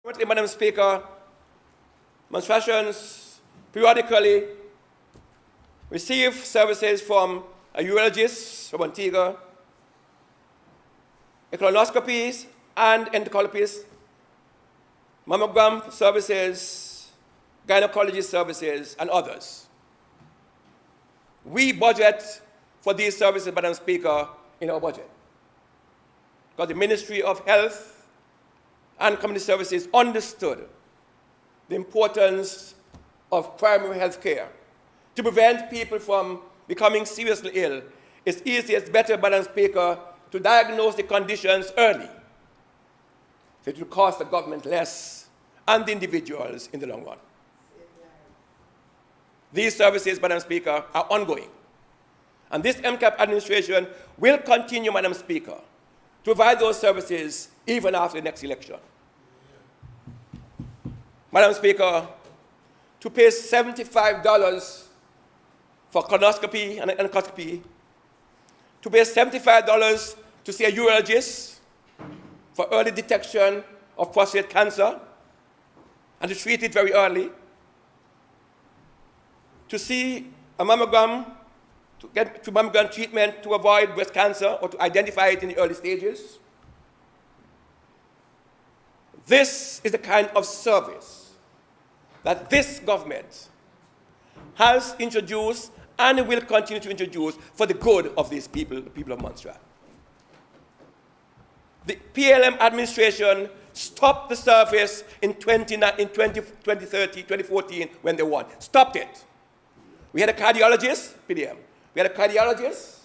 Currently, Madam Speaker, Montserrat periodically receive services from a urologist from Antigua, colonoscopies and endocrinologists, mammogram services, gynecology services, and others. We budget for these services, Madam Speaker, in our budget, because the Ministry of Health and Community Services understood the importance of primary health care to prevent people from becoming seriously ill. It's easier, it's better, Madam Speaker, to diagnose the conditions early. So it will cost the government less and the individuals in the long run. These services, Madam Speaker, are ongoing. And this MCAP administration will continue, Madam Speaker, to provide those services even after the next election. Madam Speaker, to pay $75 for colonoscopy and endoscopy, to pay $75 to see a urologist for early detection of prostate cancer and to treat it very early, to see a mammogram, to get to mammogram treatment to avoid breast cancer or to identify it in the early stages. This is the kind of service that this government has introduced and will continue to introduce for the good of these people, the people of Montserrat. The PLM administration stopped the service in 2014 when they won. Stopped it. We had a cardiologist, PDM. We had a cardiologist,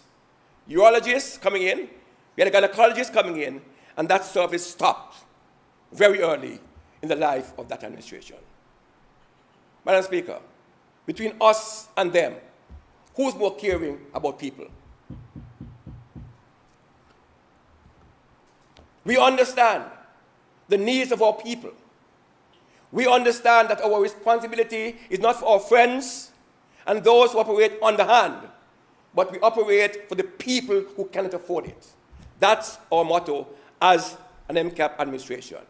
urologist coming in. We had a gynecologist coming in, and that service stopped very early in the life of that administration. Madam Speaker, between us and them, who's more caring about people? We understand the needs of our people. We understand that our responsibility is not for our friends and those who operate underhand, but we operate for the people who cannot afford it. That's our motto as an MCAP administration.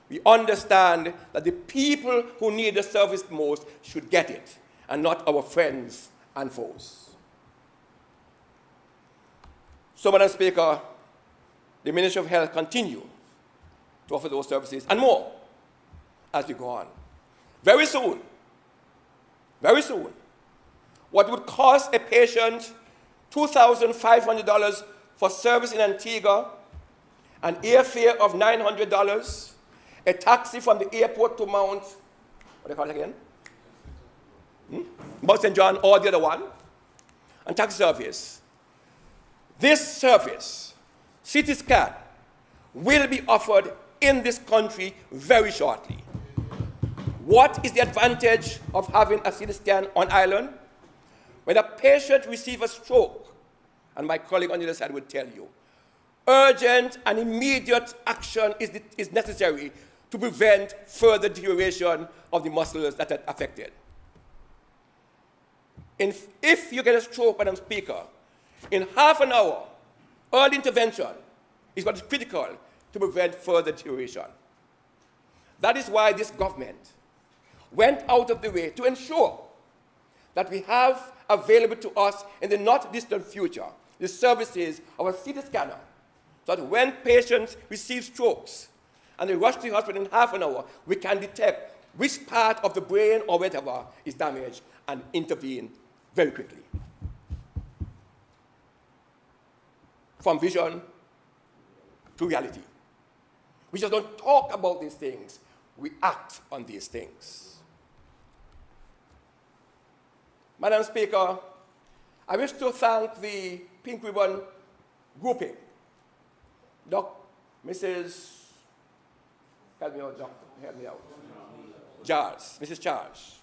We understand that the people who need the service most should get it, and not our friends and foes. So, Madam Speaker, the Ministry of Health continues to offer those services and more as we go on. Very soon, what would cost a patient $2,500 for service in Antigua, an airfare of $900, a taxi from the airport to Mount, what do you call it again? Mount St. John or the other one, and taxi service. This service, CT scan, will be offered in this country very shortly. What is the advantage of having a CT scan on island? When a patient receives a stroke, and my colleague on the other side will tell you, urgent and immediate action is necessary to prevent further deterioration of the muscles that are affected. If you get a stroke, Madam Speaker, in half an hour, early intervention is what is critical to prevent further deterioration. That is why this government went out of the way to ensure that we have available to us in the not distant future the services of a CT scanner, so that when patients receive strokes and they rush to the hospital in half an hour, we can detect which part of the brain or whatever is damaged and intervene very quickly. From vision to reality. We just don't talk about these things, we act on these things. Madam Speaker, I wish to thank the Pink Ribbon grouping, Mrs. Help me out, Doctor. Help me out. Charles, Mrs. Charles,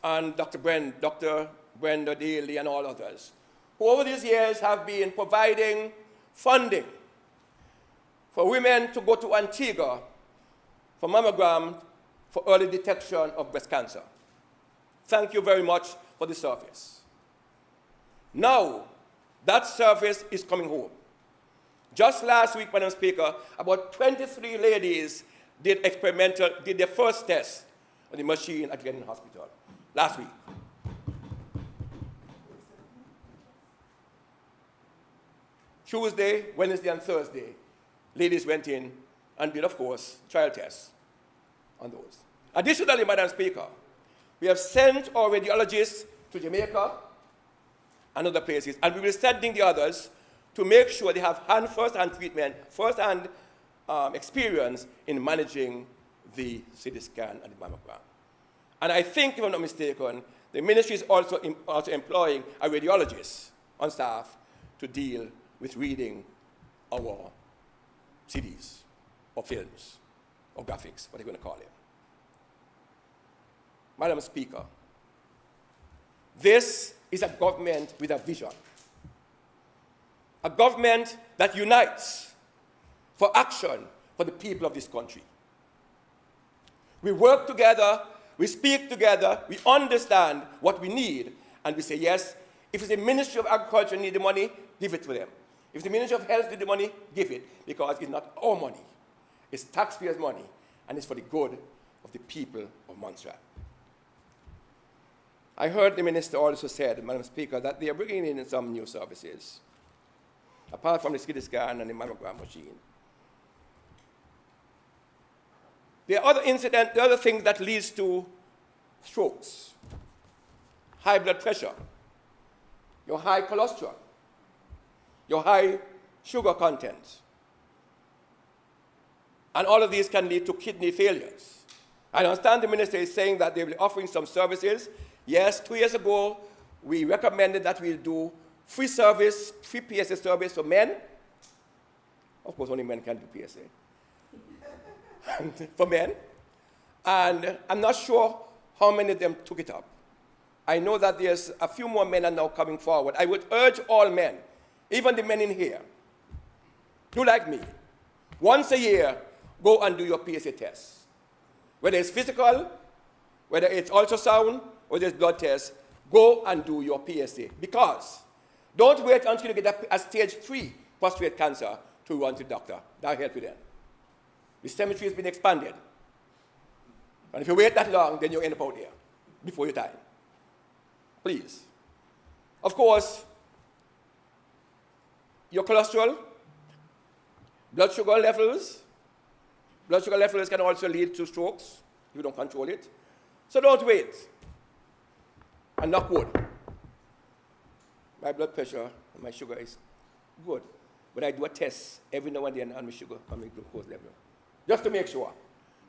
and Dr. Brenda Daly, and all others, who over these years have been providing funding for women to go to Antigua for mammogram for early detection of breast cancer. Thank you very much for the service. Now, that service is coming home. Just last week, Madam Speaker, about 23 ladies did their first test on the machine at Glennon Hospital last week. Tuesday, Wednesday, and Thursday, ladies went in and did, of course, trial tests on those. Additionally, Madam Speaker, we have sent our radiologists to Jamaica and other places, and we will be sending the others to make sure they have first-hand treatment, first-hand experience in managing the CT scan and the mammogram. And I think, if I'm not mistaken, the ministry is also employing a radiologist on staff to deal with reading our CDs or films or graphics, what they're going to call it. Madam Speaker, this is a government with a vision. A government that unites for action for the people of this country. We work together, we speak together, we understand what we need, and we say, yes, if it's the Ministry of Agriculture need the money, give it to them. If the Ministry of Health need the money, give it, because it's not our money. It's taxpayers' money, and it's for the good of the people of Montserrat. I heard the minister also said, Madam Speaker, that they are bringing in some new services, apart from the CT scan and the mammogram machine. There are other things that leads to strokes, high blood pressure, your high cholesterol, your high sugar content. And all of these can lead to kidney failures. I understand the minister is saying that they will be offering some services. Yes, 2 years ago, we recommended that we'll do free PSA service for men. Of course, only men can do PSA. For men. And I'm not sure how many of them took it up. I know that there's a few more men are now coming forward. I would urge all men, even the men in here, do like me. Once a year, go and do your PSA test. Whether it's physical, whether it's ultrasound, or there's blood tests, go and do your PSA. Because don't wait until you get a stage 3 prostate cancer to run to the doctor. That'll help you then. The cemetery has been expanded. And if you wait that long, then you'll end up out there before your time. Please. Of course, your cholesterol, blood sugar levels can also lead to strokes if you don't control it. So don't wait. And knock wood. My blood pressure and my sugar is good. But I do a test every now and then on my sugar, on my glucose level, just to make sure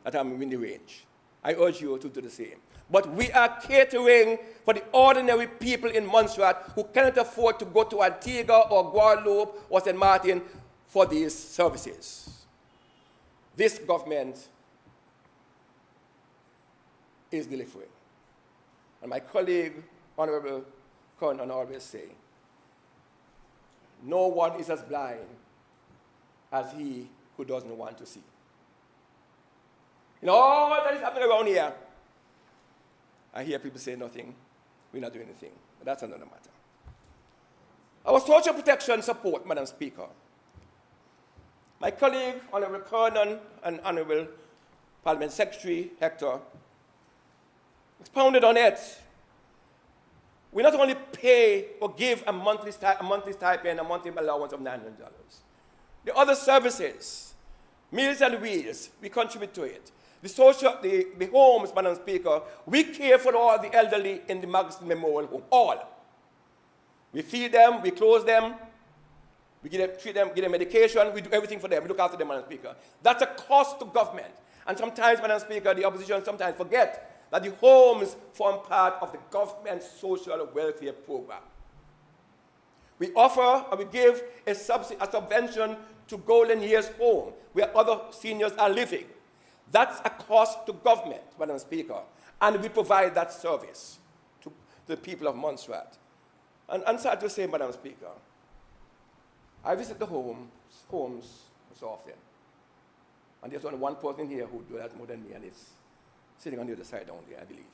that I'm in the range. I urge you to do the same. But we are catering for the ordinary people in Montserrat who cannot afford to go to Antigua or Guadeloupe or St. Martin for these services. This government is delivering. And my colleague, Honorable Conan, always say, no one is as blind as he who doesn't want to see. You know, all that is happening around here, I hear people say nothing, we're not doing anything. But that's another matter. Our social protection support, Madam Speaker. My colleague, Honorable Conan, and Honorable Parliament Secretary Hector expounded on it. We not only pay or give a monthly stipend, a monthly allowance of $900. The other services, Meals and Wheels, we contribute to it. The homes, Madam Speaker, we care for all the elderly in the Magston Memorial Home, all. We feed them, we clothe them, we treat them, give them medication, we do everything for them, we look after them, Madam Speaker. That's a cost to government. And sometimes, Madam Speaker, the opposition sometimes forget that the homes form part of the government's social welfare program. We offer and we give a subvention to Golden Years Home, where other seniors are living. That's a cost to government, Madam Speaker, and we provide that service to the people of Montserrat. And I'm sad to say, Madam Speaker, I visit the homes so often, and there's only one person here who does that more than me, and it's sitting on the other side down there, I believe.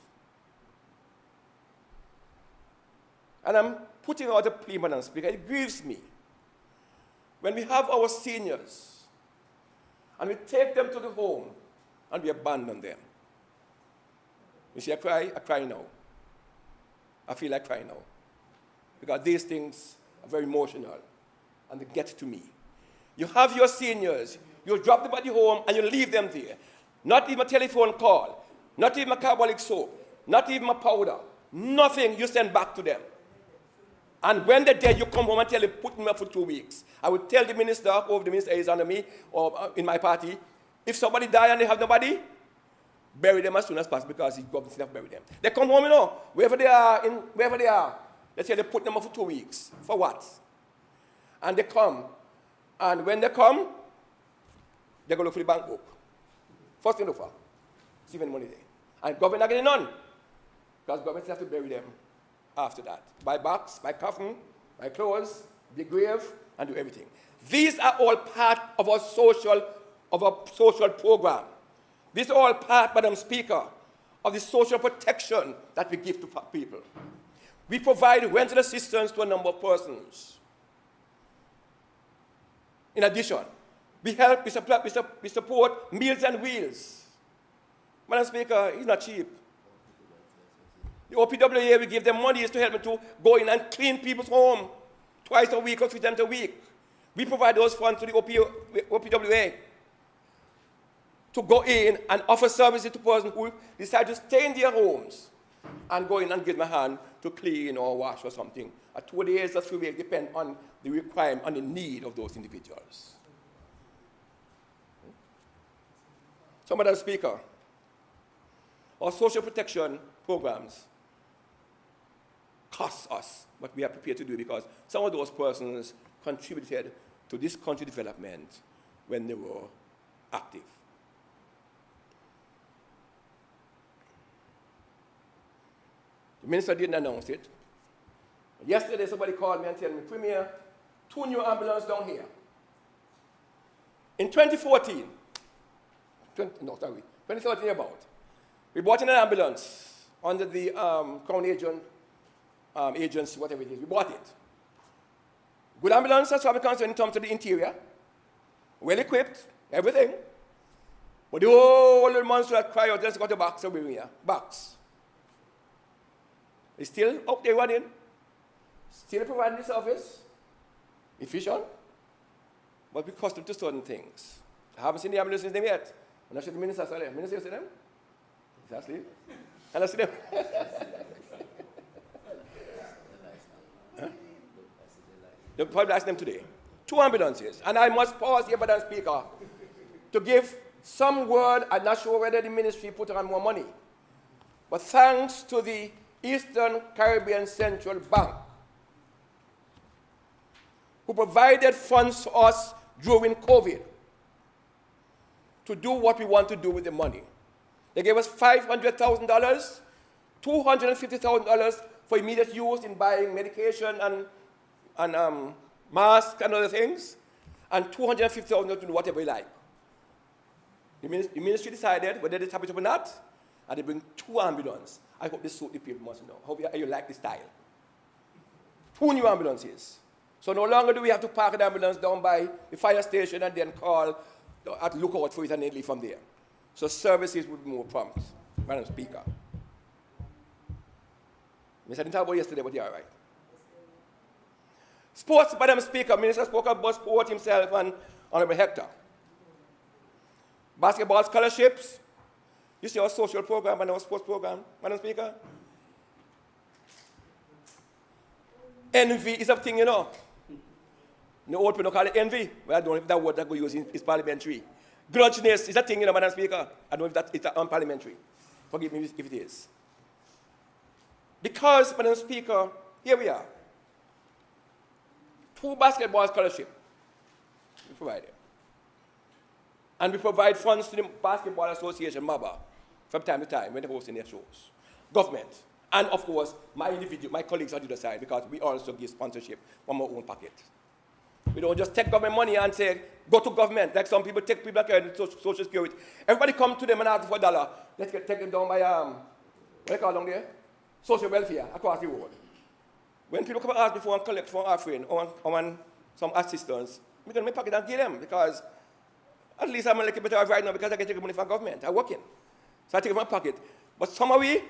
And I'm putting out a plea, Madam Speaker. It grieves me when we have our seniors and we take them to the home and we abandon them. You see, I cry now. I feel like crying now. Because these things are very emotional, and they get to me. You have your seniors, you drop the body home, and you leave them there. Not even a telephone call, not even a carbolic soap, not even a powder, nothing you send back to them. And when they're dead, you come home and tell them, put them up for 2 weeks. I would tell the minister, or the minister is under me, or in my party, if somebody die and they have nobody, bury them as soon as possible because it's government to bury them. They come home, wherever they are, let's say they put them up for 2 weeks. For what? And they come. And when they come, they go look for the bank book. First thing look for. See if any money there. And government not getting none. Because government have to bury them after that. Buy box, buy coffin, buy clothes, dig grave, and do everything. These are all part of our social program. This is all part, Madam Speaker, of the social protection that we give to people. We provide rental assistance to a number of persons. In addition, we support Meals and Wheels. Madam Speaker, it's not cheap. The OPWA, we give them money to help them to go in and clean people's home twice a week or 3 times a week. We provide those funds to the OPWA to go in and offer services to persons who decide to stay in their homes and go in and give them a hand to clean or wash or something. 2 days or 3 weeks depend on the requirement, on the need of those individuals. So, Madam Speaker, our social protection programs cost us, but we are prepared to do it because some of those persons contributed to this country development when they were active. The minister didn't announce it. Yesterday, somebody called me and told me, Premier, 2 new ambulances down here. In 2014, 2013 about, we bought in an ambulance under the Crown agency, whatever it is. We bought it. Good ambulance as far as concerned in terms of the interior, well equipped, everything. But the whole little Montserrat cry out, just got a box over here, box. It's still up there running, still providing the service, efficient, but we custom to certain things. I haven't seen the ambulance since them yet. And I said the minister saw them. Minister, you see them? He's asleep. And I see them. Huh? They'll probably ask them today. 2 ambulances. And I must pause here, Madam Speaker, to give some word. I'm not sure whether the ministry put on more money. But thanks to the Eastern Caribbean Central Bank, who provided funds for us during COVID to do what we want to do with the money. They gave us $500,000, $250,000 for immediate use in buying medication and masks and other things, and $250,000 to do whatever you like. The ministry decided whether they tap it up or not, and they bring 2 ambulances. I hope this suit the people must know. Hope you like the style. 2 new ambulances. So no longer do we have to park an ambulance down by the fire station and then call at lookout for it and then leave from there. So services would be more prompt, Madam Speaker. I didn't talk about yesterday, but you're all right. Sports, Madam Speaker, Minister spoke about sport himself and Honorable Hector. Basketball scholarships. You see our social program and our sports program, Madam Speaker? Envy is a thing, The old people call it envy. Well, I don't know if that word that we use is parliamentary. Grudginess is a thing, Madam Speaker. I don't know if it's unparliamentary. Forgive me if it is. Because, Madam Speaker, here we are. 2 basketball scholarships we provided. And we provide funds to the Basketball Association, MABA, from time to time when they're hosting their shows. Government. And, of course, my colleagues on the other side, because we also give sponsorship from our own pocket. We don't just take government money and say, go to government, like some people take people like Social Security. Everybody come to them and ask for $1. Let's take them down by, what do you call them there? Social welfare across the world. When people come and ask me for and collect for our friend or some assistance, we can make pocket and give them because At least I'm a little better off right now because I can take money from government. I'm working. So I take it from my pocket. But some of we,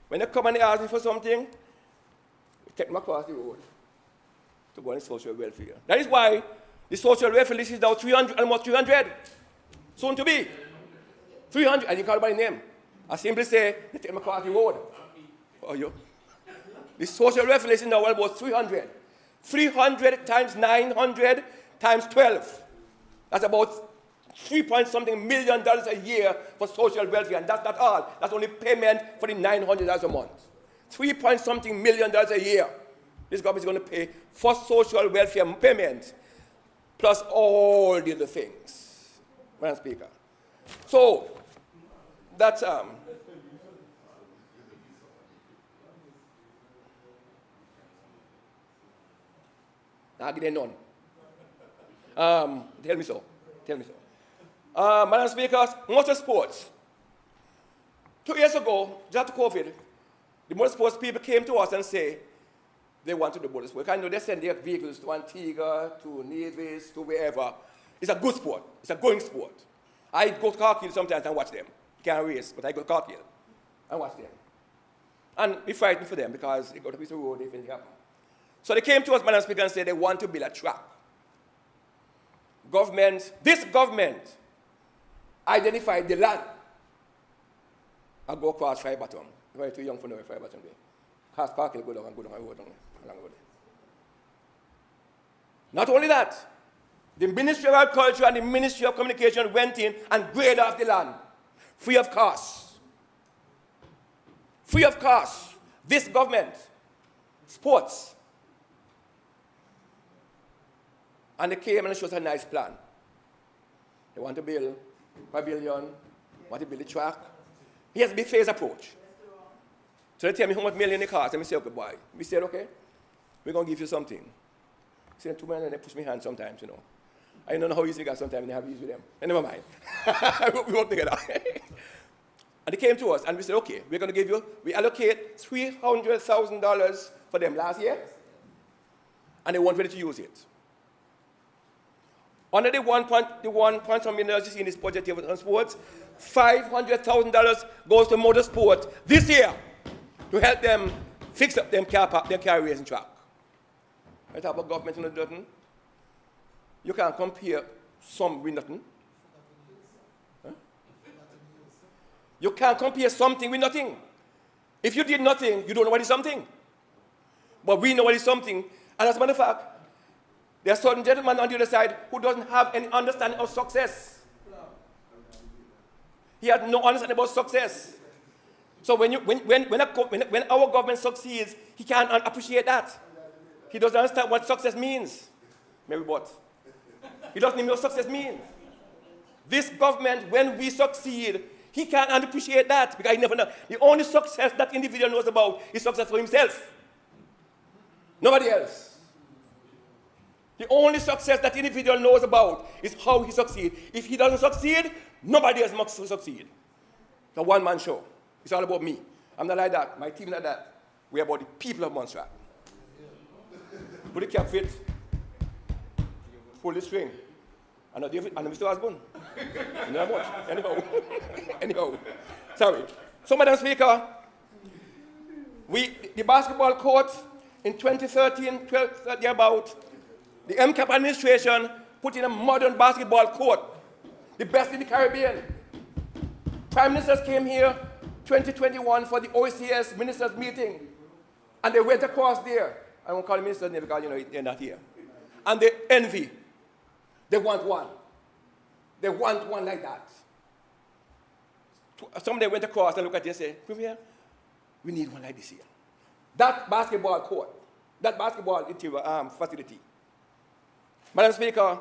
when they come and they ask me for something, we take them across the road to go on social welfare. That is why the social welfare list is now 300, almost 300. Soon to be. 300. I didn't call by name. I simply say, they take them across the road. Oh, you? The social welfare list is now almost 300. 300 times 900 times 12. That's about $3-something million a year for social welfare, and that's not all. That's only payment for the $900 a month. $3-something million a year. This government is going to pay for social welfare payments, plus all the other things, Madam Speaker. So, that's I didn't know. Tell me so. Tell me so. Madam Speaker, motorsports. 2 years ago, just after COVID, the motorsports people came to us and say they want to do motorsports. I know they send their vehicles to Antigua, to Nevis, to wherever. It's a good sport. It's a going sport. I go to Cargill sometimes and watch them. Can't race, but I go to Cargill and watch them. And we frightened for them because they go to the road, they think happen. So they came to us, Madam Speaker, and said they want to build a track. This government identified the land. I go across Fry Bottom. You're too young for knowing Fry Bottom there. Cars park, go down and go down the road along the road. Not only that, the Ministry of Agriculture and the Ministry of Communication went in and graded off the land, free of cost. Free of cost. This government, sports. And they came and showed us a nice plan. They want to build a pavilion, want to build a track. He has a big phase approach. So they tell me how much million it costs, and we say, okay, boy. We said, okay, we're going to give you something. He said, 2 million, and they push me hand sometimes, you know. I don't know how easy they got sometimes, and they have ease with them. And never mind. We work together. And they came to us, and we said, okay, we're going to give you, we allocate $300,000 for them last year, and they weren't ready to use it. Under the $1.1 million you see in this budget here on sports, $500,000 goes to motorsport this year to help them fix up their car racing track. I talk about government and nothing. You can't compare some with nothing. Huh? You can't compare something with nothing. If you did nothing, you don't know what is something. But we know what is something. And as a matter of fact, there are certain gentlemen on the other side who doesn't have any understanding of success. He had no understanding about success. So when our government succeeds, he can't appreciate that. He doesn't understand what success means. Maybe what? He doesn't even know what success means. This government, when we succeed, he can't appreciate that because he never knows. The only success that individual knows about is success for himself. Nobody else. The only success that individual knows about is how he succeeds. If he doesn't succeed, nobody else must succeed. It's a one-man show. It's all about me. I'm not like that. My team not like that. We're about the people of Montserrat. Put the cap fit. Pull the string. And Mr. Osborne. You know much. Anyhow. Sorry. So, Madam Speaker, the basketball court in 2013, 12, about, the MCAP administration put in a modern basketball court, the best in the Caribbean. Prime ministers came here 2021 for the OECS ministers meeting, and they went across there. I won't call the ministers name because, you know, they're not here. And they envy. They want one. They want one like that. Somebody went across and looked at it and said, come here, we need one like this here. That basketball court, that basketball interior facility. Madam Speaker,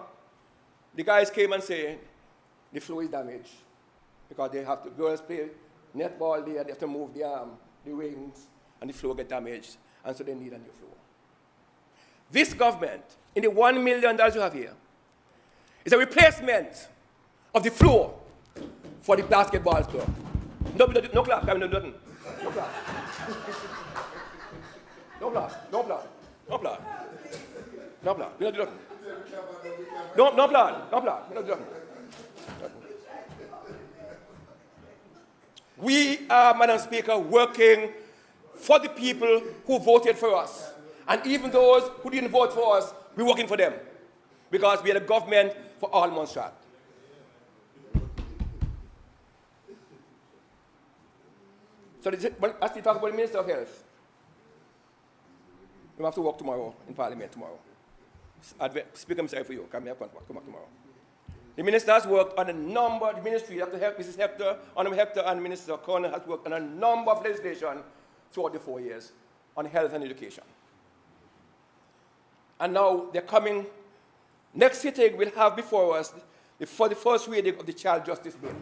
the guys came and said the floor is damaged because they have to, girls play netball there, they have to move the rings, and the floor get damaged, and so they need a new floor. This government, in the $1 million you have here, is a replacement of the floor for the basketball club. No clap, I mean, nothing. No clap. No clap, no clap, no clap. No clap, we don't do nothing. No applaud, no applaud, we don't do nothing. We are, Madam Speaker, working for the people who voted for us. And even those who didn't vote for us, we're working for them. Because we are the government for all Montserrat. So as we talk about the Minister of Health, we have to work tomorrow in Parliament tomorrow. Speaker himself for you, come here, come back tomorrow. The minister has worked on a number, the ministry, Dr. Mrs. Hector, Honorable Hector and Minister Corner has worked on a number of legislation throughout the 4 years on health and education. And now they're coming, next sitting we'll have before us for the first reading of the Child Justice Bill,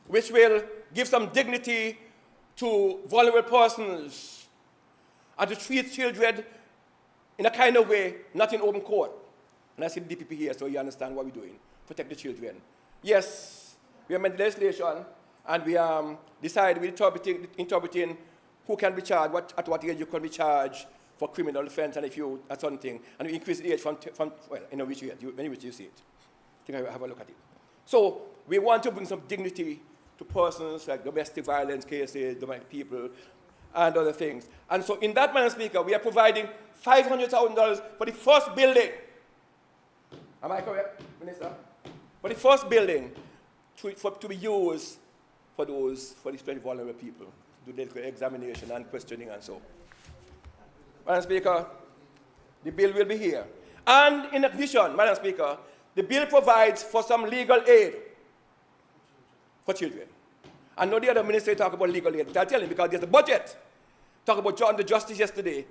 which will give some dignity to vulnerable persons and to treat children in a kind of way, not in open court. And I see the DPP here, so you understand what we're doing. Protect the children. Yes, we amended legislation, and we decided we're interpreting who can be charged, at what age you can be charged for criminal offense, and if you, at something, and we increase the age from well, in which you see it. I think I have a look at it. So we want to bring some dignity to persons like domestic violence cases, domestic people, and other things. And so in that, Madam Speaker, we are providing $500,000 for the first building. Am I correct, Minister? For the first building to be used for these very vulnerable people, to do the examination and questioning and so. Madam Speaker, the bill will be here. And in addition, Madam Speaker, the bill provides for some legal aid for children. I know the other minister talk about legal aid, but I'll tell him because there's a budget. Talk about John the Justice yesterday.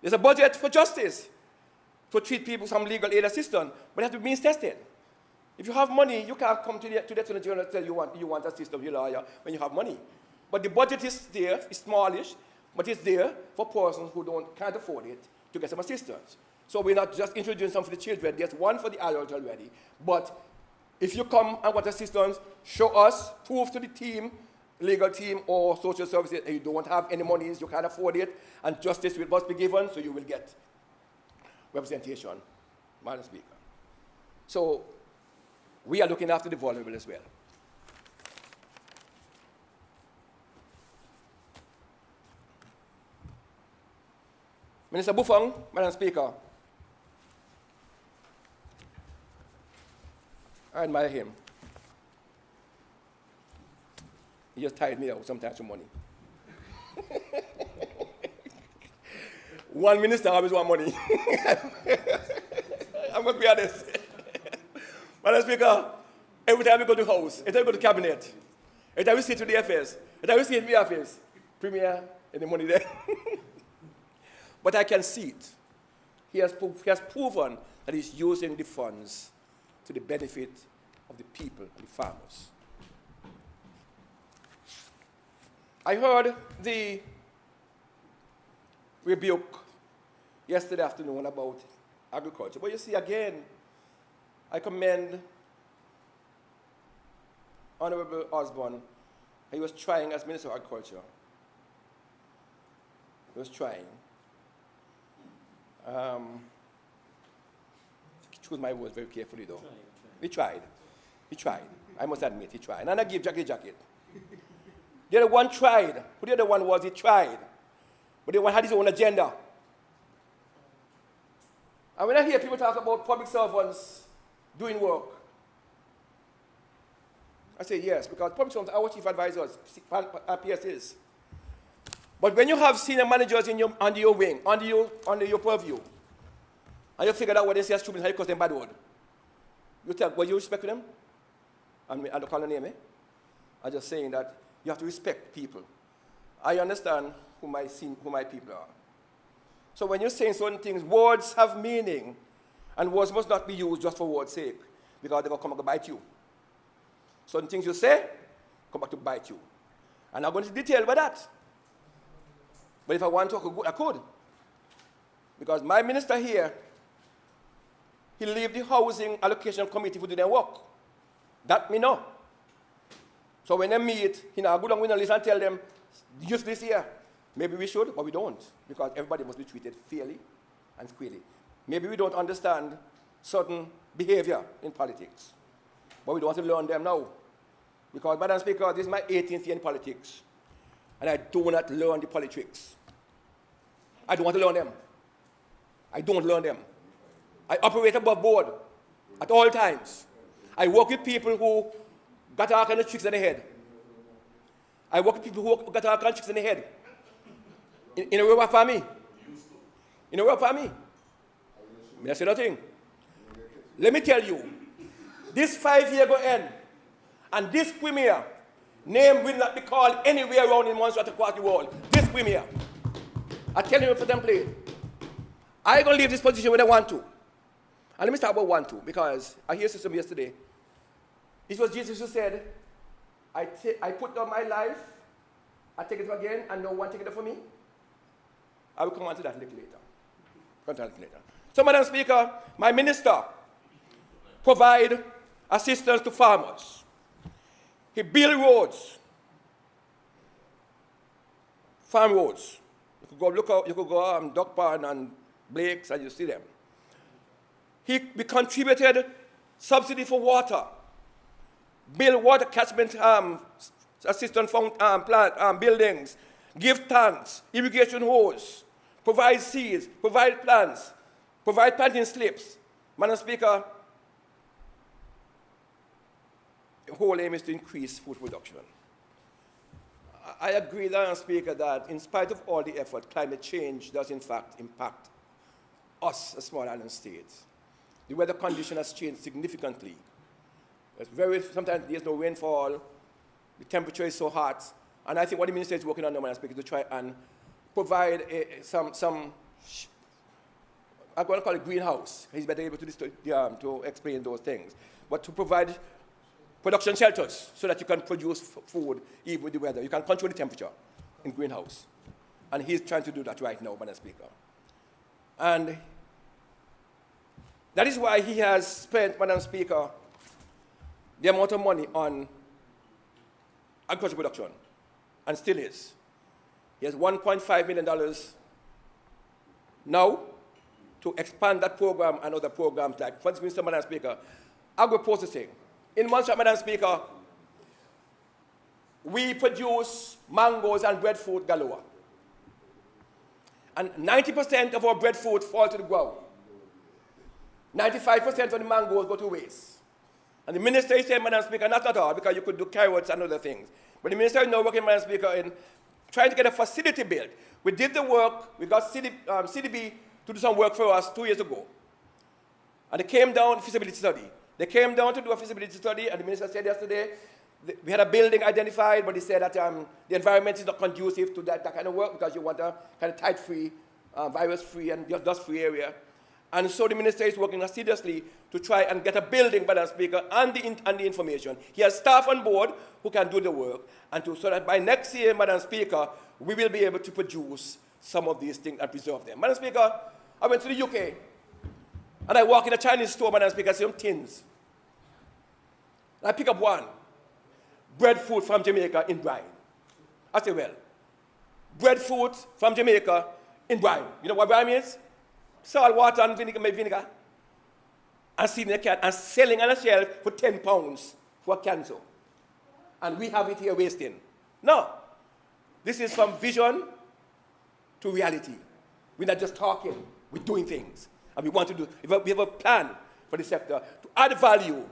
There's a budget for justice to treat people with some legal aid assistance, but it has to be means tested. If you have money, you can't come to the Attorney General and tell you want assistance, your lawyer, when you have money. But the budget is there, it's smallish, but it's there for persons who can't afford it to get some assistance. So we're not just introducing some for the children, there's one for the adults already. But if you come and want assistance, show us, prove to the team, legal team or social services, that you don't have any monies, you can't afford it, and justice must be given, so you will get representation, Madam Speaker. So we are looking after the vulnerable as well. Minister Buffon, Madam Speaker, I admire him. He just tired me out sometimes for money. One minister always want money. I'm going to be honest. Madam Speaker, every time we go to the house, every time we go to cabinet, every time we sit to the affairs, every time we sit in the office, Premier, any money there? But I can see it. He has proven that he's using the funds to the benefit of the people and the farmers. I heard the rebuke yesterday afternoon about agriculture. But you see, again, I commend Honorable Osborne. He was trying as Minister of Agriculture. He was trying. Choose my words very carefully, though. He tried. I must admit, he tried. And I give Jackie jacket. The other one tried. Who the other one was? He tried. But the one had his own agenda. And when I hear people talk about public servants doing work, I say yes, because public servants are our chief advisors, PSs. But when you have senior managers under your wing, under your purview, and you figure out what they say as stupid, how you call them bad word, you tell, well, you respect them? I don't call the name, I'm just saying that you have to respect people. I understand who my people are. So when you're saying certain things, words have meaning, and words must not be used just for word's sake, because they're going to come back to bite you. Certain things you say, come back to bite you. And I'm going into detail about that. But if I want to talk, I could. Because my minister here, he leave the housing allocation committee to do their work. That me know. So when they meet, he now go down with a list and tell them, use this here. Maybe we should, but we don't, because everybody must be treated fairly and squarely. Maybe we don't understand certain behavior in politics. But we don't want to learn them now. Because, Madam Speaker, this is my 18th year in politics. And I do not learn the politics. I don't want to learn them. I don't learn them. I operate above board at all times. I work with people who got all kinds of tricks in the head. I work with people who got all kinds of tricks in the head. In a rubber family. In a rubber family. I say nothing. Let me tell you, this 5 year go end, and this premier name will not be called anywhere around in Montserrat across the world. This premier. I tell you for them play. I'm going to leave this position when I want to. And let me start about want to, because I heard something yesterday. It was Jesus who said, I put down my life, I take it again, and no one take it up for me. I will come on to that a little later. So, Madam Speaker, my minister provide assistance to farmers. He build roads, farm roads. You could go look out, you could go Duck Pond and Blake's and you see them. We contributed subsidy for water, build water catchment assistance plant buildings, give tanks, irrigation hose, provide seeds, provide plants, provide planting slips. Madam Speaker, the whole aim is to increase food production. I agree, Madam Speaker, that in spite of all the effort, climate change does in fact impact us, a small island state. The weather condition has changed significantly. Sometimes there's no rainfall, the temperature is so hot, and I think what the minister is working on now, Madam Speaker, to try and provide I'm going to call it greenhouse. He's better able to explain those things. But to provide production shelters so that you can produce food even with the weather. You can control the temperature in greenhouse. And he's trying to do that right now, Madam Speaker. And that is why he has spent, Madam Speaker, the amount of money on agriculture production, and still is. He has $1.5 million now to expand that program and other programs like, for instance, Madam Speaker, agro-processing. In Montserrat, Madam Speaker, we produce mangoes and breadfruit galore. And 90% of our breadfruit fall to the ground. 95% of the mangoes go to waste. And the minister is saying, Madam Speaker, not all, because you could do carrots and other things. But the minister is now working, Madam Speaker, in trying to get a facility built. We did the work. We got CDB to do some work for us 2 years ago. And they came down, feasibility study. They came down to do a feasibility study, and the minister said yesterday, we had a building identified, but he said that the environment is not conducive to that kind of work because you want a kind of tight-free, virus-free, and dust-free area. And so the minister is working assiduously to try and get a building, Madam Speaker, and the information. He has staff on board who can do the work, and so that by next year, Madam Speaker, we will be able to produce some of these things and preserve them. Madam Speaker, I went to the UK, and I walk in a Chinese store, Madam Speaker, I see some tins. And I pick up one, breadfruit from Jamaica in brine. I say, well, breadfruit from Jamaica in brine. You know what brine means? Salt, water, and vinegar. And seed in a can, and selling on a shelf for £10 for a can so. And we have it here wasting. No. This is from vision to reality. We're not just talking, we're doing things. And we want to do, we have a plan for the sector to add value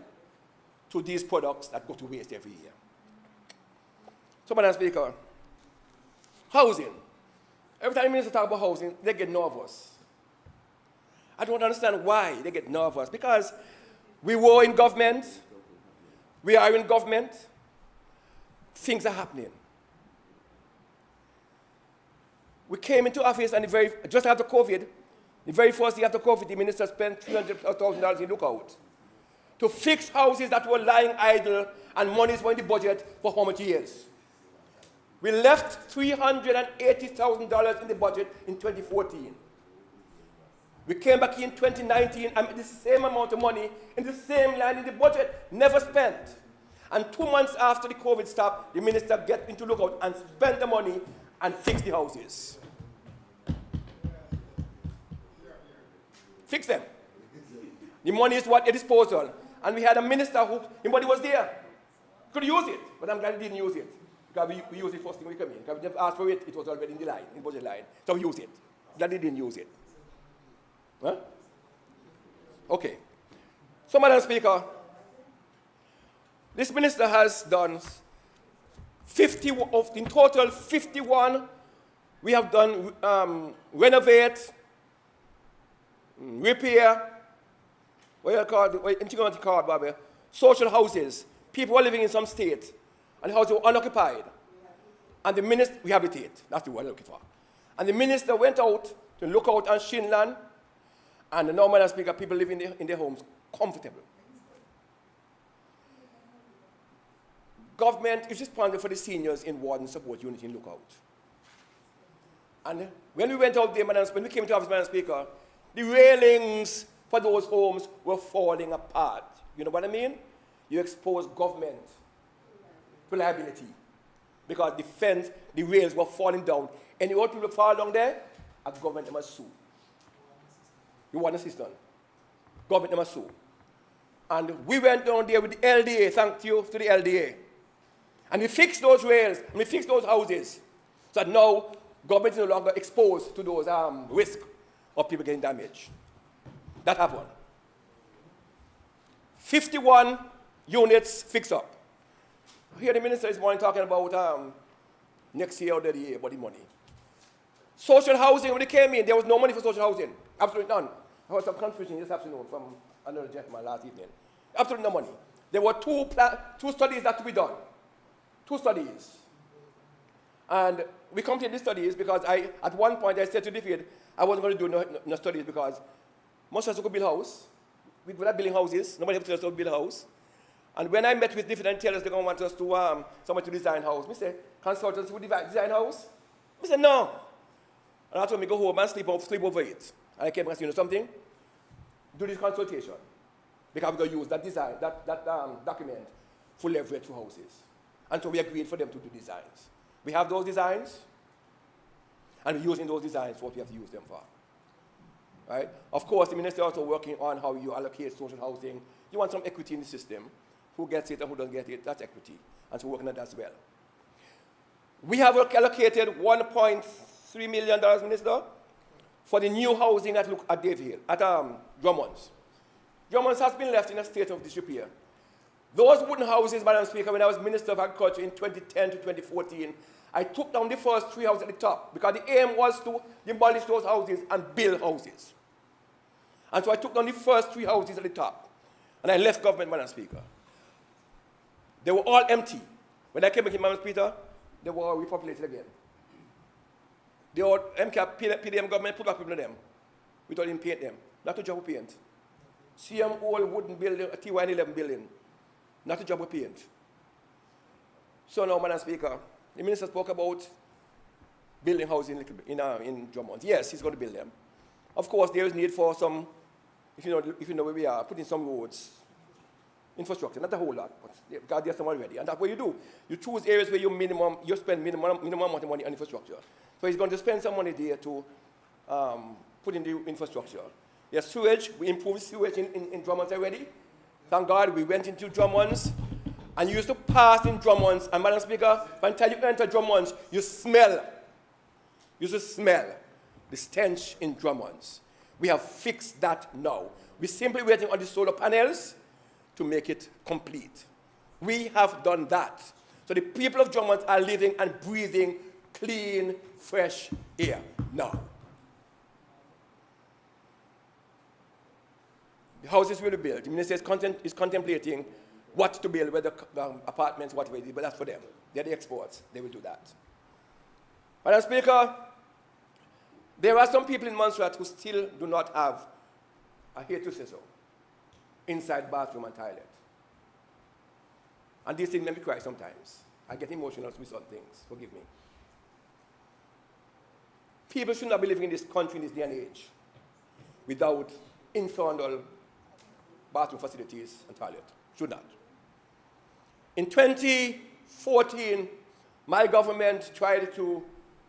to these products that go to waste every year. So, Madam Speaker, housing. Every time the minister talks about housing, they get nervous. I don't understand why they get nervous. Because we were in government, we are in government, things are happening. We came into office and just after COVID, the very first day after COVID, the minister spent $300,000 in lookout to fix houses that were lying idle and monies were in the budget for how much years. We left $380,000 in the budget in 2014. We came back in 2019 and the same amount of money in the same line in the budget, never spent. And 2 months after the COVID stopped, the minister get into lookout and spent the money and fix the houses. Fix them. The money is what at disposal. And we had a minister who, the money was there. Could use it, but I'm glad he didn't use it. Because we use it first thing we come in. Because we didn't ask for it, it was already in the line, in the budget line. So we use it. Glad he didn't use it. Huh? Okay. So, Madam Speaker, this minister has done 50, in total 51, we have done renovate, repair, social houses. People are living in some state, and the houses were unoccupied. And the minister, rehabilitate, that's the word I'm looking for. And the minister went out to look out on Shinland, and the normal Speaker, people living in their homes comfortable. Government is responsible for the seniors in ward and support unit in Lookout. And when we went out there, when we came to office, Madam Speaker, the railings for those homes were falling apart. You know what I mean? You expose government to liability because the fence, the rails were falling down. And the old people fall down there, a government must sue. You want a system? Government must sue. And we went down there with the LDA, thank you to the LDA. And we fixed those rails, and we fixed those houses. So that now, government is no longer exposed to those risks of people getting damaged. That happened. 51 units fixed up. Here the minister is morning talking about next year or the year, about the money. Social housing, when they came in, there was no money for social housing. Absolutely none. I heard some confusion this afternoon from another gentleman last evening. Absolutely no money. There were two studies that to be done. 2 studies. And we completed these studies because at one point I said to the field, I wasn't going to do no studies because most of us could build a house. We're not building houses. Nobody has to tell us how to build a house. And when I met with different tellers, they're going to want us to, someone to design a house. I said, consultants would design a house? I said, no. And I told me, go home and sleep over it. And I came and said, you know something? Do this consultation. Because we're going to use that design, that document for leverage for houses. And so we agreed for them to do designs. We have those designs, and we're using those designs for what we have to use them for. Right? Of course, the minister is also working on how you allocate social housing. You want some equity in the system. Who gets it and who doesn't get it, that's equity. And so we're working on that as well. We have allocated $1.3 million, Minister, for the new housing at Dave Hill, at Drummond's. Drummond's has been left in a state of disrepair. Those wooden houses, Madam Speaker, when I was Minister of Agriculture in 2010 to 2014, I took down the first 3 houses at the top because the aim was to demolish those houses and build houses. And so I took down the first 3 houses at the top. And I left government, Madam Speaker. They were all empty. When I came back in, Madam Speaker, they were all repopulated again. The old MCAP, PDM government put back people in them. We told him paint them. Not a job of paint. CM old wooden building, a TY11 building. Not a job of paint. So now, Madam Speaker, the minister spoke about building houses in Drummond. Yes, he's going to build them. Of course, there is need for some, if you know where we are, putting some roads, infrastructure, not a whole lot, but because there's some already. And that's what you do. You choose areas where you spend minimum amount of money on infrastructure. So he's going to spend some money there to put in the infrastructure. There's sewage. We improved sewage in Drummond's already. Thank God we went into Drummond's and you used to pass in Drummond's. And Madam Speaker, by the time you enter Drummond's, you used to smell the stench in Drummond's. We have fixed that now. We're simply waiting on the solar panels to make it complete. We have done that. So the people of Drummond are living and breathing clean, fresh air now. The houses will be built. The minister is contemplating what to build, whether apartments, whatever it is, but that's for them. They're the experts. They will do that. Madam Speaker, there are some people in Montserrat who still do not have, I hate to say so, inside bathroom and toilet. And these things make me cry sometimes. I get emotional with some things. Forgive me. People should not be living in this country in this day and age without internal bathroom facilities and toilet. Should not. In 2014, my government tried to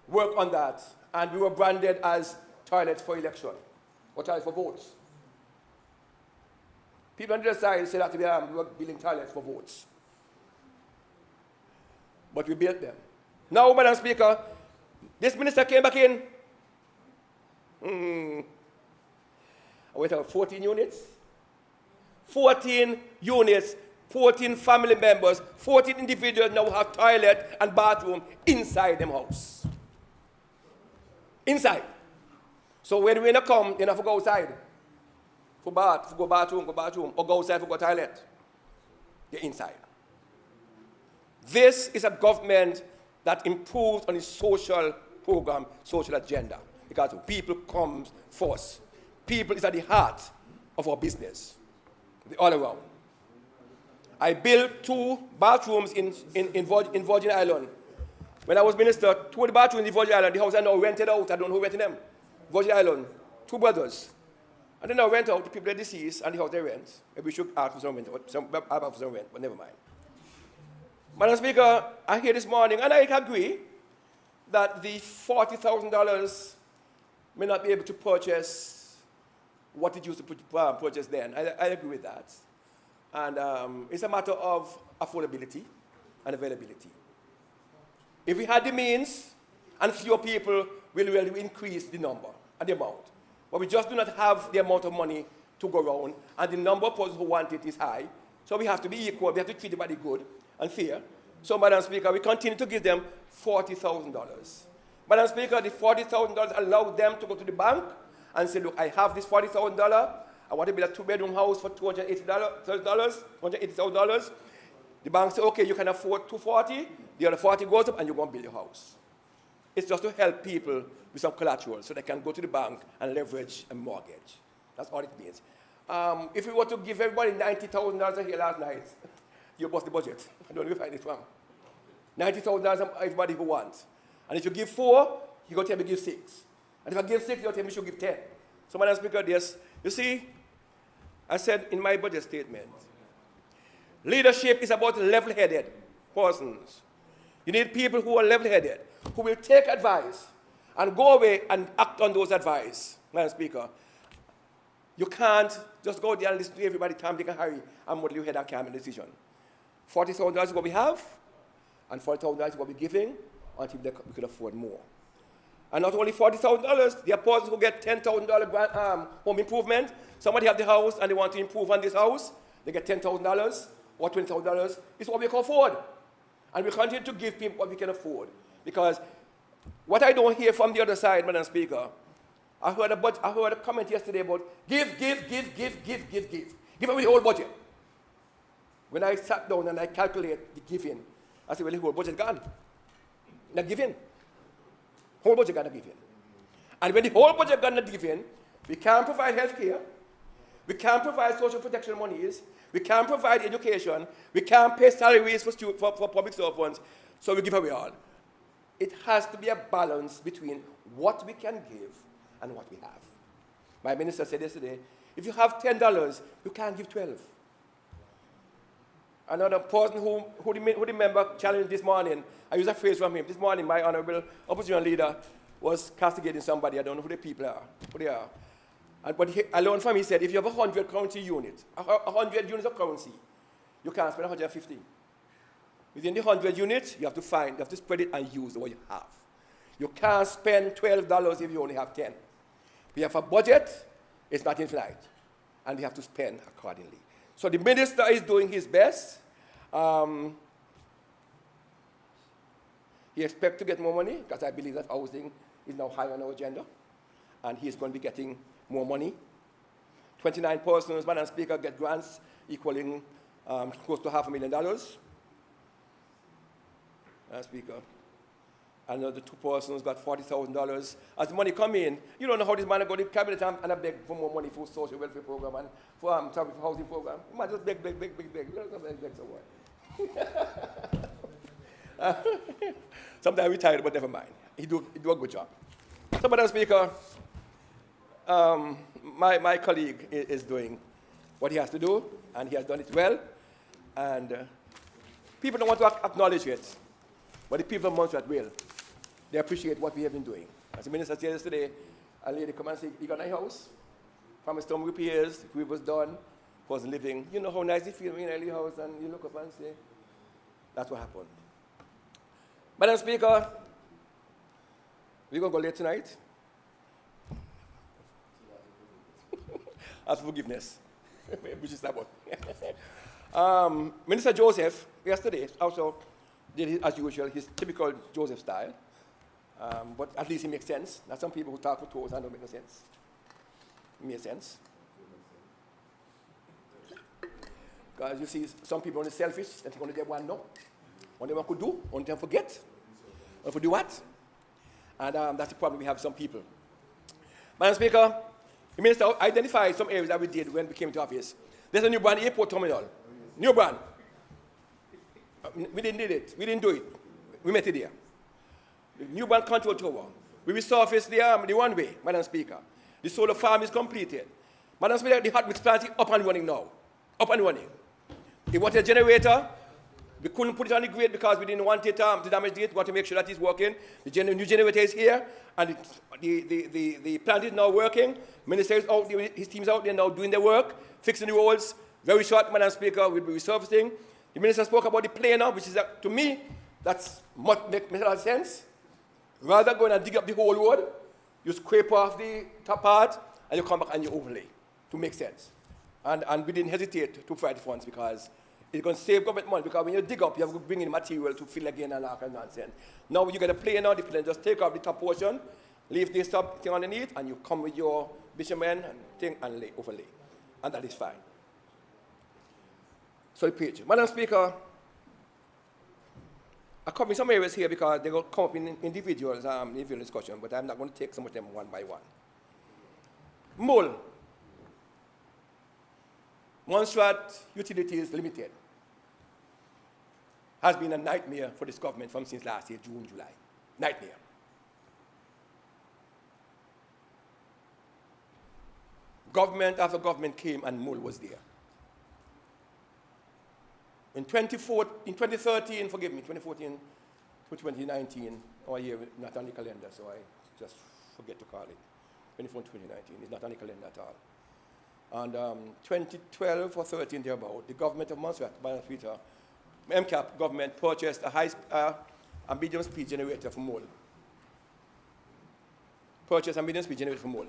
work on that, and we were branded as toilets for election, or toilets for votes. People on the other side say that we were building toilets for votes. But we built them. Now, Madam Speaker, this minister came back in. I went out 14 units. 14 units, 14 family members, 14 individuals now have toilet and bathroom inside them house. Inside. So when we come, they have to go outside. For bath, for go bathroom, or go outside for go toilet. They're inside. This is a government that improves on its social program, social agenda. Because people come first. People is at the heart of our business. All around. I built 2 bathrooms in Virgin Island. When I was minister, 2 of the bathrooms in Virgin Island, the house are now rented out. I don't know who rented them. Virgin Island, 2 brothers. And then I rent out to people that are deceased and the house they rent. Maybe we should ask for some rent, but never mind. Madam Speaker, I hear this morning, and I agree, that the $40,000 may not be able to purchase what it used to purchase then. I agree with that. And it's a matter of affordability and availability. If we had the means, and fewer people will increase the number and the amount. But we just do not have the amount of money to go around, and the number of persons who want it is high. So we have to be equal. We have to treat everybody good and fair. So, Madam Speaker, we continue to give them $40,000. Madam Speaker, the $40,000 allow them to go to the bank and say, look, I have this $40,000. I want to build a 2-bedroom house for $280,000. The bank says, okay, you can afford $240. The other $40 goes up, and you're going to build your house. It's just to help people with some collateral so they can go to the bank and leverage a mortgage. That's all it means. If we were to give everybody $90,000 a year last night, you bust the budget. I don't know if I find it wrong. $90,000 everybody who wants. And if you give 4, you're going to tell me give 6. And if I give 6, you'll tell me you should give 10. So, Madam Speaker, yes, you see, I said in my budget statement, leadership is about level-headed persons. You need people who are level-headed, who will take advice and go away and act on those advice, Madam Speaker. You can't just go there and listen to everybody, time, take a hurry, and muddle your head and can't make a decision. $40,000 is what we have, and $40,000 is what we're giving until we could afford more. And not only $40,000, there are persons who get $10,000 home improvement. Somebody have the house and they want to improve on this house. They get $10,000 or $20,000. It's what we can afford. And we continue to give people what we can afford. Because what I don't hear from the other side, Madam Speaker, I heard a comment yesterday about give. Give away the whole budget. When I sat down and I calculate the giving, I said, well, the whole budget gone. Not giving. Whole budget gonna give in. And when the whole budget gonna give in, we can't provide health care, we can't provide social protection monies, we can't provide education, we can't pay salaries for public servants, so we give away all. It has to be a balance between what we can give and what we have. My minister said yesterday, if you have $10, you can't give 12. Another person who the member challenged this morning, I use a phrase from him. This morning, my honorable opposition leader was castigating somebody. I don't know who the people are, who they are. But I learned from him, he said, if you have 100 currency units, 100 units of currency, you can't spend 150. Within the 100 units, you have to spread it and use what you have. You can't spend $12 if you only have 10. We have a budget, it's not infinite, and we have to spend accordingly. So the minister is doing his best. He expects to get more money, because I believe that housing is now high on our agenda, and he's going to be getting more money. 29 persons, Madam Speaker, get grants equaling close to $500,000. Madam Speaker. Another 2 persons got $40,000. As the money come in, you don't know how this man go to the cabinet and beg for more money for social welfare program and for housing program. You might just beg. You don't have to beg somewhere. Sometimes we're tired, but never mind. He do a good job. So, Madam Speaker, my colleague is doing what he has to do, and he has done it well. And people don't want to acknowledge it, but the people of Montserrat will. They appreciate what we have been doing. As the minister said yesterday, a lady come and say, you got a house? From storm repairs, the roof was done, person living. You know how nice it feels in a early house and you look up and say, that's what happened. Madam Speaker, we're going to go late tonight. Ask for forgiveness, which is stubborn. Minister Joseph, yesterday, also did, as usual, his typical Joseph style. But at least it makes sense. Now, some people who talk for toes and don't make no sense. It makes sense. Because you see, some people are selfish, and think only they want no. Only one could do, only them forget. Or for do what? And that's the problem we have with some people. Madam Speaker, the Minister identified some areas that we did when we came to office. There's a new brand airport terminal. New brand. We didn't do it. We didn't do it. We met it there. The new brand control tower. We resurfaced the one-way, Madam Speaker. The solar farm is completed. Madam Speaker, the hot mix plant is up and running now. Up and running. The water generator, we couldn't put it on the grid because we didn't want it to damage it. We want to make sure that it's working. The new generator is here, and the plant is now working. Minister is out there, his team is out there now doing their work, fixing the roads. Very short, Madam Speaker, we'll be resurfacing. The Minister spoke about the planer, which is, to me, that's makes a lot of sense. Rather than going and dig up the whole road, you scrape off the top part, and you come back and you overlay, to make sense. And we didn't hesitate to fight the funds because it's going to save government money, because when you dig up, you have to bring in material to fill again and all that nonsense. Now when you get a planer, the planer just take off the top portion, leave this top thing underneath, and you come with your bitumen and thing and overlay. And that is fine. So the page. Madam Speaker, I come in some areas here because they will come up in individual discussion, but I'm not going to take some of them one by one. Mole. Montserrat Utilities Limited has been a nightmare for this government from since last year, June, July. Nightmare. Government after government came and Mole was there. In 2013, forgive me, 2014 to 2019, our year not on the calendar, so I just forget to call it. 2014 2019, it's not on the calendar at all. And 2012 or 13 thereabout, the government of Montserrat, Madam Speaker, MCAP government purchased a medium speed generator for Mole. Purchased a medium speed generator for Mole.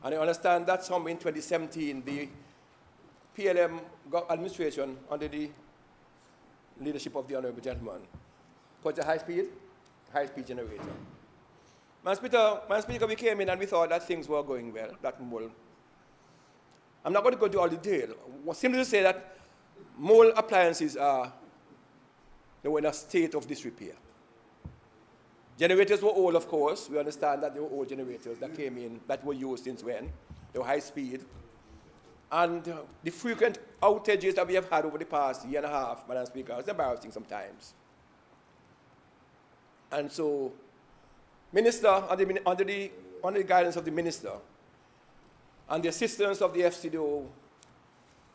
And I understand that somewhere in 2017, the PLM administration, under the leadership of the honorable gentleman, purchased a high-speed generator. Madam Speaker, we came in and we thought that things were going well, that Mole. I'm not going to go into all the detail. Simply to say that Mole appliances they were in a state of disrepair. Generators were old, of course. We understand that they were old generators that came in, that were used since when. They were high speed. And the frequent outages that we have had over the past year and a half, Madam Speaker, it's embarrassing sometimes. And so, Minister, under the guidance of the Minister, and the assistance of the FCDO,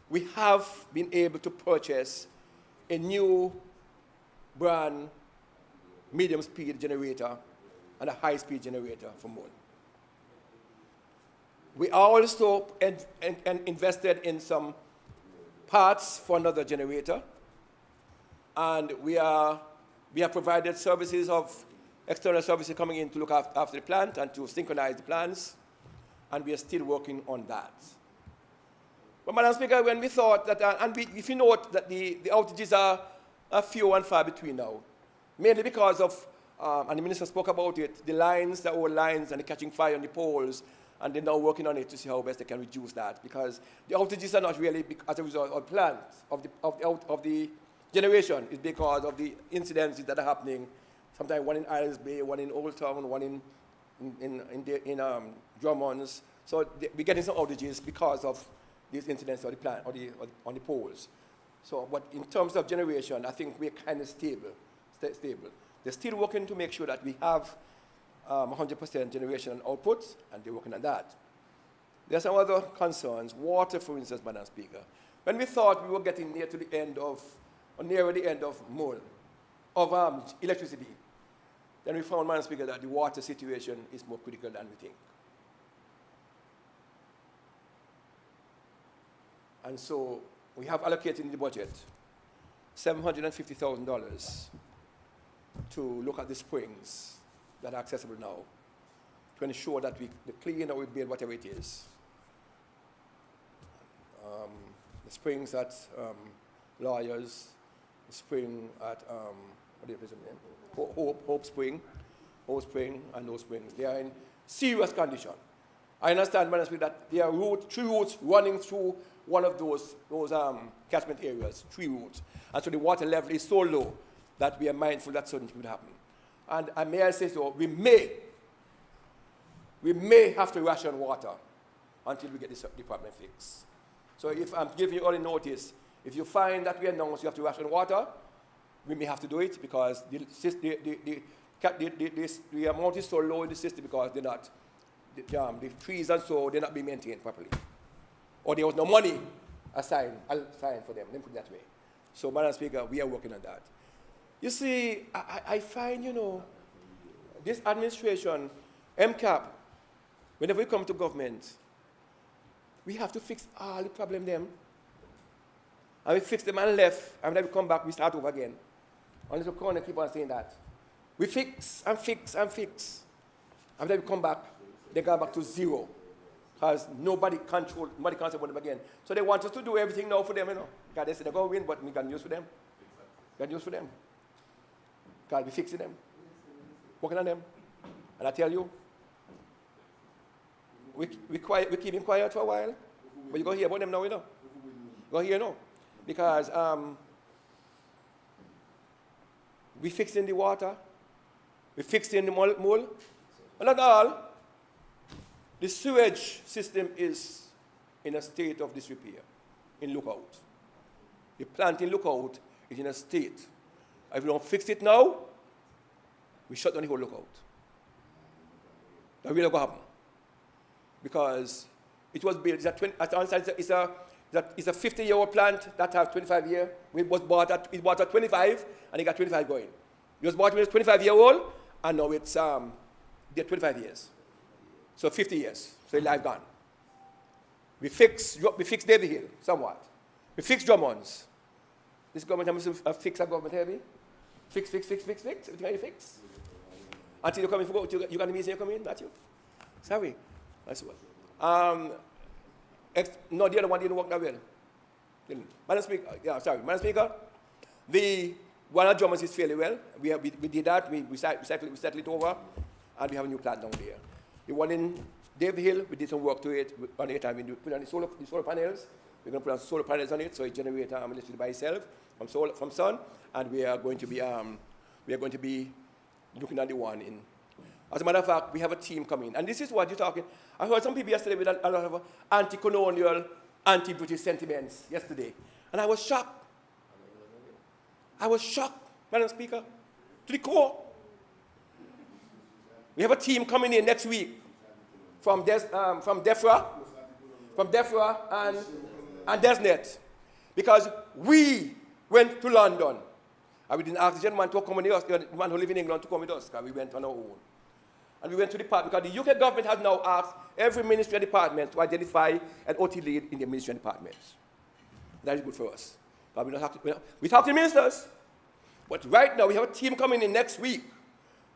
we have been able to purchase a new brand medium-speed generator and a high-speed generator for Mole. We also invested in some parts for another generator, and we have provided services of external services coming in to look after the plant and to synchronize the plans. And we are still working on that. But Madam Speaker, when we thought that, if you note that the outages are few and far between now, mainly because of, and the Minister spoke about it, the old lines and the catching fire on the poles, and they're now working on it to see how best they can reduce that, because the outages are not really as a result of plants, of the generation, it's because of the incidences that are happening, sometimes one in Isles Bay, one in Old Town, one in Drummonds. So we're getting some outages because of these incidents on the plant, on the poles. So, but in terms of generation, I think we're kind of stable. They're still working to make sure that we have 100% generation and output, and they're working on that. There are some other concerns. Water, for instance, Madam Speaker. When we thought we were getting nearer the end of Mole, of electricity, then we found, Madam Speaker, that the water situation is more critical than we think. And so we have allocated in the budget $750,000 to look at the springs that are accessible now to ensure that we clean or we build whatever it is. The springs at Lawyers, the spring at, what is the name? Hope Spring, and those springs. They are in serious condition. I understand, Madam Speaker, that there are three routes running through one of those catchment areas, 3 routes. And so the water level is so low that we are mindful that something could happen. And may I say so, we may have to ration water until we get this problem fixed. So if I'm giving you all the notice, if you find that we announce you have to ration water, we may have to do it because the amount is so low in the system because they're not, the trees and so, they're not being maintained properly. Or there was no money assigned for them, let me put it that way. So, Madam Speaker, we are working on that. You see, I find, this administration, MCAP, whenever we come to government, we have to fix all the problem them. And we fix them and left, and then we come back, we start over again. Unless we can't keep on saying that. We fix and fix and fix. And then we come back, they go back to zero. Because nobody can't say about them again. So they want us to do everything now for them, God, they say they're going to win, but we got news for them. Got news for them. God, we fixing them. Working on them. And I tell you, we keep them quiet for a while, but you're going to hear about them now, You're going to hear now. Because we fixing the water, we fixing the mole, but not all. The sewage system is in a state of disrepair in Lookout. The plant in Lookout is in a state. If we don't fix it now, we shut down the whole Lookout. That will never happen. Because it was built, it's a 50-year-old plant that has 25 years. It bought at 25, and it got 25 going. It was bought when it was 25 years old, and now it's 25 years. So 50 years, so life gone. We fix David Hill somewhat. We fix Drummonds. This government has to fix a government heavy. Fix. Everything you fix. Until you come in, you got the meeting, you come in, not you. Sorry. That's what. No, the other one didn't work that well. Madam Speaker, Madam Speaker, the one of Drummonds is fairly well. We did that, we settled it over, and we have a new plant down there. The one in David Hill, we did some work to it. On the time we put on the solar panels. We're going to put on solar panels on it, so it generates electricity by itself from sun. And we are going to be looking at the one in. As a matter of fact, we have a team coming, and this is what you're talking. I heard some people yesterday with a lot of anti-colonial, anti-British sentiments yesterday, and I was shocked. Madam Speaker, to the core. We have a team coming in next week from DEFRA and DESNET, because we went to London, and we didn't ask the gentleman to come with us, the man who lives in England to come with us, because we went on our own. And we went to the department, because the UK government has now asked every ministry and department to identify an OT lead in the ministry and departments. That is good for us. But we talk to the ministers, but right now we have a team coming in next week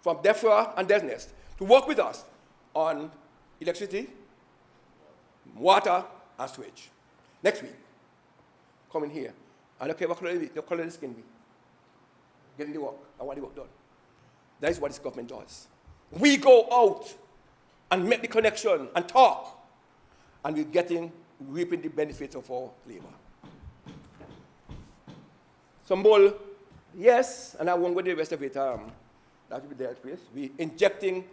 from DEFRA and DESNET to work with us on electricity, water, and sewage. Next week, coming here. And okay, what color the skin be? Getting the work. I want the work done. That is what this government does. We go out and make the connection and talk, and we're reaping the benefits of our labor. Some bull, yes, and I won't go the rest of it. That will be dealt with. We injecting,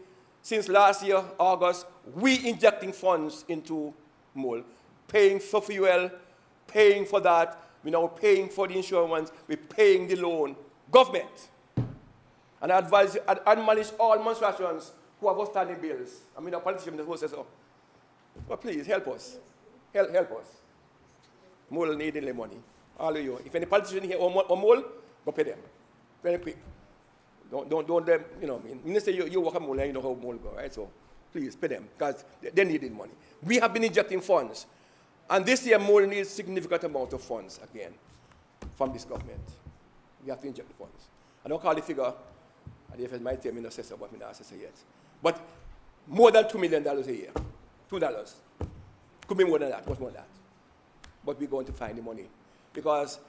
since last year, August, we injecting funds into MOL, paying for fuel, paying for that. We're now paying for the insurance. We're paying the loan. Government. And I advise, I manage all Montserratians who have outstanding bills. I mean, a politician who says so. But please, help us. Help us. MOL needing the money. All of you. If any politician here or MOL, go pay them. Very quick. Don't them, Minister, you work at MOL and you know how MOL go, right? So please pay them, because they need the money. We have been injecting funds. And this year, Mole needs significant amount of funds again from this government. We have to inject the funds. I don't call the figure, and the FS might tell me no assessor, but I'm not assessor yet. But more than $2 million a year. $2. Could be more than that, much more than that. But we're going to find the money. Because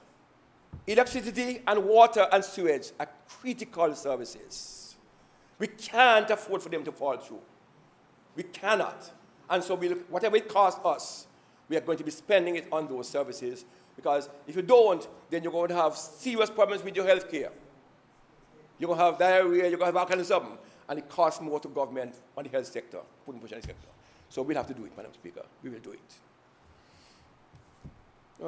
electricity and water and sewage are critical services. We can't afford for them to fall through. We cannot. And so whatever it costs us, we are going to be spending it on those services. Because if you don't, then you're going to have serious problems with your health care. You're going to have diarrhea, you're going to have all kinds of something. And it costs more to government on the health sector, putting push on the sector. So we'll have to do it, Madam Speaker. We will do it. I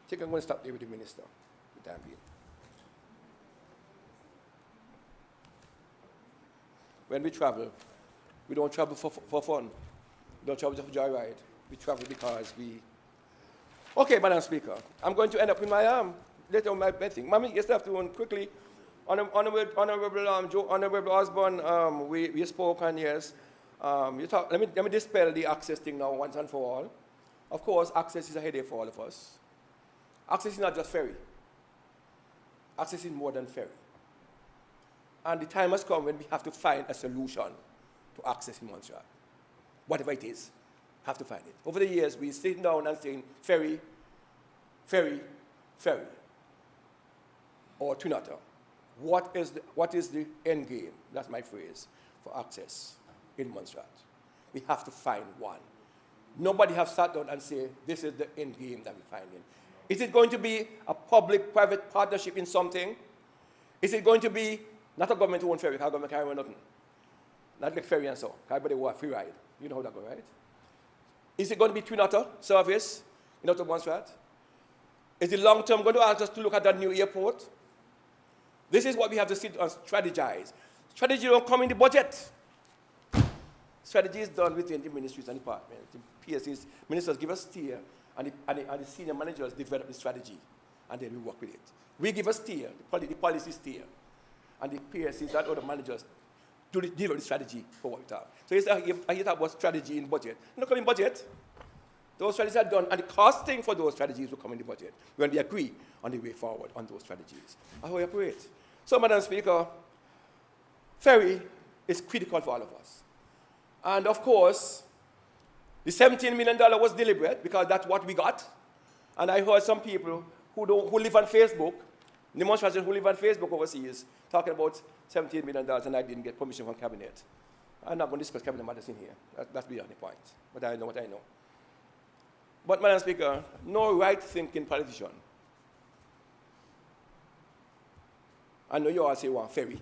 think I'm going to stop there with the minister for the time being. When we travel, we don't travel for fun. We don't travel just for joyride. We travel because we... Okay, Madam Speaker, I'm going to end up with my later on my thing. Mami, yes, afternoon, quickly. Honorable Osborne, we spoke on, yes. Let me dispel the access thing now once and for all. Of course, access is a headache for all of us. Access is not just ferry. Access is more than ferry. And the time has come when we have to find a solution to access in Montserrat. Whatever it is, have to find it. Over the years, we're sitting down and saying ferry, ferry, ferry, or Tunata. What is the end game? That's my phrase for access in Montserrat. We have to find one. Nobody has sat down and said, this is the end game that we're finding. Is it going to be a public-private partnership in something? Is it going to be not a government-owned ferry, because government can't run nothing? Not like ferry and so, everybody want free ride. You know how that goes, right? Is it going to be Twin Otter service in Outer Montserrat? Is it long-term going to ask us to look at that new airport? This is what we have to sit and strategize. Strategy don't come in the budget. Strategy is done within the ministries and departments. The PSCs, ministers give us steer, and the senior managers develop the strategy, and then we work with it. We give a steer, the policy steer, and the PSCs and other managers develop the strategy for what we talk. So I hear talk about strategy in budget. It don't come in budget. Those strategies are done, and the costing for those strategies will come in the budget when we agree on the way forward on those strategies. That's how we operate. So, Madam Speaker, ferry is critical for all of us. And of course, the $17 million was deliberate because that's what we got. And I heard some people who live on Facebook, demonstrators who live on Facebook overseas, talking about $17 million, and I didn't get permission from Cabinet. I'm not going to discuss Cabinet matters in here. That's beyond the point. But I know what I know. But, Madam Speaker, no right-thinking politician. I know you all say you want ferry.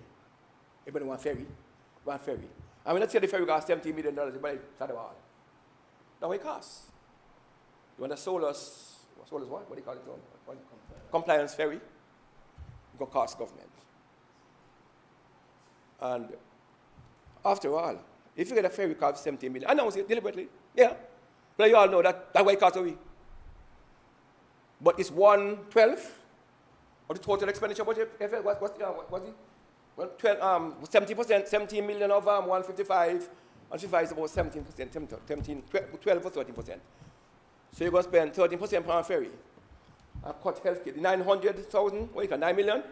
Everybody want ferry. Want ferry. I mean, let's say the ferry costs $17 million. Everybody start about it. That's what it costs. You want a solar's what? What do you call it? Compliance ferry. It's going to cost government. And after all, if you get a ferry cost $17 million, I announce it deliberately. Yeah. But you all know that's why it costs away. But it's 1/12 of the total expenditure budget. What's it? Well, 70%, 17 million of 155, and 55 is about 17%, 12 or 13%. So you're going to spend 13% on ferry. And cut healthcare. The 900,000, what you call 9 million?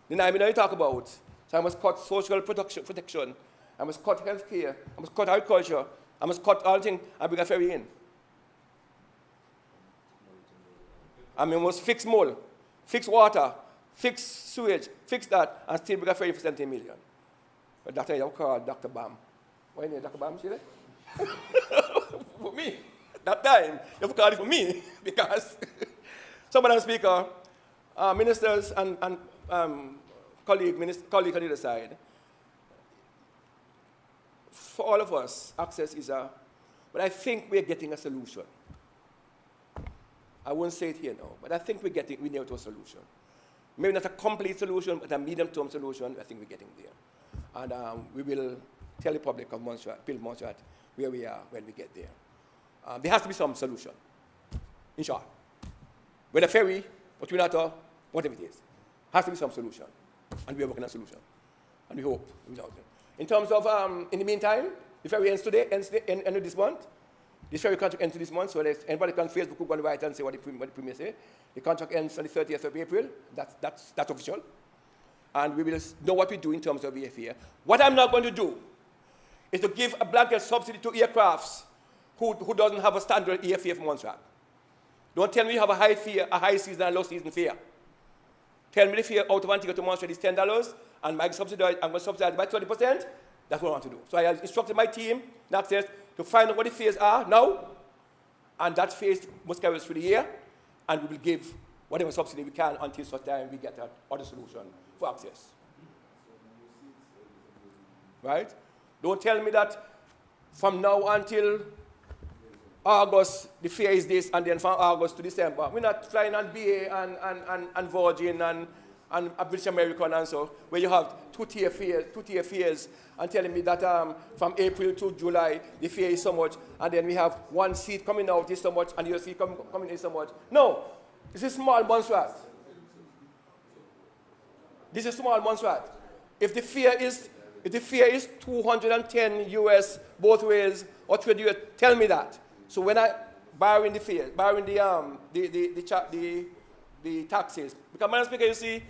The 9 million you talk about. So I must cut social protection. I must cut healthcare. I must cut agriculture. I must cut all things and bring a ferry in. I mean, we must fix mole, fix water, fix sewage, fix that, and still bring a ferry for 17 million. But Dr. You call Dr. Bam. Why is Dr. Bam, see that? For me. That time, you have to call it for me, because so, Madam Speaker, ministers and colleagues on the other side, for all of us, access is but I think we're getting a solution. I won't say it here now, but I think we need to a solution. Maybe not a complete solution, but a medium-term solution. I think we're getting there. And we will tell the public of Montserrat, where we are when we get there. There has to be some solution, in short. Whether ferry, or Twin Otter, whatever it is, has to be some solution. And we are working on a solution. And we hope. In terms of, in the meantime, The ferry ends today, end of this month. This ferry contract ends this month, so anybody can Facebook go on the right and say what the Premier say. The contract ends on the 30th of April. That's official. And we will know what we do in terms of airfare. What I'm not going to do is to give a blanket subsidy to aircrafts who doesn't have a standard airfare for Montserrat. Don't tell me you have a high season and low season fare. Tell me the fare out of Antigua to Montserrat is $10, and I'm going to subsidize by 20%. That's what I want to do. So I instructed my team, Access, to find out what the fares are now, and that phase must carry us through the year, and we will give whatever subsidy we can until such time we get another solution for access. Right? Don't tell me that from now until August, the fare is this, and then from August to December. We're not flying on BA and Virgin and British American and so, where you have two-tier fares, and telling me that from April to July, the fare is so much, and then we have one seat coming out is so much, and the other seat coming in is so much. No, this is small Montserrat. This is small Montserrat. If the fare is 210 US both ways, or 20 US, tell me that. So when I borrowing the fare, borrowing the taxes, because Madam Speaker, you see,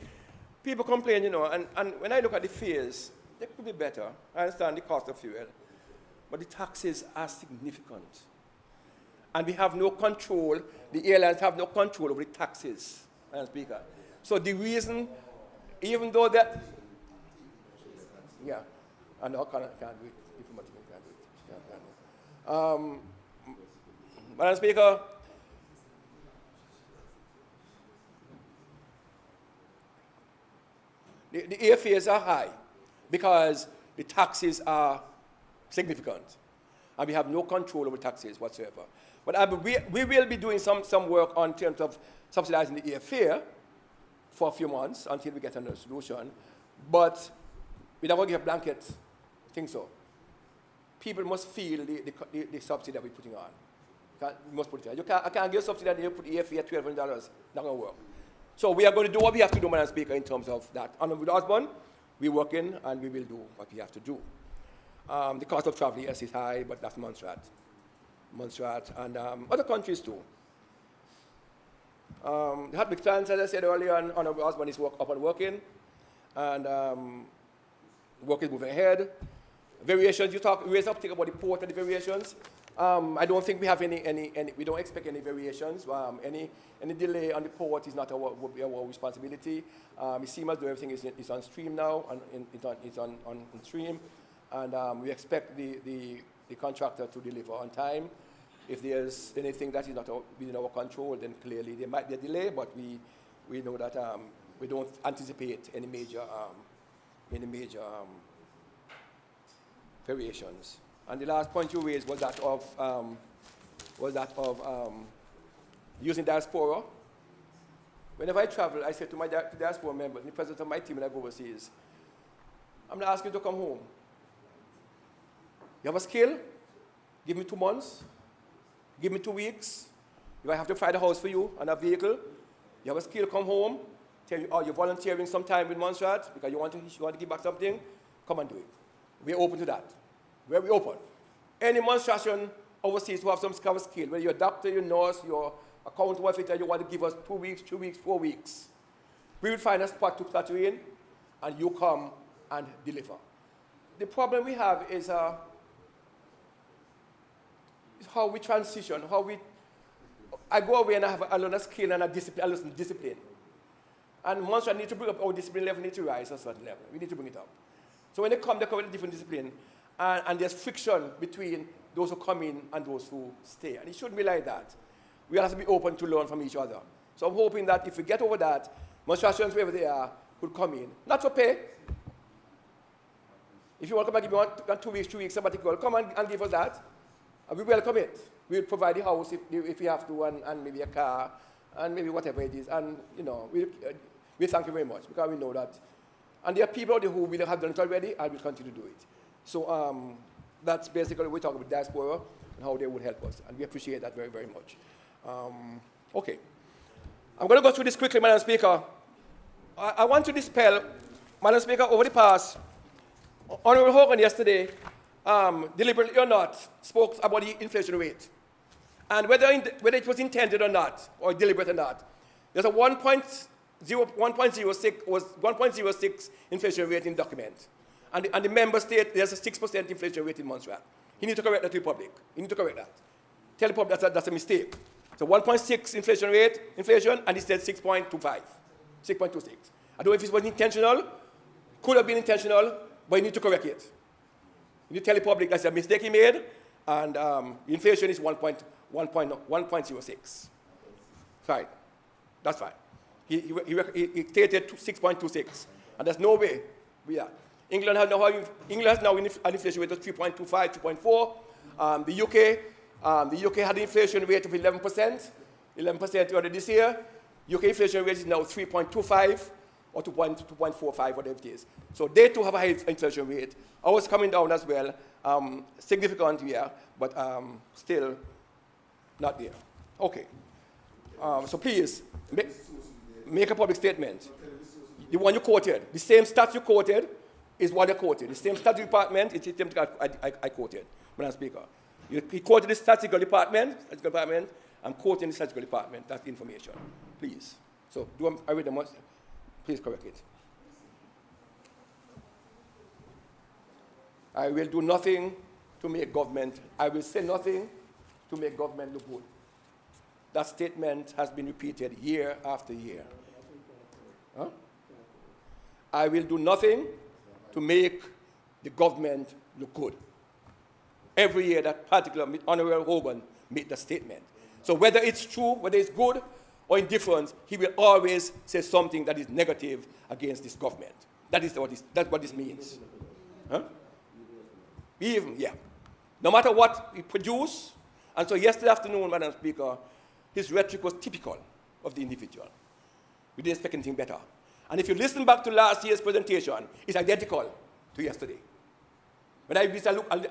people complain, you know, and when I look at the fares, they could be better. I understand the cost of fuel, but the taxes are significant. And we have no control, the airlines have no control over the taxes, Madam Speaker. So the reason, even though that, yeah, and I can't do it, diplomatic can't do it. Madam Speaker, the airfares are high because the taxes are significant, and we have no control over taxes whatsoever. But we will be doing some work on terms of subsidizing the airfare for a few months until we get another solution. But we don't want to give a blanket thing so. People must feel the subsidy that we're putting on. We must put it on. I can't give a subsidy and you put the airfare at $1,200. Not going to work. So we are going to do what we have to do, Madam Speaker, in terms of that. And with Osborne, we're working and we will do what we have to do. The cost of travel, yes, is high, but that's Montserrat. Montserrat and other countries too. The Hatmic plans, as I said earlier, on Osborne is up and working, and work is moving ahead. Variations, you raised up, think about the port and the variations. I don't think we have we don't expect any variations. Any delay on the port is not our responsibility. CMAS do everything is on stream now, and it's on stream, and we expect the contractor to deliver on time. If there's anything that is not within our control, then clearly there might be a delay, but we know that we don't anticipate any major variations. And the last point you raised was that of using diaspora. Whenever I travel, I say to my diaspora members, the president of my team when I go overseas, I'm not asking you to come home. You have a skill? Give me 2 months. Give me 2 weeks. If I have to find a house for you and a vehicle, you have a skill, come home. Tell you, oh, you're volunteering some time with Montserrat because you want to give back something, come and do it. We're open to that. We're open. Any monstration overseas who have some kind of skill, whether you're a doctor, you're a nurse, you're a counter officer, you want to give us 2 weeks, 3 weeks, 4 weeks, we will find a spot to start you in, and you come and deliver. The problem we have is how we transition, I go away and I learn a skill and I learn discipline. And once I need to bring up our discipline level, need to rise a certain level. We need to bring it up. So when they come with a different discipline, and there's friction between those who come in and those who stay. And it shouldn't be like that. We have to be open to learn from each other. So I'm hoping that if we get over that, monstrations wherever they are could come in. Not for pay. If you want to come and give me 2 weeks, 3 weeks sabbatical, come and give us that. And we welcome it. We'll provide the house if we have to, and maybe a car, and maybe whatever it is. And, you know, we thank you very much, because we know that. And there are people out there who will have done it already, and will continue to do it. So that's basically what we talk about diaspora and how they would help us. And we appreciate that very, very much. Okay. I'm going to go through this quickly, Madam Speaker. I want to dispel, Madam Speaker, over the past, Honorable Hogan yesterday deliberately or not, spoke about the inflation rate. And whether it was intended or not, or deliberate or not, there's a 1.06 inflation rate in document. And the member state, there's a 6% inflation rate in Montserrat. He needs to correct that to the public. He needs to correct that. Tell the public that's a mistake. So 1.6 inflation, and he said 6.25, 6.26. I don't know if it was intentional, could have been intentional, but you need to correct it. You need to tell the public that's a mistake he made, and inflation is 1.06. Fine. That's fine. He stated 6.26, and there's no way we are. England has now an inflation rate of 3.25, 3.4. The UK had an inflation rate of 11% earlier this year. UK inflation rate is now 3.25 or 2.45, whatever it is. So they too have a high inflation rate. Ours coming down as well, significant here, but still not there. Okay. So please, make a public statement. The one you quoted, the same stats you quoted is what I quoted. The same statistical department is the same I quoted, Madam Speaker. He quoted the statistical department, I'm quoting the statistical department. That's the information. Please. So, I read them once. Please correct it. I will do nothing to make government, I will say nothing to make government look good. That statement has been repeated year after year. Huh? I will do nothing to make the government look good. Every year that particular Honorable Hogan made that statement. So whether it's true, whether it's good or indifferent, he will always say something that is negative against this government. That's what this means. Huh? Even, yeah. No matter what he produced, and so yesterday afternoon, Madam Speaker, his rhetoric was typical of the individual. We didn't expect anything better. And if you listen back to last year's presentation, it's identical to yesterday. When I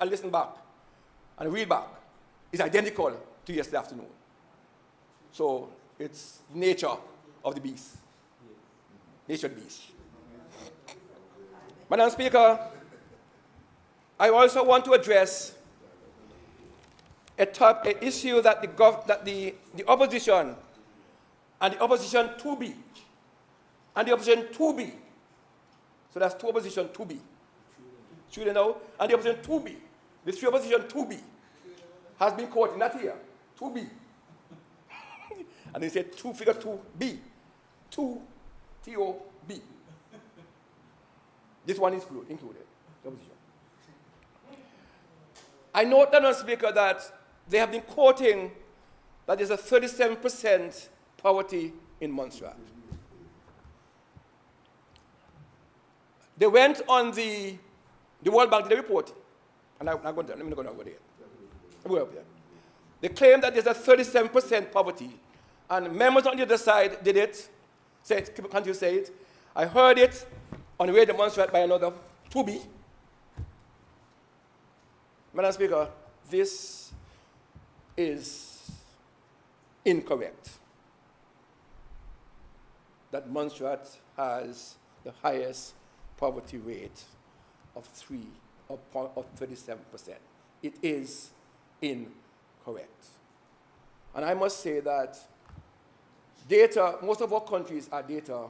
listen back and read back, it's identical to yesterday afternoon. So it's nature of the beast. Nature of the beast. Madam Speaker, I also want to address an issue that the opposition and the opposition 2B and the opposition 2B, so that's two opposition 2B, should you know, and the opposition 2B, the three opposition 2B has been quoted, not here, 2B. And they said figure 2B, 2 T-O-B. This one is included, the opposition. I note, Madam Speaker, that they have been quoting that there's a 37% poverty in Montserrat. They went on the World Bank, did a report, and let me go over there. Let me go up there. They claim that there's a 37% poverty, and members on the other side did it, can't you say it? I heard it on the radio Montserrat by another 2B. Madam Speaker, this is incorrect. That Montserrat has the highest poverty rate of 37%. It is incorrect. And I must say that most of our countries are data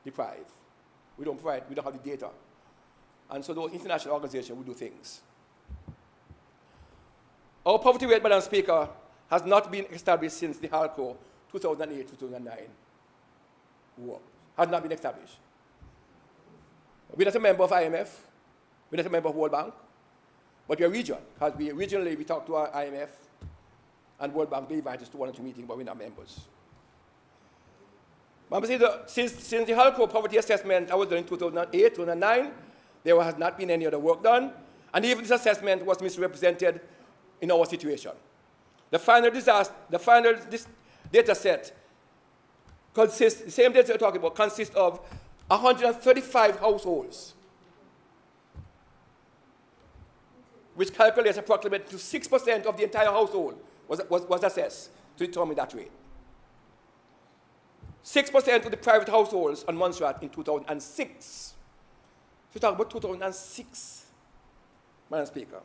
deprived. We don't have the data. And so those international organizations will do things. Our poverty rate, Madam Speaker, has not been established since the HALCO 2008-2009 war. Has not been established. We're not a member of IMF. We're not a member of World Bank. But we're a region, because regionally we talk to our IMF and World Bank. They invite us to one or two meetings, but we're not members. Since the HALCO poverty assessment I was done in 2008, 2009, there has not been any other work done. And even this assessment was misrepresented in our situation. The final data set consists, the same data we're talking about, consists of 135 households, which calculates approximately to 6% of the entire household was assessed to determine that rate. 6% of the private households on Montserrat in 2006. So we're talking about 2006. Madam Speaker.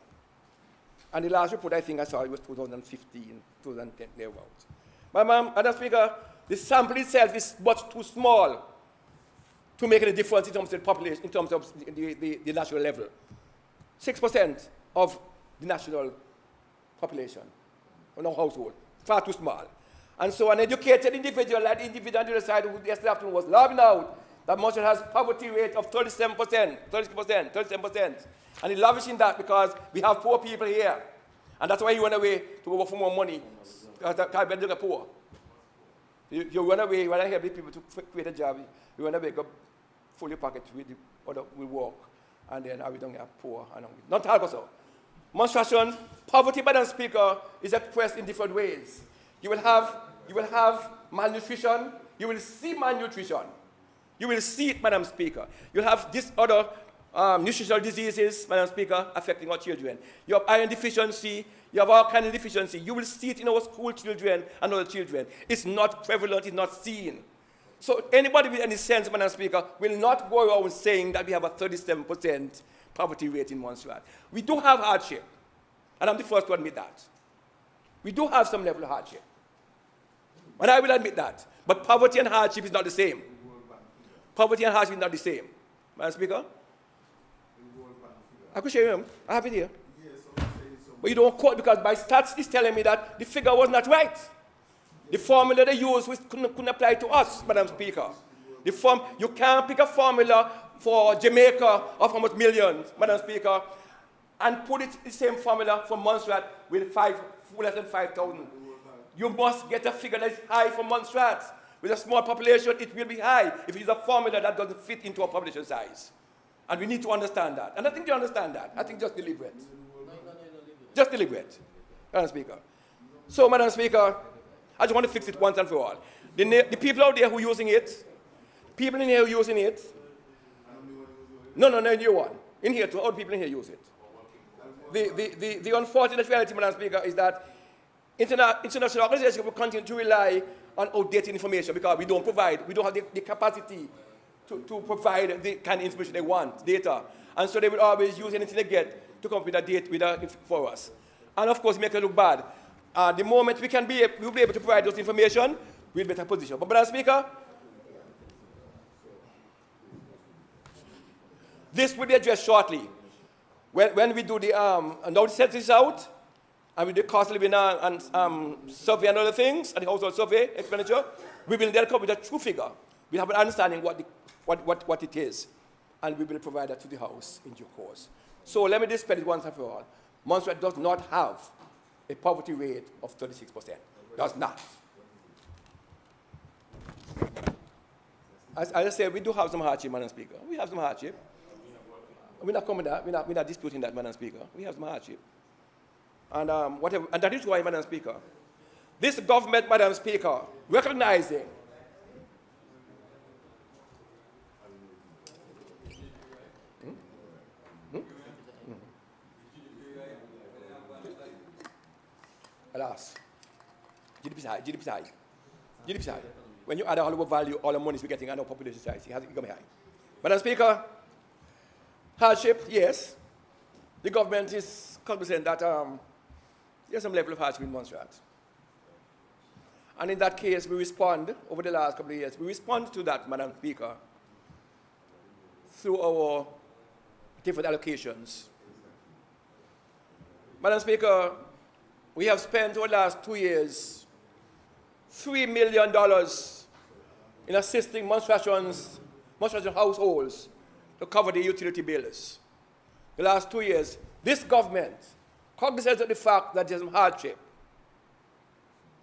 And the last report I think I saw it was 2015, 2010, thereabouts. Madam Speaker, the sample itself is much too small to make any difference in terms of the population, in terms of the national level. 6% of the national population, or no household, far too small. And so an educated individual, like the individual on the other side who yesterday afternoon was laughing out that Montserrat has a poverty rate of 37%. And he's lavishing that because we have poor people here. And that's why he went away to work for more money, because we're poor. You run away, when I help people to create a job, you run away, go full your pocket with the other will work, and then we don't get poor and hungry. Not help us out. Monstration, poverty, Madam Speaker, is expressed in different ways. You will have malnutrition. You will see malnutrition. You will see it, Madam Speaker. You'll have this other nutritional diseases, Madam Speaker, affecting our children. You have iron deficiency. You have all kinds of deficiency. You will see it in our school children and other children. It's not prevalent. It's not seen. So anybody with any sense, Madam Speaker, will not go around saying that we have a 37% poverty rate in Montserrat. We do have hardship, and I'm the first to admit that. We do have some level of hardship, and I will admit that. But poverty and hardship is not the same. Poverty and hardship is not the same. Madam Speaker? I could show you. I have it here. But you don't quote because my stats is telling me that the figure was not right. The formula they used couldn't apply to us, Madam Speaker. You can't pick a formula for Jamaica of how much millions, Madam Speaker, and put it the same formula for Montserrat with less than 5,000. You must get a figure that is high for Montserrat. With a small population, it will be high if it's a formula that doesn't fit into our population size. And we need to understand that. And I think they understand that. I think just deliberate. Just deliberate, Madam Speaker. So, Madam Speaker, I just want to fix it once and for all. The people out there who are using it, people in here who are using it, no, new one. In here, all the people in here use it. The unfortunate reality, Madam Speaker, is that international organizations will continue to rely on outdated information because we don't have the capacity to provide the kind of information they want, data. And so they will always use anything they get to come up with a data for us. And of course, make it look bad. The moment we'll be able to provide those information, we'll be in a better position. But, Madam Speaker, this will be addressed shortly. When we do the census out, and with the cost of living and survey and other things, and the household survey expenditure, we will then come with a true figure. We have an understanding what it is, and we will provide that to the House in due course. So let me dispel it once and for all. Montserrat does not have a poverty rate of 36%. Does not. As I said, we do have some hardship, Madam Speaker. We have some hardship. We're not coming that. We're not disputing that, Madam Speaker. We have some hardship. And that is why, Madam Speaker, this government, Madam Speaker, recognizing alas, GDP is high. When you add all the value, all the money we're getting, and our population size, it has become high. Madam Speaker, hardship, yes. The government is cognizant that there's some level of hardship in Montserrat. And in that case, we respond, over the last couple of years, we respond to that, Madam Speaker, through our different allocations. Madam Speaker, we have spent over the last 2 years $3 million in assisting Montserratian households to cover the utility bills. The last 2 years, this government, cognizant of the fact that there's some hardship,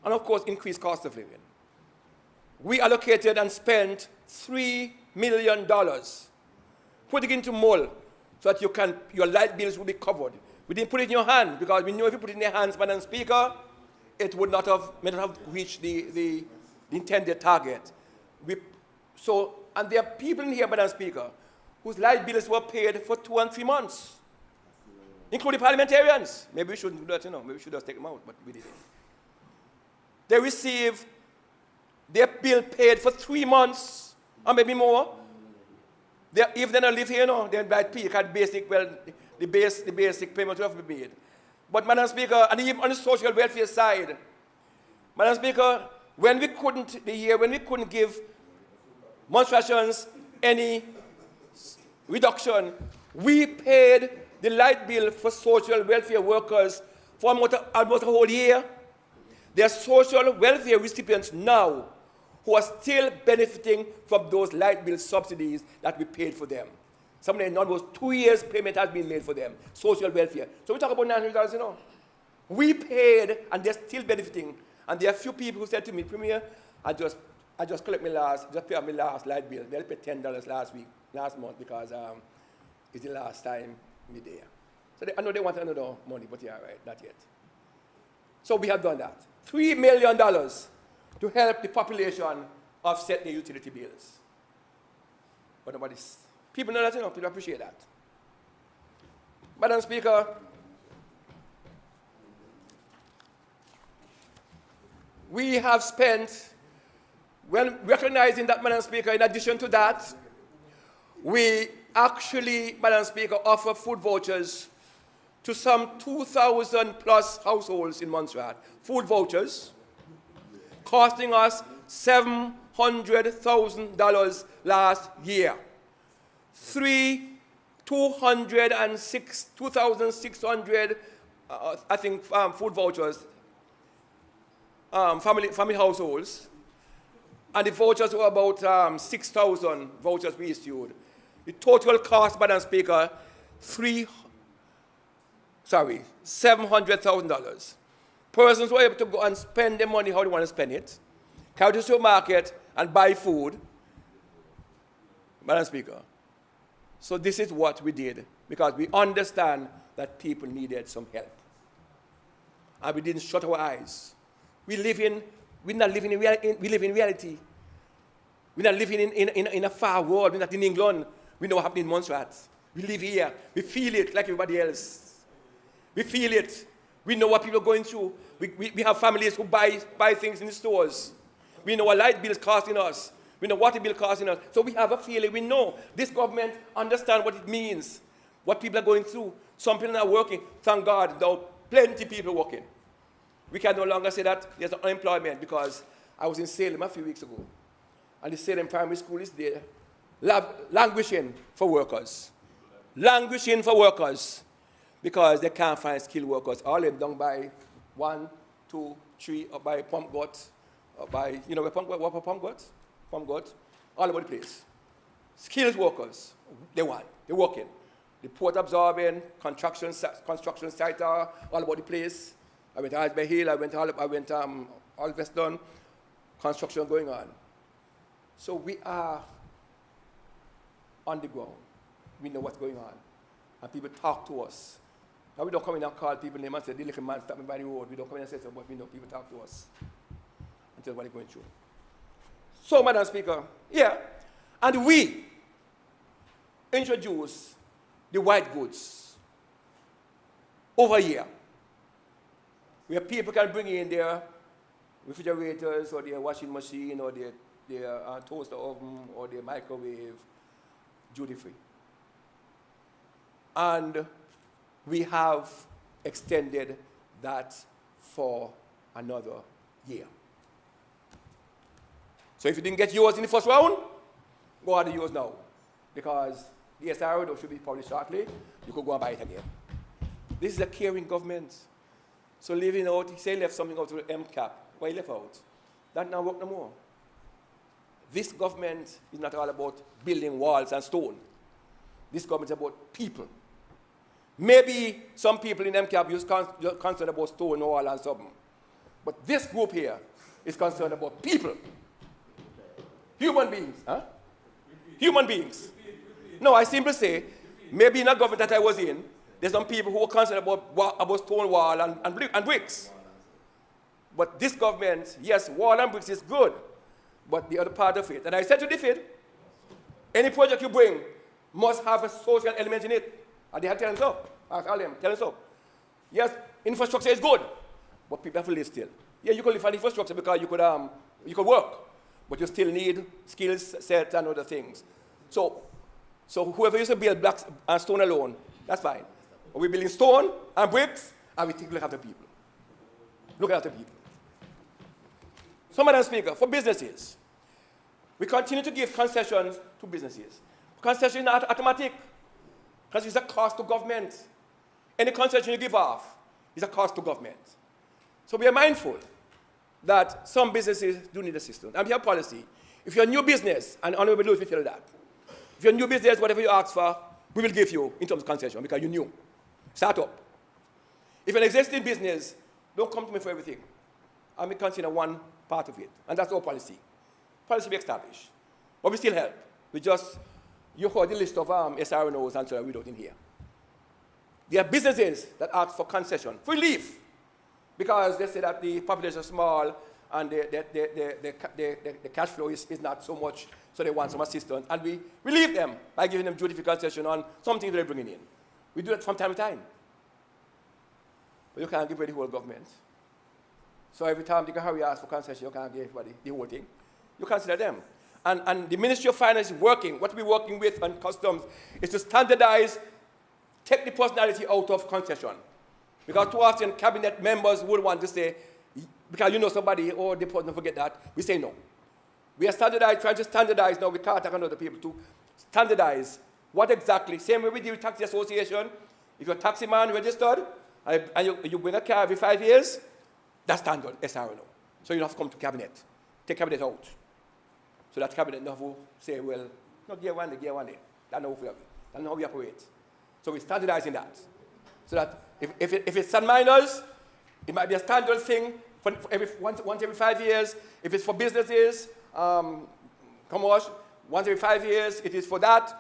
and of course increased cost of living, we allocated and spent $3 million putting into mull so that your light bills will be covered. We didn't put it in your hand because we knew if you put it in your hands, Madam Speaker, it would not have reached the intended target. And there are people in here, Madam Speaker, whose light bills were paid for 2 and 3 months, including parliamentarians. Maybe we shouldn't do that, maybe we should just take them out, but we didn't. They receive their bill paid for 3 months, or maybe more. If they don't live here, they might pay basic, the basic payment will have to be made. But, Madam Speaker, and even on the social welfare side, Madam Speaker, when we couldn't give Montserratians any reduction, we paid the light bill for social welfare workers for almost a whole year. There are social welfare recipients now who are still benefiting from those light bill subsidies that we paid for them. Some of them, almost 2 years payment has been made for them, social welfare. So we talk about $900, you know. We paid, and they're still benefiting. And there are a few people who said to me, Premier, I just collect pay my last light bill. They paid $10 last month, because it's the last time me there. So I know they want another money, but yeah, right, not yet. So we have done that. $3 million to help the population offset their utility bills. But nobody's, people know that, you know, people appreciate that. Madam Speaker, we have spent, well, recognizing that, Madam Speaker, in addition to that, we actually, Madam Speaker, offer food vouchers to some 2,000 plus households in Montserrat. Food vouchers costing us $700,000 last year. 2,600, I think, food vouchers, family households, and the vouchers were about 6,000 vouchers we issued. The total cost, Madam Speaker, $700,000. Persons were able to go and spend their money how they want to spend it, carry to the supermarket and buy food, Madam Speaker. So this is what we did, because we understand that people needed some help. And we didn't shut our eyes. We live in reality. We're not living in a far world. We're not in England. We know what happened in Montserrat. We live here. We feel it like everybody else. We feel it. We know what people are going through. We have families who buy things in the stores. We know what light bill is costing us. We know water bill costing us. So we have a feeling. We know this government understands what it means, what people are going through. Some people are working. Thank God, there are plenty of people working. We can no longer say that there's unemployment, because I was in Salem a few weeks ago, and the Salem primary school is there, languishing for workers. Languishing for workers, because they can't find skilled workers. All of them done by 1, 2, 3, or by pump goat, or by, you know, what pump goat? Pump goat, all over the place. Skilled workers, they're working. The port absorbing, construction site all over the place. I went to Asbury Hill, I went all Western, construction going on. So we are on the ground. We know what's going on. And people talk to us. Now we don't come in and call people name and say, the little man stopped me by the road. We don't come in and say so, but we know people talk to us and tell what they're going through. So, Madam Speaker, yeah, and we introduce the white goods over here, where people can bring in their refrigerators or their washing machine or their toaster oven or their microwave duty-free. And we have extended that for another year. So if you didn't get yours in the first round, go order yours now, because the SRO should be published shortly. You could go and buy it again. This is a caring government. So leaving out, he say he left something out to the MCAP. Why he left out? That now work no more. This government is not all about building walls and stone. This government is about people. Maybe some people in MCAP are concerned about stone, wall, and something. But this group here is concerned about people. Human beings. Huh? Human beings. No, I simply say, maybe in a government that I was in, there's some people who are concerned about stone wall and bricks. But this government, yes, wall and bricks is good, but the other part of it, and I said to DFID, any project you bring must have a social element in it. And they have to tell them so. Ask all them, tell them so. Yes, infrastructure is good, but people have to live still. Yeah, you can live on infrastructure because you could work, but you still need skills set and other things. So whoever used to build blocks and stone alone, that's fine. We build in stone and bricks, and we look after people. Look after people. So, Madam Speaker, for businesses, we continue to give concessions to businesses. Concession is not automatic, because it's a cost to government. Any concession you give off is a cost to government. So we are mindful that some businesses do need assistance. And we have policy. If you're a new business, and Honorable Lewis will tell you that, if you're a new business, whatever you ask for, we will give you in terms of concession, because you're new. Start up. If you're an existing business, don't come to me for everything. I may consider one part of it, and that's our policy. Policy we established. But we still help. We just, you heard the list of SRNOs and so on we don't in here. There are businesses that ask for concession, for relief, because they say that the population is small and the cash flow is not so much, so they want some assistance. And we relieve them by giving them duty-free concession on something they're bringing in. We do that from time to time. But you can't give away the whole government. So every time you can hurry ask for concession, you can't give everybody the whole thing. You consider them. And the Ministry of Finance is working. What we're working with on customs is to standardize, take the personality out of concession. Because too often cabinet members would want to say, because you know somebody, or the person forget that, we say no. We are trying to standardize now with Carter and other people to standardize what exactly, same way we deal with taxi association. If you're a taxi man registered, and you bring a car every 5 years, that's standard, SRNO. So you don't have to come to cabinet. Take cabinet out. So that cabinet now will say, well, no, gear one day. That's not how we operate. So we're standardizing that. So that if it's St. Minors, it might be a standard thing for once every 5 years. If it's for businesses, commerce, once every 5 years, it is for that.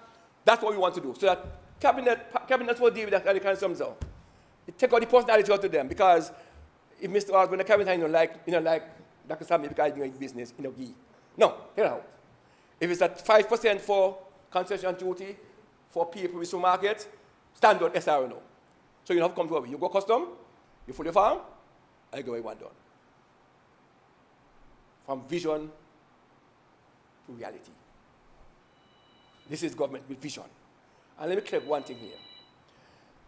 That's what we want to do. So that cabinets will deal with that kind of something. It take out the personality out of them, because if Mr. Osborne, the cabinet, like Dr. Sammy, because he's doing business, no, get out. If it's at 5% for concession duty for people with supermarket, standard SRNO. So you don't have to come to over. You go custom, you fill your farm, and you go where you want done. From vision to reality. This is government with vision. And let me clear one thing here.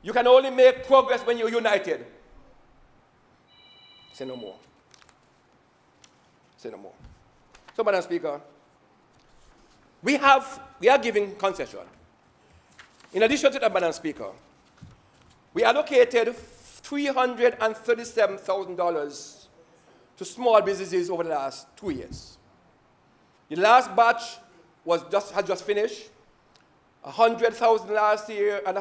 You can only make progress when you're united. Say no more. Say no more. So, Madam Speaker, we are giving concession. In addition to that, Madam Speaker, we allocated $337,000 to small businesses over the last 2 years. The last batch had just finished. 100,000 last year, and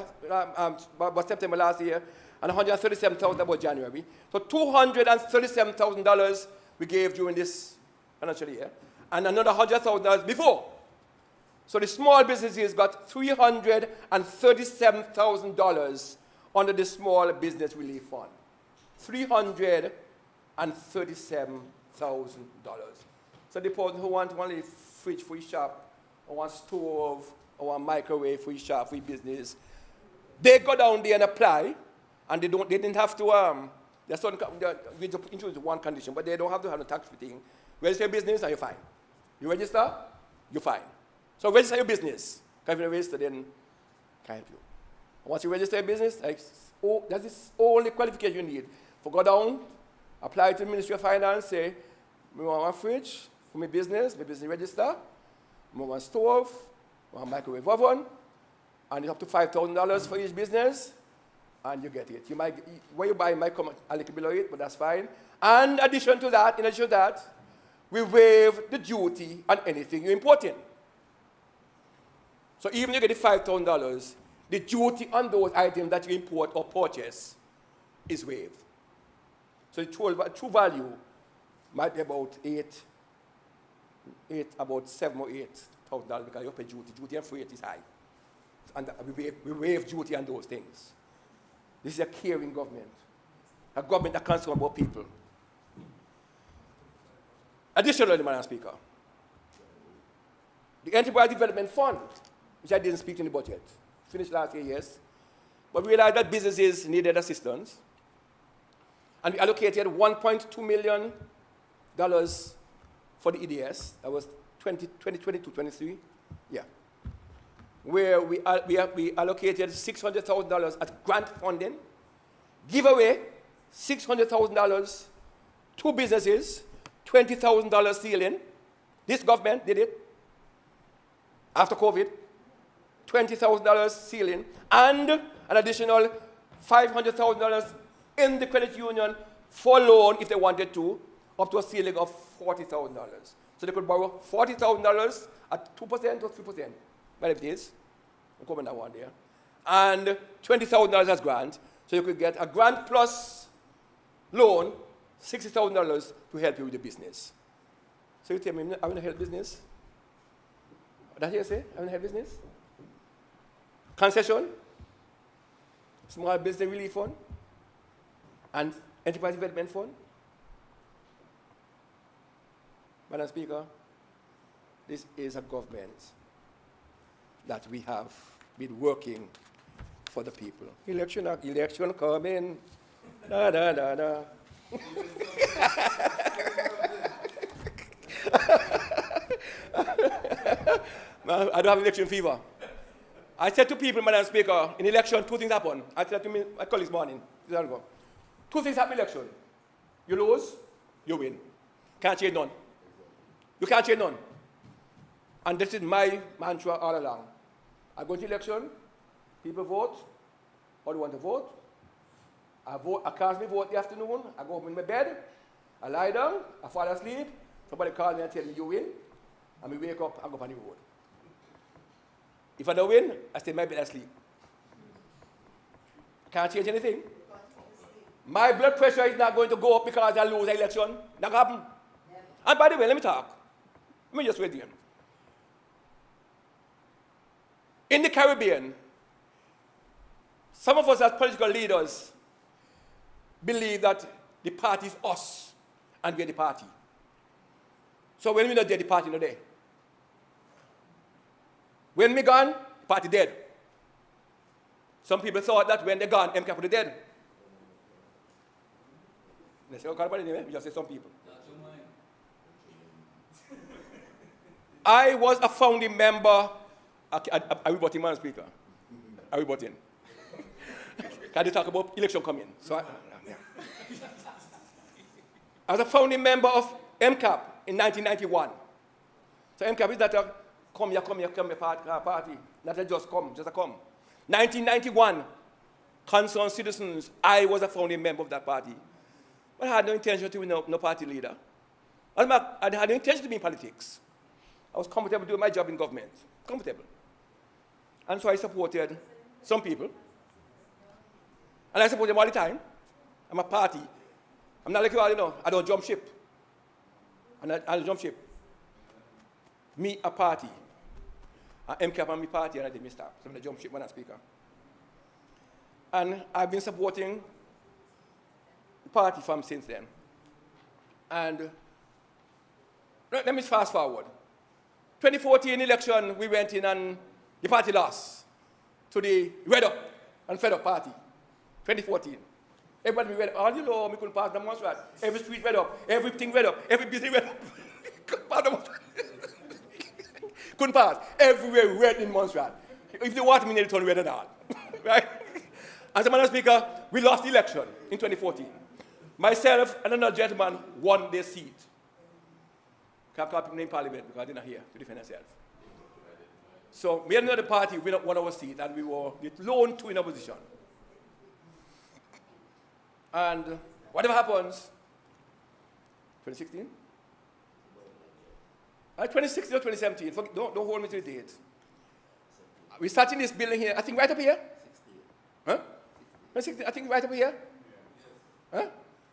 about September last year, and 137,000 about January. So $237,000 we gave during this financial year, and another $100,000 before. So the small businesses got $337,000 under the Small Business Relief Fund. $337,000. So the person who wants one fridge for his shop, or one stove, or a microwave for his shop, for his business, they go down there and apply, and they didn't have to, we introduced one condition, but they don't have to have a tax thing. Register your business and you're fine. You register, you're fine. So register your business. If you don't register, then can't help you. And once you register your business, that's the only qualification you need. For go down, apply to the Ministry of Finance, say, I want one fridge for my business register, I want one stove, one microwave oven, and it's up to $5,000 for each business, and you get it. Where you buy might come a little below it, but that's fine. And in addition to that, we waive the duty on anything you import in. So even if you get the $5,000, the duty on those items that you import or purchase is waived. So the true value might be about about $7,000 or $8,000 because you pay duty. Duty and freight is high. And we waive duty on those things. This is a caring government. A government that concerns about people. Additionally, Madam Speaker, the Enterprise Development Fund, which I didn't speak in the budget, finished last year, yes, but we realized that businesses needed assistance, and we allocated $1.2 million for the EDS. That was 2022-23, yeah. where we allocated $600,000 as grant funding, give away $600,000 to businesses, $20,000 ceiling. This government did it after COVID, $20,000 ceiling, and an additional $500,000 in the credit union for loan if they wanted to, up to a ceiling of $40,000. So they could borrow $40,000 at 2% or 3%, whatever it is. I'm coming that one there. And $20,000 as grant. So you could get a grant plus loan, $60,000 to help you with the business. So you tell me, I want to help business? That you say? I want to help business? Concession, Small Business Relief Fund, and Enterprise Development Fund. Madam Speaker, this is a government that we have been working for the people. Election coming. Da, da, da, da. I don't have election fever. I said to people, Madam Speaker, in election, two things happen. I said to my colleagues this morning. Two things happen in election. You lose, you win. Can't change none. You can't change none. And this is my mantra all along. I go to election, people vote, or they want to vote. I cast my vote in the afternoon, I go home in my bed, I lie down, I fall asleep, somebody calls me and tell me you win, and I wake up and go on the road. If I don't win, I stay in my bed asleep. Can't change anything. My blood pressure is not going to go up because I lose the election. Not going to happen. And by the way, let me talk. Let me just wait here. In the Caribbean, some of us as political leaders believe that the party is us and we're the party. So when we're not there, the party not there. When we're gone, the party dead. Some people thought that when they're gone, MCAP was dead. They say, oh, God, we just say some people. I was a founding member. I will vote in, Madam Speaker. I will vote in. Can you talk about election coming? So I was a founding member of MCAP in 1991. So MCAP is not a come here party. Not a just come, just a come. 1991, concerned citizens, I was a founding member of that party. But I had no intention to be no party leader. I had no intention to be in politics. I was comfortable doing my job in government. Comfortable. And so I supported some people. And I support them all the time. I'm a party. I'm not like you all, you know. I don't jump ship. I don't jump ship. Me, a party. MCAP and me party, and I did me stop. So I'm the jump ship, Madam Speaker. And I've been supporting the party from since then. And let me fast forward. 2014 election, we went in and the party lost to the Red Up and Fed Up party. 2014. Everybody read up. All you know, we couldn't pass the Montserrat. Every street read up, everything read up, every business read up. Couldn't pass the Montserrat. Couldn't pass. Everywhere red in Montserrat. If they want me, they'll turn red and all. Right? As a Madam Speaker, we lost the election in 2014. Myself and another gentleman won their seat. Can't call people in Parliament because they're not here to defend themselves. So we had another party, we won our seat, and we were lone two in opposition. And whatever happens, 2016? 2016 or 2017, don't hold me to the date. We started this building here, I think right up here? 16. Huh? 2016, I think right up here? Yeah. Huh?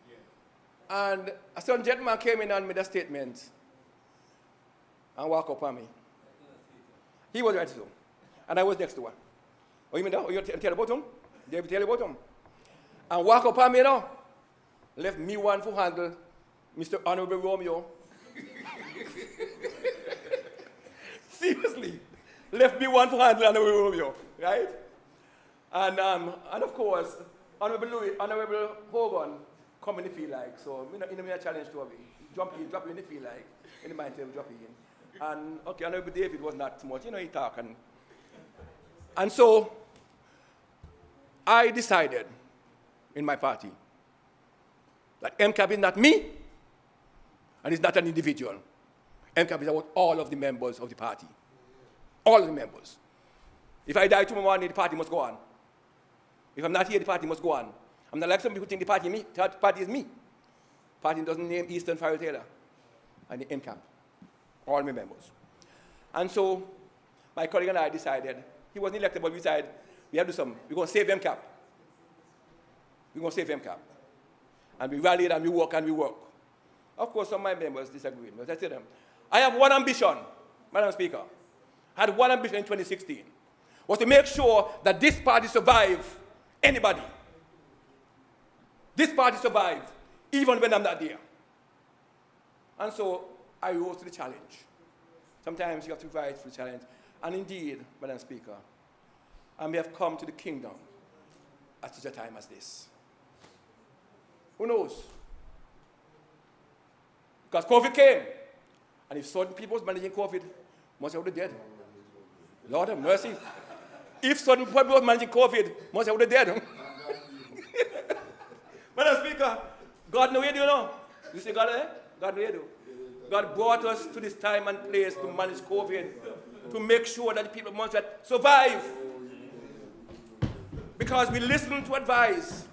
Yeah. And a certain gentleman came in and made a statement and walked up on me. He was right so. And I was next to her. Oh, you mean that? Oh, you tell about him? Did you tell about him? And walk up on me now. Left me one for handle, Mr. Honorable Romeo. Seriously. Left me one for handle, Honorable Romeo. Right? And of course, Honorable Hogan come in the field like. So, you know, a challenge to me. Drop in the field like. In the mind table, drop in. And, okay, Honorable David was not too much. You know, he talk and And so I decided in my party that MCAP is not me, and it's not an individual. MCAP is about all of the members of the party. All of the members. If I die tomorrow morning, the party must go on. If I'm not here, the party must go on. I'm not like some people who think the party is me. The party doesn't name Eastern Farrell Taylor and the MCAP. All my members. And so my colleague and I decided, he wasn't elected, but we decided we have to do something. We're going to save MCAP. We're going to save MCAP. And we rallied and we work and we work. Of course, some of my members disagreed. But I tell them, I have one ambition, Madam Speaker. I had one ambition in 2016, was to make sure that this party survives anybody. This party survives, even when I'm not there. And so I rose to the challenge. Sometimes you have to rise to the challenge. And indeed, Madam Speaker, I may have come to the kingdom at such a time as this. Who knows? Because COVID came. And if certain people was managing COVID, most of them would have dead. Lord have mercy. If certain people was managing COVID, most of them would have dead. Madam Speaker, God knows what you do, you know. You see God there? God knows what you do. God brought us to this time and place to manage COVID, to make sure that the people of Montserrat survive. Because we listen to advice,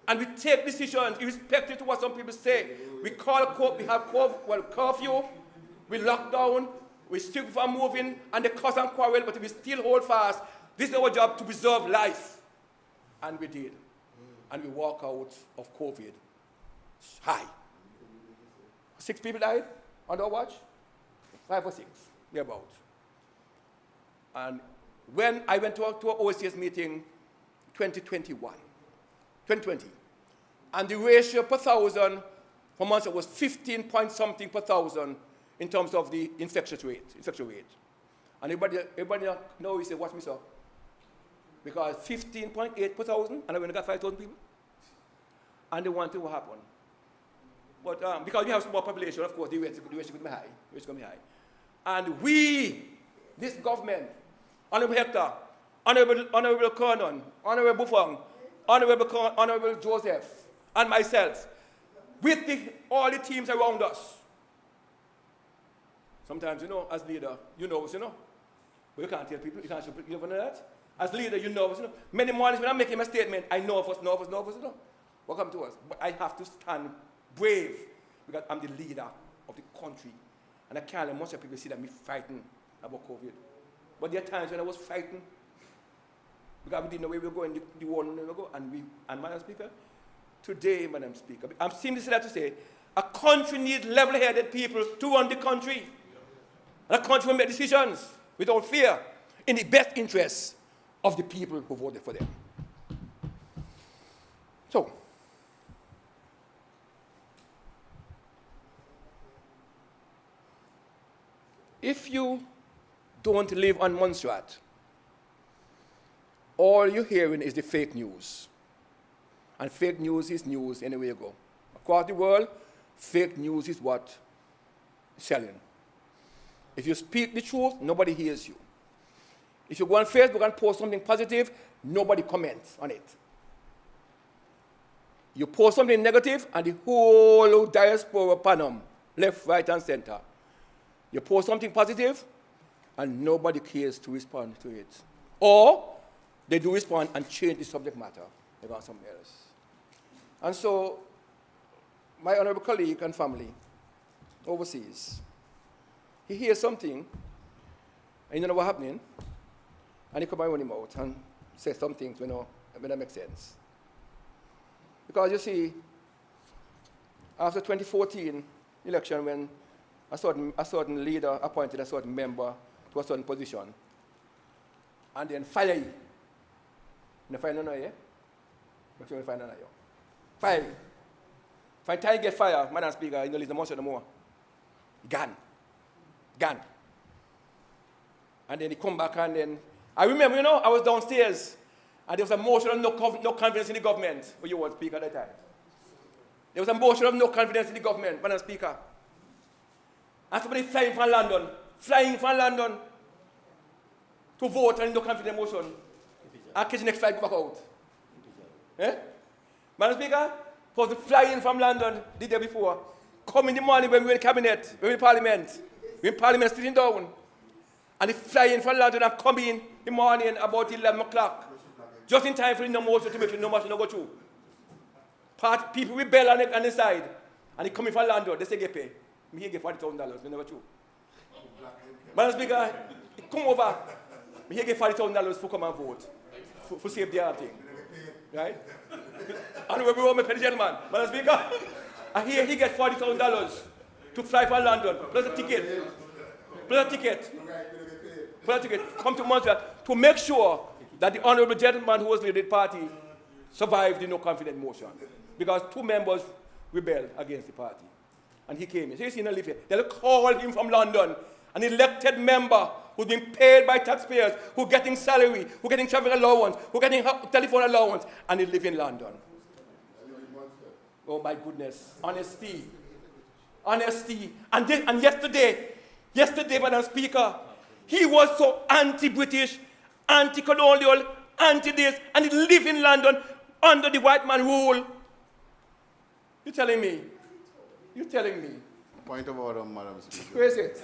and we take decisions irrespective to what some people say. We have curfew, we lock down, we stick from moving, and they cuss and quarrel, but we still hold fast. This is our job, to preserve life. And we did. And we walk out of COVID high. 6 people died on our watch, 5 or 6, thereabout. And when I went to our OCS meeting 2020, and the ratio per thousand for Montserrat was 15 point something per thousand in terms of the infection rate. And everybody now we say, watch me, sir. Because 15.8 per thousand, and I only got 5,000 people. And they want to what happened. But because we have small population, of course, the rate is going to be high. And we, this government, Honorable Hector, Honorable Kernan, Honorable Buffon, Honorable Joseph, and myself, with all the teams around us. Sometimes, you know, as leader, you know us, you know. But you can't tell people, you can't show people, you never know that. As leader, you know us, you know. Many mornings when I'm making a statement, I know of us, you know. Welcome to us. But I have to stand brave because I'm the leader of the country. And I can't let most of people see that me frightened about COVID. But there are times when I was frightened because we didn't know where we were going, the world we were going. And Madam Speaker, today, Madam Speaker, I'm simply saying that to say, a country needs level-headed people to run the country. And a country will make decisions without fear in the best interests of the people who voted for them. So, if you don't live on Montserrat, all you're hearing is the fake news. And fake news is news anywhere you go. Across the world, fake news is what is selling. If you speak the truth, nobody hears you. If you go on Facebook and post something positive, nobody comments on it. You post something negative, and the whole diaspora panum, left, right, and center. You post something positive, and nobody cares to respond to it. Or they do respond and change the subject matter about something else. And so, my honorable colleague and family overseas, he hears something, and you don't know what's happening, and he come and run him out and say some things, you know, that don't make sense. Because you see, after 2014 election, when a certain leader appointed a certain member to a certain position, and then fire you. You fire no yeah? Make sure you fire no you. Fire you. If I try to get fired, Madam Speaker, you don't listen much no more. Gone. And then he come back and then, I remember, you know, I was downstairs and there was a motion of no confidence in the government, where you were Speaker at that time. There was a motion of no confidence in the government, Madam Speaker. And somebody flying from London to vote on no confidence motion and catch the next flight go back out. Eh? Madam Speaker, was flying from London the day before. Come in the morning when we were in cabinet, we were in parliament. We were in parliament sitting down. And he flying from London and come in the morning about 11 o'clock. Just in time for the motion to make sure no motion no go through. People rebel on the side. And he coming from London, they say get paid. Me get $40,000, we never true. Madam Speaker, he come over. Me get $40,000 for come and vote. For save the other thing. Right? And we will pay the gentleman. Madam Speaker, and here he gets $40,000 to fly from London, plus a ticket. Come to Montserrat to make sure that the honorable gentleman who was leading the party survived the no confidence motion. Because 2 members rebelled against the party. And he came in. So you see, live here. They'll call him from London, an elected member who's being paid by taxpayers, who's getting salary, who's getting travel allowance, who's getting telephone allowance, and he lives in London. Oh my goodness. Honesty. And yesterday, Madam Speaker, he was so anti-British, anti-colonial, anti-this, and he lived in London under the white man rule. You're telling me? Point of order, Madam Speaker. Where is it?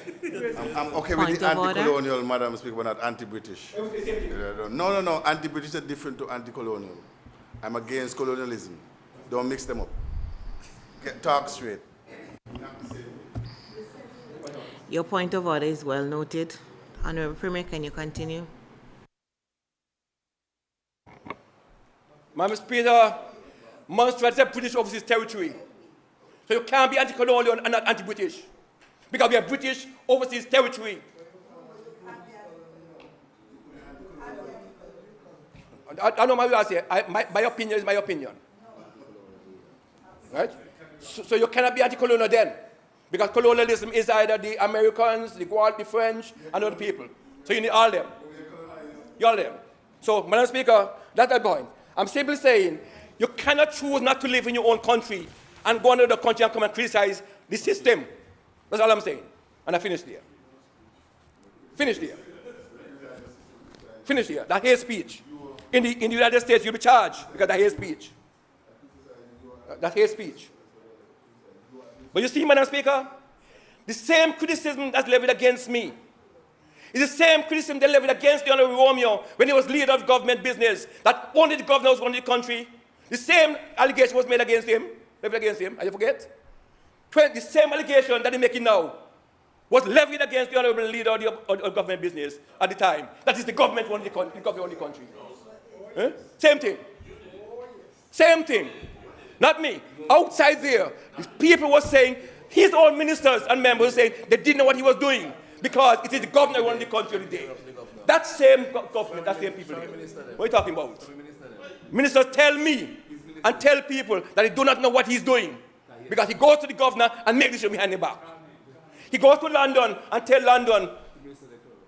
I'm okay with the anti-colonial, Madam Speaker, but not anti-British. No. Anti-British is different to anti-colonial. I'm against colonialism. Don't mix them up. Talk straight. Your point of order is well noted. Honorable Premier, can you continue? Madam Speaker, Montserrat is a British overseas territory. So you can't be anti-colonial and not anti-British. Because we are British overseas territory. I know my last here. My opinion is my opinion. Right? So you cannot be anti-colonial then. Because colonialism is either the Americans, the French, and other people. So you need all them. You all them. So, Madam Speaker, that's the point. I'm simply saying, you cannot choose not to live in your own country and go another country and come and criticize the system. That's all I'm saying. And I finished there. Finish there. That hate speech. In the United States, you'll be charged because that hate speech. That hate speech. But you see, Madam Speaker, the same criticism that's levied against me is the same criticism they levied against the Honorable Romeo when he was leader of government business, that only the governor was running the country. The same allegation was made against him, levied against him, and you forget? The same allegation that he's making now was levied against the Honorable leader of government business at the time. That is the government running the country. Eh? Same thing. Not me. Outside there, people were saying, his own ministers and members were saying they didn't know what he was doing because it is the governor running the country today. That same government, that same people. What are you talking about? Ministers tell me and tell people that they do not know what he's doing because he goes to the governor and makes decisions behind the back. He goes to London and tell London,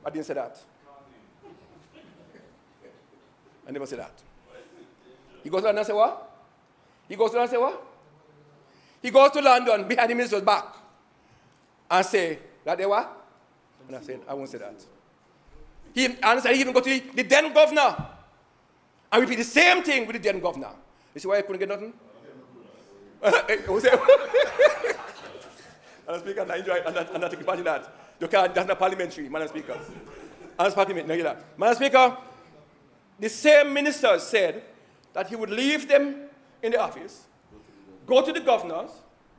I didn't say that. I never said that. He goes to London and say what? He goes to London behind the minister's back and say, that they what? And I said, I won't say that. He even go to the then governor and repeat the same thing with the then governor. You see why I couldn't get nothing? Madam Speaker, I'm not enjoying I'm not taking part in that. You can't, that's not parliamentary, Madam Speaker. Madam Speaker, the same minister said that he would leave them in the office, go to the governor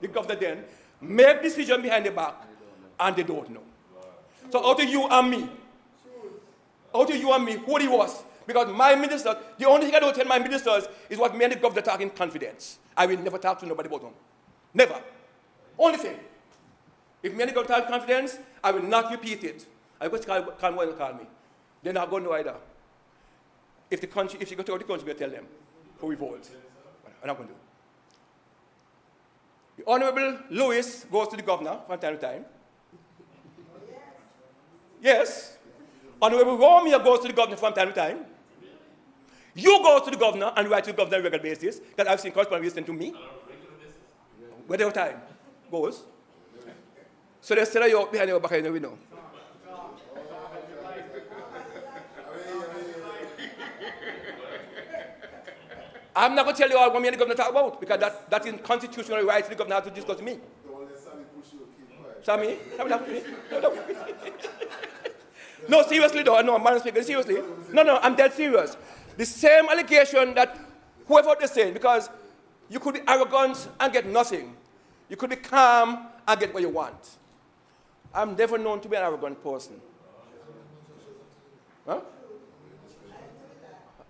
then, make decision behind the back, and they don't know. So out of you and me, who he was, because my ministers, the only thing I don't tell my ministers is what me and the governor talk in confidence. I will never talk to nobody about them. Never. Only thing. If me and the governor talk in confidence, I will not repeat it. I will call me. They're not going to know either. If you go to the country, we'll tell them who we vote. I'm not going to do. The Honorable Lewis goes to the governor from time to time. Yes. Honorable Romeo goes to the governor from time to time. You go to the governor and write to the governor on a regular basis, because I've seen correspondence sent to me. Whatever time goes. So they set you up behind your back, you know. I'm not going to tell you all what me and the governor talk about, because that is constitutional rights the governor has to discuss with me. Sammy? No, seriously though, no, Madam Speaker, seriously. No, I'm dead serious. The same allegation that whoever they say, because you could be arrogant and get nothing. You could be calm and get what you want. I'm never known to be an arrogant person. Huh?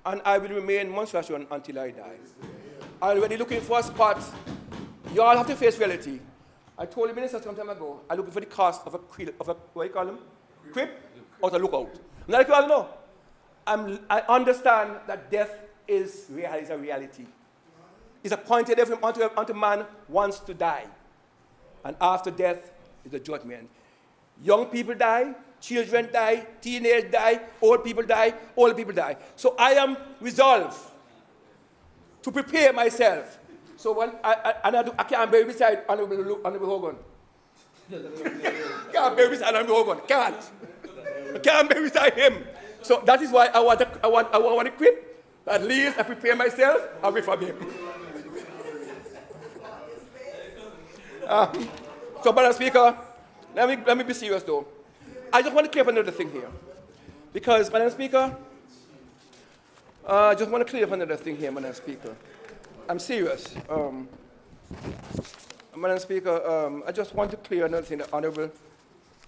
And I will remain Montserrat until I die. I'm already looking for a spot. You all have to face reality. I told the minister some time ago, I'm looking for the cost of a what do you call them? Crib or a lookout. I'm not like you all know. I understand that death is a reality. It's appointed unto man wants to die. And after death is the judgment. Young people die, children die, teenagers die, old people die. So I am resolved to prepare myself. So when I can't bury beside Honorable Hogan. Can't bury beside Honorable Hogan. I can't bury beside him. So that is why I want a crib. At least I prepare myself away from him. So, Madam Speaker, let me be serious though. I just want to clear up another thing here. Because, Madam Speaker, I just want to clear up another thing here, Madam Speaker. I'm serious. Madam Speaker, I just want to clear another thing. The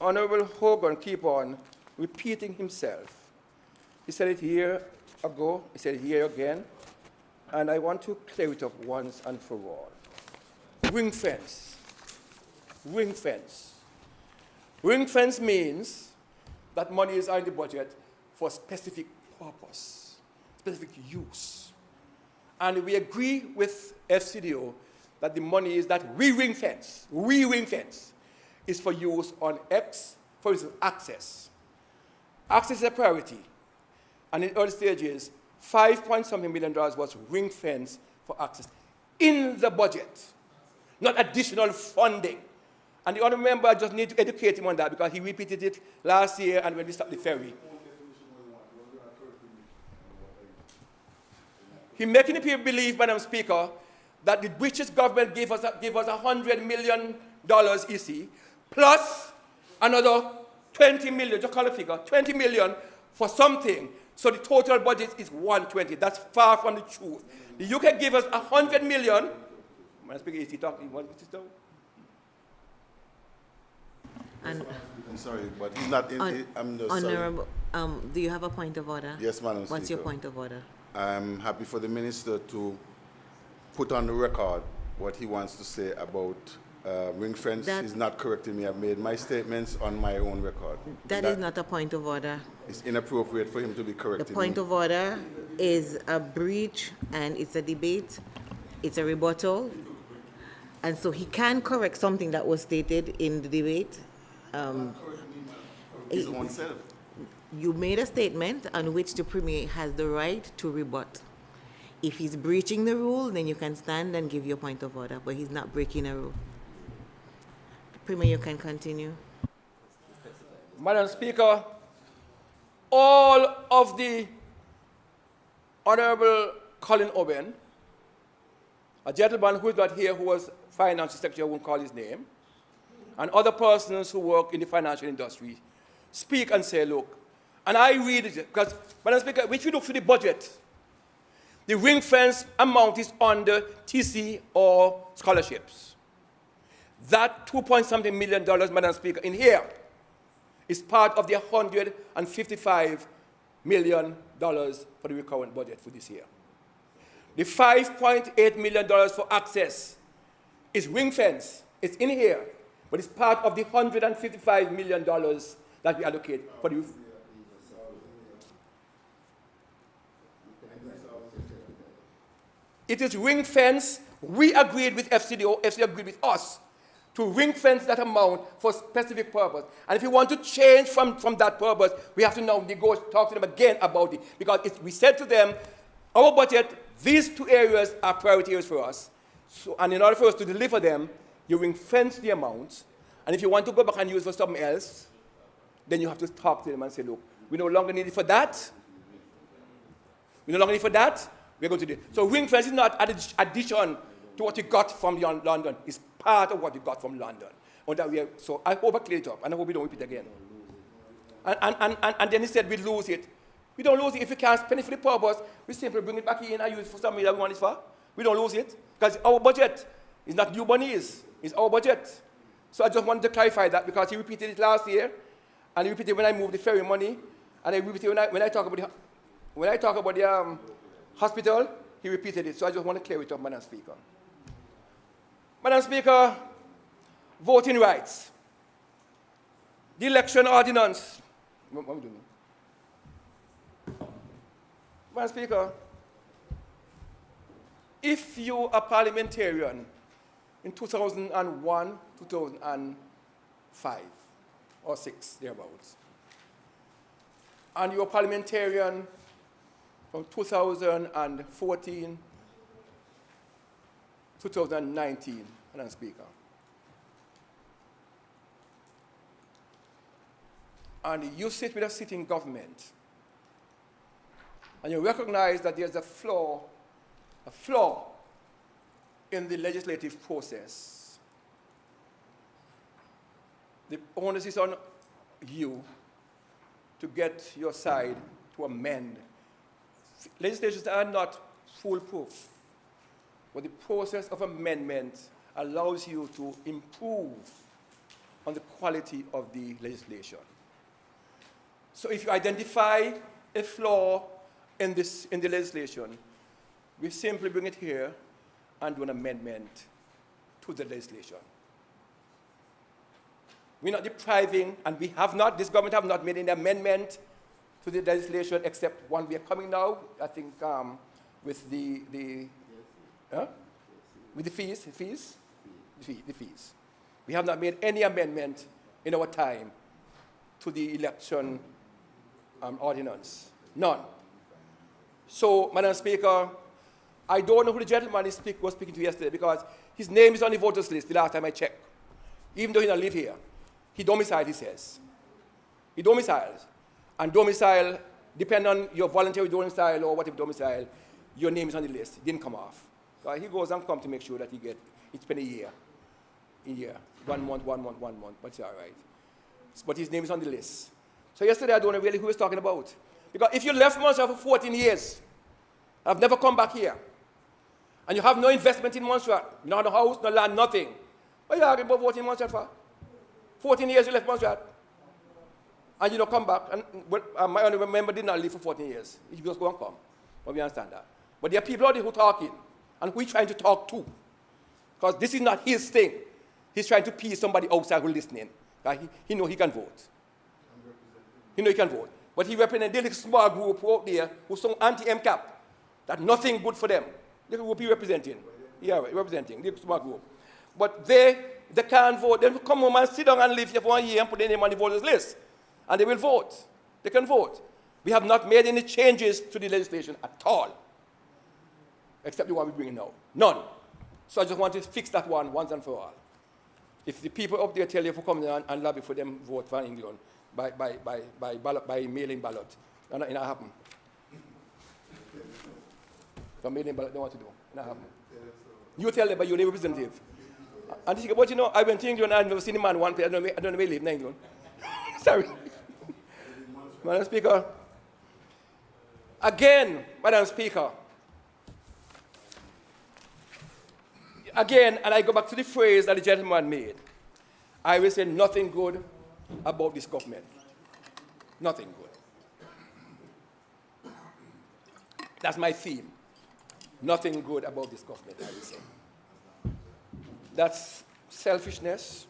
Honorable Hogan keep on repeating himself. He said it here ago, he said it here again, and I want to clear it up once and for all. Ring fence. Ring fence. Ring fence means that money is in the budget for specific purpose, specific use. And we agree with FCDO that the money is that we ring fence is for use on X, for instance, access. Access is a priority. And in early stages, $5.something million was ring fence for access in the budget, not additional funding. And the honourable member just need to educate him on that because he repeated it last year and when we stopped the ferry. He's making the people believe, Madam Speaker, that the British government gave us $100 million EC, plus another 20 million, just call a figure, 20 million for something. So the total budget is 120. That's far from the truth. The UK gave us 100 million. Madam Speaker, is he talking? What is this talking? I'm sorry, but he's not in. I'm just Honorable, do you have a point of order? Yes, Madam Speaker. What's your point of order? I'm happy for the minister to put on the record what he wants to say about ring fence. He's not correcting me. I've made my statements on my own record. That is not a point of order. It's inappropriate for him to be correcting The point of order is a breach and it's a debate. It's a rebuttal. And so he can correct something that was stated in the debate. His own self. You made a statement on which the Premier has the right to rebut. If he's breaching the rule, then you can stand and give your point of order, but he's not breaking a rule. Premier, you can continue. Madam Speaker, all of the Honorable Colin Owen, a gentleman who is not here, who was Finance Secretary, I won't call his name, and other persons who work in the financial industry, speak and say, look, and I read it, because, Madam Speaker, if you look through the budget, the ring fence amount is under TC or scholarships. That $2.something million, Madam Speaker, in here is part of the $155 million for the recurrent budget for this year. The $5.8 million for access is ring fence. It's in here, but it's part of the $155 million that we allocate for the. It is ring fence. We agreed with FCDO, FCDO agreed with us to ring fence that amount for specific purpose. And if you want to change from that purpose, we have to now talk to them again about it. Because we said to them, our budget, these two areas are priority areas for us. So, and in order for us to deliver them, you ring fence the amounts. And if you want to go back and use for something else, then you have to talk to them and say, look, we no longer need it for that. We no longer need it for that. we're going to do. So ring fence is not addition to what you got from London. It's part of what you got from London. So I hope I clear it up, and I hope we don't repeat again. And then he said we lose it. We don't lose it. If we can't spend it for the purpose, we simply bring it back in and use it for something that we want it for. We don't lose it. Because our budget is not new money's, it's our budget. So I just wanted to clarify that because he repeated it last year, and he repeated it when I moved the ferry money, and he repeated it when I talk about the hospital, he repeated it. So I just want to clear it up, Madam Speaker. Madam Speaker, voting rights. The election ordinance. What are we doing? Madam Speaker, if you are parliamentarian in 2001, 2005, or 6, thereabouts, and you're a parliamentarian from 2014, 2019, Madam Speaker, and you sit with a sitting government, and you recognize that there's a flaw in the legislative process, the onus is on you to get your side to amend. Legislations are not foolproof, but the process of amendment allows you to improve on the quality of the legislation. So if you identify a flaw in the legislation, we simply bring it here and do an amendment to the legislation. We're not depriving, and we have not, this government have not made any amendment to the legislation except one we are coming now, I think, with the fees. We have not made any amendment in our time to the election ordinance. None. So, Madam Speaker, I don't know who the gentleman was speaking to yesterday because his name is on the voters list the last time I checked. Even though he doesn't live here. He domiciled, he says. He domiciles. And domicile, depending on your voluntary domicile or whatever domicile, your name is on the list. It didn't come off. So he goes and comes to make sure that he spent a year. 1 month, but it's all right. But his name is on the list. So yesterday I don't know really who he was talking about. Because if you left Montserrat for 14 years, I've never come back here, and you have no investment in Montserrat, no house, no land, nothing, what are you arguing about voting in Montserrat for? 14 years you left Montserrat, and you don't come back. And my only member did not live for 14 years. He just go and come. But we understand that. But there are people out there who are talking, and who he's trying to talk to. Because this is not his thing. He's trying to appease somebody outside who's listening. He knows he can vote. He knows he can vote. But he represents a small group out there who's so anti-MCAP that nothing good for them. This group he representing. Yeah, representing, the small group. But they can't vote. They will come home and sit down and live here for 1 year and put their name on the voters list. And they will vote. They can vote. We have not made any changes to the legislation at all. Except the one we're bringing now. None. So I just want to fix that one once and for all. If the people up there tell you to come down and lobby for them vote for England by mailing ballot, it's not happen. For mailing ballot, don't want to do. It's not happen. You tell them, but you're the representative. And they say, but you know, I went to England and I've never seen a man one place. I don't know where he live in England. Sorry. Madam Speaker. Again, Madam Speaker. Again, and I go back to the phrase that the gentleman made. I will say nothing good about this government. Nothing good. That's my theme. Nothing good about this government, I will say. That's selfishness.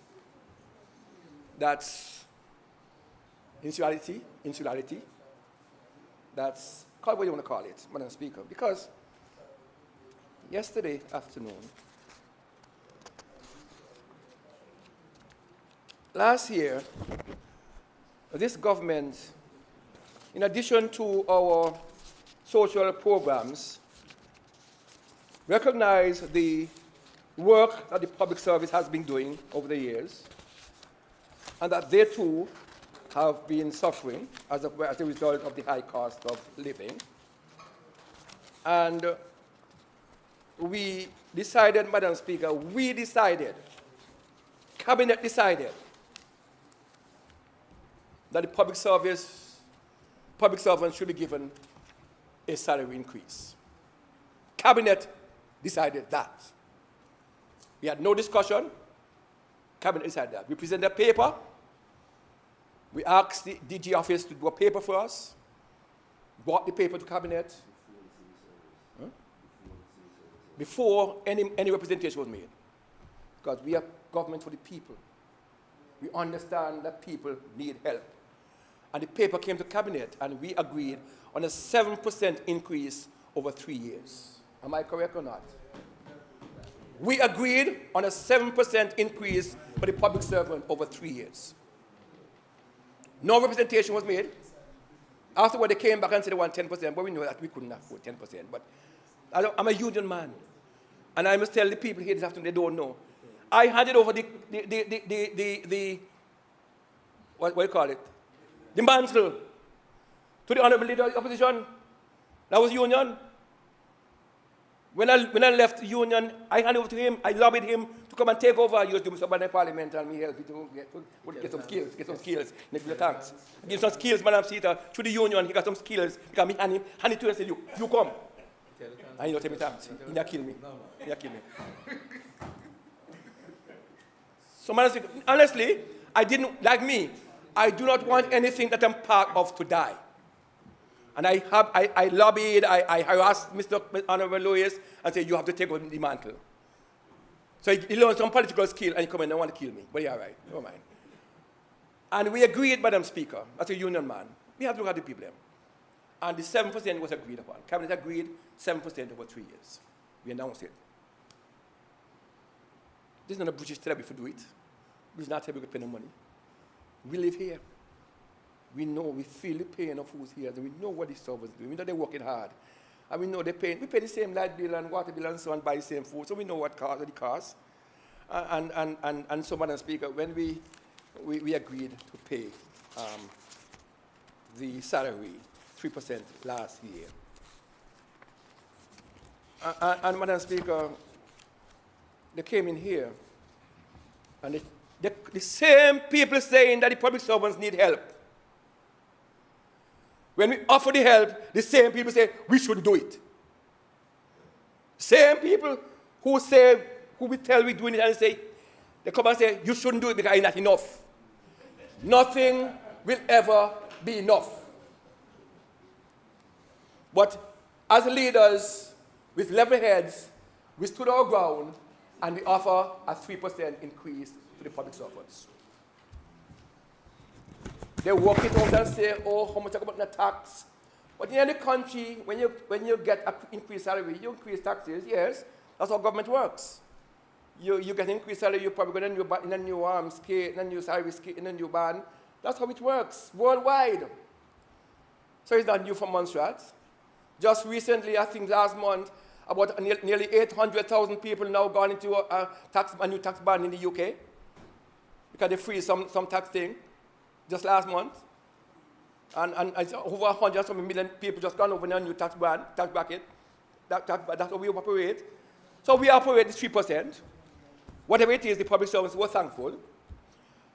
That's insularity. That's, call it what you want to call it, Madam Speaker. Because yesterday afternoon, last year, this government, in addition to our social programs, recognized the work that the public service has been doing over the years, and that they too have been suffering as a result of the high cost of living. And we decided, Madam Speaker, Cabinet decided that the public servants should be given a salary increase. Cabinet decided that. We had no discussion. Cabinet decided that. We presented a paper. We asked the DG office to do a paper for us. Brought the paper to Cabinet. Before any representation was made. Because we are government for the people. We understand that people need help. And the paper came to Cabinet, and we agreed on a 7% increase over 3 years. Am I correct or not? We agreed on a 7% increase for the public servant over 3 years. No representation was made. Afterward, they came back and said they want 10%, but we know that we couldn't afford 10%. But I'm a union man, and I must tell the people here this afternoon, they don't know. I handed over the what do you call it? The mantle to the honorable leader of the opposition. That was union. When I left the union, I handed over to him. I lobbied him to come and take over. He was doing something in Parliament, and me help him to get some skills. Give the thanks. Give some skills, Madam Speaker, to the union. He got some skills. Because me hand it to him and said, you come. And he don't tell me thanks. He not kill me. He not kill me. So, Madam Speaker, honestly, I do not want anything that I'm part of to die. And I lobbied, I harassed Mr. Honorable Lewis and said, you have to take over the mantle. So he learned some political skill and he come in and want to kill me. But yeah, all right, never mind. And we agreed, Madam Speaker, as a union man, we have to look at the people. And the 7% was agreed upon. Cabinet agreed 7% over 3 years. We announced it. This is not a British therapy to do it. This is not therapy to pay no money. We live here. We know, we feel the pain of who's here. We know what the servants do. We know they're working hard. And we know they pay. We pay the same light bill and water bill and so on, buy the same food. So we know what the cost. And so, Madam Speaker, when we agreed to pay the salary 3% last year. And Madam Speaker, they came in here and the same people saying that the public servants need help. When we offer the help, the same people say we shouldn't do it. Same people who we tell we're doing it and they come and say you shouldn't do it because it's not enough. Nothing will ever be enough. But as leaders with level heads, we stood our ground and we offer a 3% increase to the public servants. They work it out and say, oh, how much about the tax? But in any country, when you get an increased salary, you increase taxes, yes, that's how government works. You get increased salary, you probably go in a new scale, in a new salary scale, in a new band. That's how it works, worldwide. So it's not new for Montserrat. Just recently, I think last month, about nearly 800,000 people now gone into a new tax ban in the UK because they freeze some tax thing. Just last month, and over 100 million people just gone over in a new tax bracket. That's how we operate. So we operate the 3%. Whatever it is, the public servants were thankful.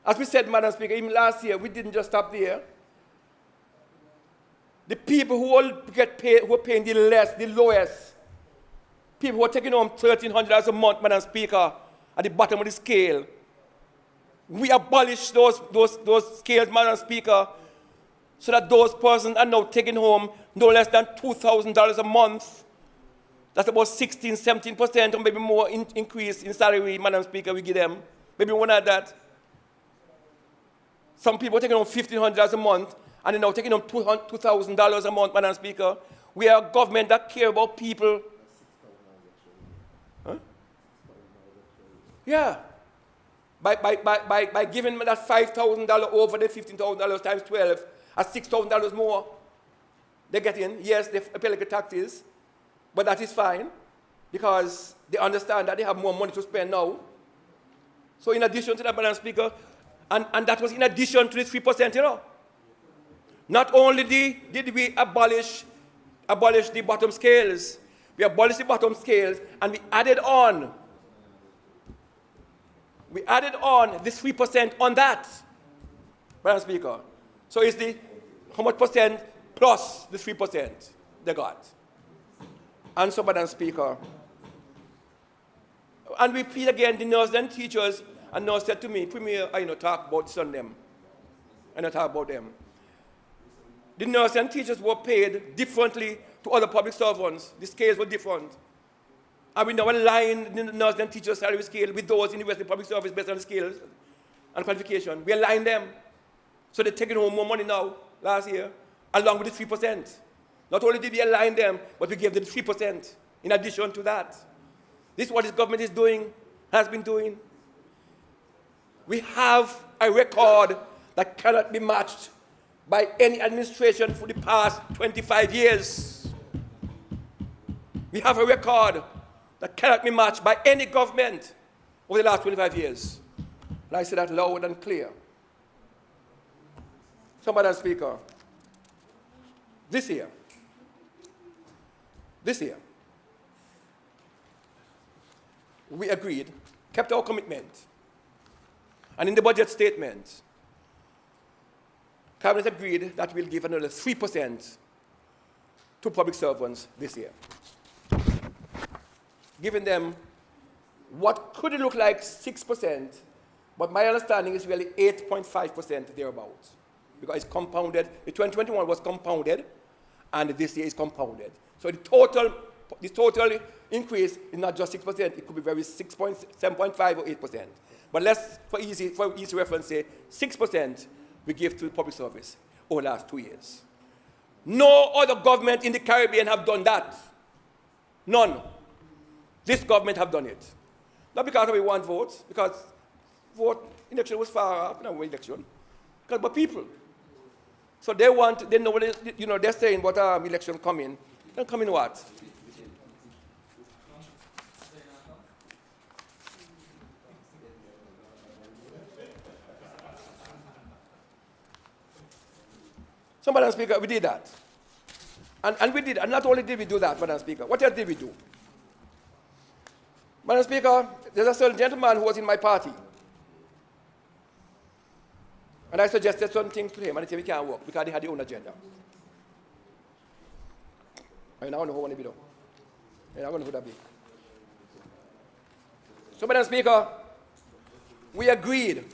As we said, Madam Speaker, even last year, we didn't just stop there. The people who all get paid, who are paying the lowest, people who are taking home $1,300 a month, Madam Speaker, at the bottom of the scale. We abolished those scales, Madam Speaker, so that those persons are now taking home no less than $2,000 a month. That's about 16-17% or maybe more increase in salary, Madam Speaker, we give them. Maybe one at that. Some people are taking home $1,500 a month, and they're now taking home $2,000 a month, Madam Speaker. We are a government that care about people. Huh? Yeah. By giving them that $5,000 over the $15,000 times 12, at $6,000 more, they get in. Yes, they pay like taxes, but that is fine because they understand that they have more money to spend now. So in addition to that, Madam Speaker, and that was in addition to the 3%, you know. Not only did we abolish abolish the bottom scales. We abolished the bottom scales, and we added on. We added on the 3% on that, Madam Speaker. So it's the how much percent plus the 3% they got. And so, Madam Speaker, and we plead again, the nurses and teachers, and nurse said to me, Premier, I talk about this on them. I don't talk about them. The nurses and teachers were paid differently to other public servants. The scales were different. And we now align the nurses and teachers' salary scale with those in the Western public service based on the scales and qualification. We align them. So they're taking home more money now, last year, along with the 3%. Not only did we align them, but we gave them 3% in addition to that. This is what this government is doing, has been doing. We have a record that cannot be matched by any administration for the past 25 years. We have a record that cannot be matched by any government over the last 25 years. And I say that loud and clear. So, Madam Speaker, this year, we agreed, kept our commitment, and in the budget statement, Cabinet agreed that we'll give another 3% to public servants this year, giving them what could look like 6%, but my understanding is really 8.5% thereabouts, because it's compounded. The 2021 was compounded, and this year is compounded. So the total increase is not just 6%, it could be very 7.5 or 8%. But let's, for easy reference, say 6% we give to public service over the last 2 years. No other government in the Caribbean have done that. None. This government have done it. Not because we want votes, because election was far off, no election, but people. So they know what they're saying, what election coming. Then come in what? So, Madam Speaker, we did that. And we did, and not only did we do that, Madam Speaker, what else did we do? Madam Speaker, there's a certain gentleman who was in my party. And I suggested certain things to him, and he said we can't work because he had his own agenda. I don't know who want to be done. I don't know who that be. So, Madam Speaker, we agreed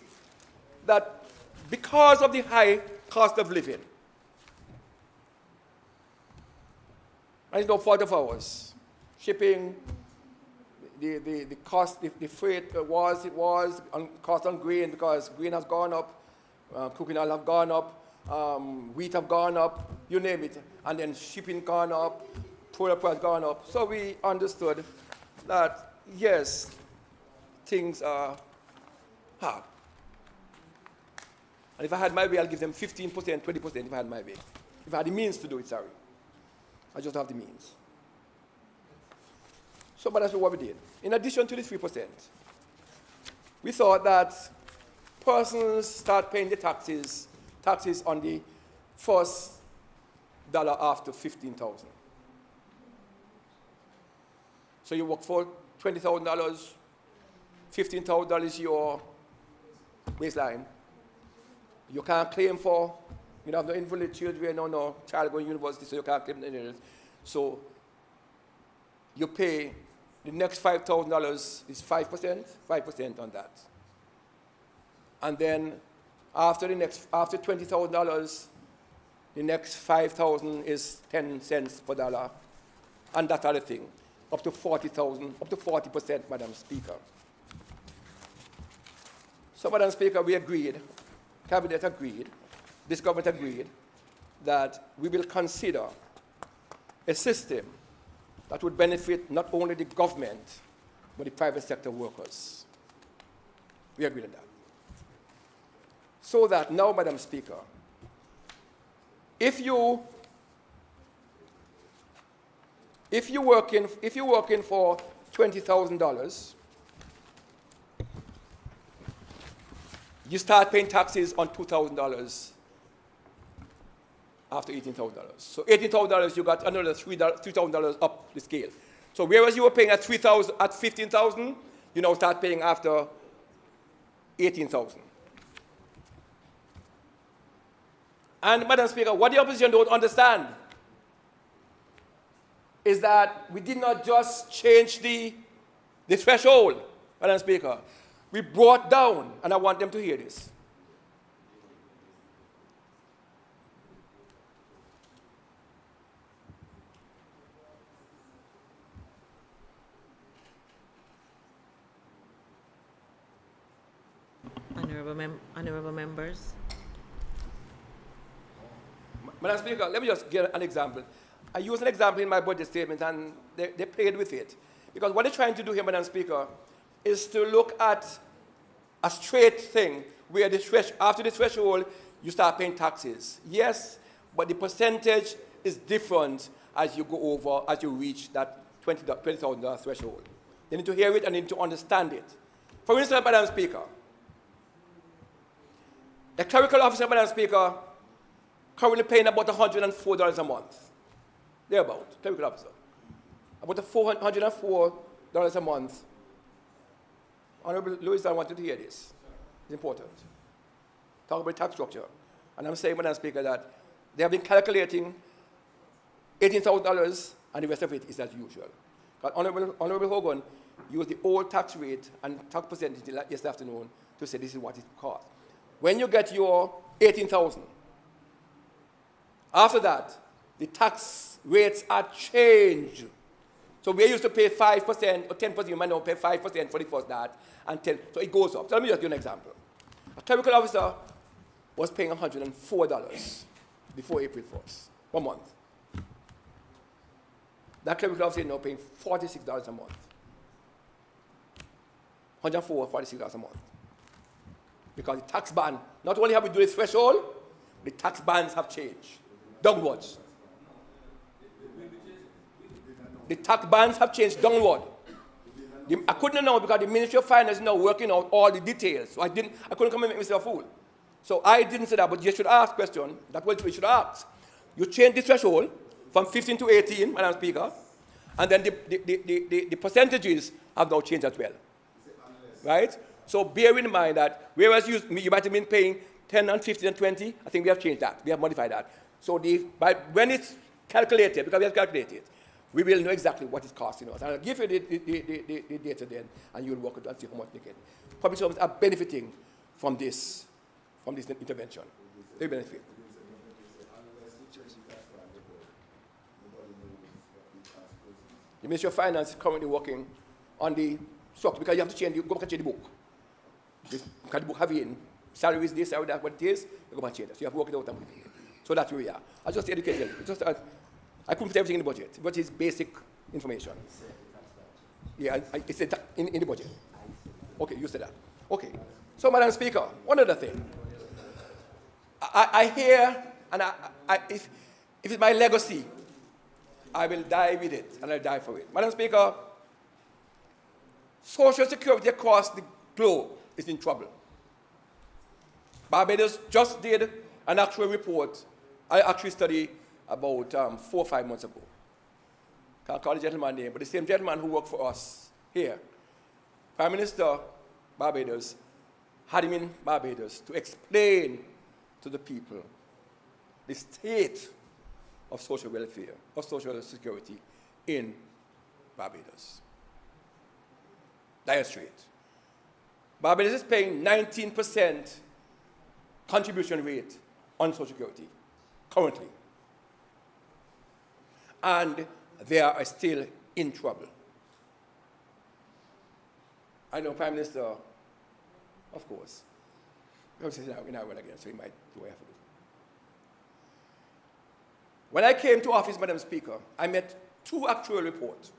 that because of the high cost of living, and it's no fault of ours, shipping, the cost, the freight was, on cost on grain, because grain has gone up, cooking oil have gone up, wheat have gone up, you name it, and then shipping gone up, petroleum price gone up. So we understood that, yes, things are hard. And if I had my way, I'll give them 15%, 20% if I had my way. If I had the means to do it, sorry. I just have the means. So, but that's what we did. In addition to the 3%, we thought that persons start paying the taxes on the first dollar after $15,000. So you work for $20,000, $15,000 is your baseline. You can't claim for, you have no invalid children or no child going to university, so you can't claim anything else. So you pay the next $5,000 is 5% on that. And then after $20,000, the next $5,000 is 10 cents per dollar, and that other thing, up to 40%, Madam Speaker. So, Madam Speaker, we agreed, Cabinet agreed, this government agreed, that we will consider a system that would benefit not only the government, but the private sector workers. We agreed on that. So that now, Madam Speaker, if you're working for $20,000, you start paying taxes on $2,000 after $18,000. So $18,000, you got another $3,000 up the scale. So whereas you were paying at 3,000, at 15,000, you now start paying after 18,000. And Madam Speaker, what the opposition don't understand is that we did not just change the threshold, Madam Speaker. We brought down, and I want them to hear this. Honorable members. Madam Speaker, let me just give an example. I use an example in my budget statement, and they played with it. Because what they're trying to do here, Madam Speaker, is to look at a straight thing where after the threshold, you start paying taxes. Yes, but the percentage is different as you go over, as you reach that $20,000 threshold. They need to hear it and they need to understand it. For instance, Madam Speaker, the clerical officer, Madam Speaker, currently paying about $104 a month. Thereabout, clerical officer. About $104 a month. Honorable Louis, I want you to hear this. It's important. Talk about tax structure. And I'm saying, Madam Speaker, that they have been calculating $18,000 and the rest of it is as usual. But Honorable Hogan used the old tax rate and tax percentage yesterday afternoon to say this is what it costs. When you get your 18,000, after that, the tax rates are changed. So we used to pay 5% or 10%, you might now pay 5% for the first that, and 10, so it goes up. So let me just give you an example. A clerical officer was paying $104 before April 1st, 1 month. That clerical officer is now paying $46 a month. $104, $46 a month. Because the tax band, not only have we do the threshold, the tax bands have changed downwards. The tax bands have changed downward. I couldn't know because the Ministry of Finance is now working out all the details. So I couldn't come and make myself a fool. So I didn't say that, but you should ask question. That's what we should ask. You change the threshold from 15 to 18, Madam Speaker, and then the percentages have now changed as well. Right? So bear in mind that whereas you might have been paying 10 and 15 and 20, I think we have changed that. We have modified that. So when it's calculated, because we have calculated, we will know exactly what it's costing us. And I'll give you the data then, and you'll work it and see how much they get. Public servants are benefiting from this intervention. They benefit. The Ministry of Finance is currently working on the structure because you have to go back and change the book. Because the book have in salary is this, salary that, what it is, you go back and change it. So you have to work it out and put it in. So that's where we are. I just educated you. I couldn't put everything in the budget, but it's basic information. Yeah, it's in the budget. Okay, you said that. Okay. So, Madam Speaker, one other thing. I hear, and if it's my legacy, I will die with it, and I'll die for it. Madam Speaker, Social Security across the globe is in trouble. Barbados just did an actual report. I actually studied about 4 or 5 months ago. Can't call the gentleman's name, but the same gentleman who worked for us here, Prime Minister Barbados, had him in Barbados to explain to the people the state of social welfare, of social security in Barbados. Dire straight. Barbados is paying 19% contribution rate on social security currently. And they are still in trouble. I know Prime Minister, of course, he's in Ireland again, so he might do what I have to do. When I came to office, Madam Speaker, I met 2 actual reports.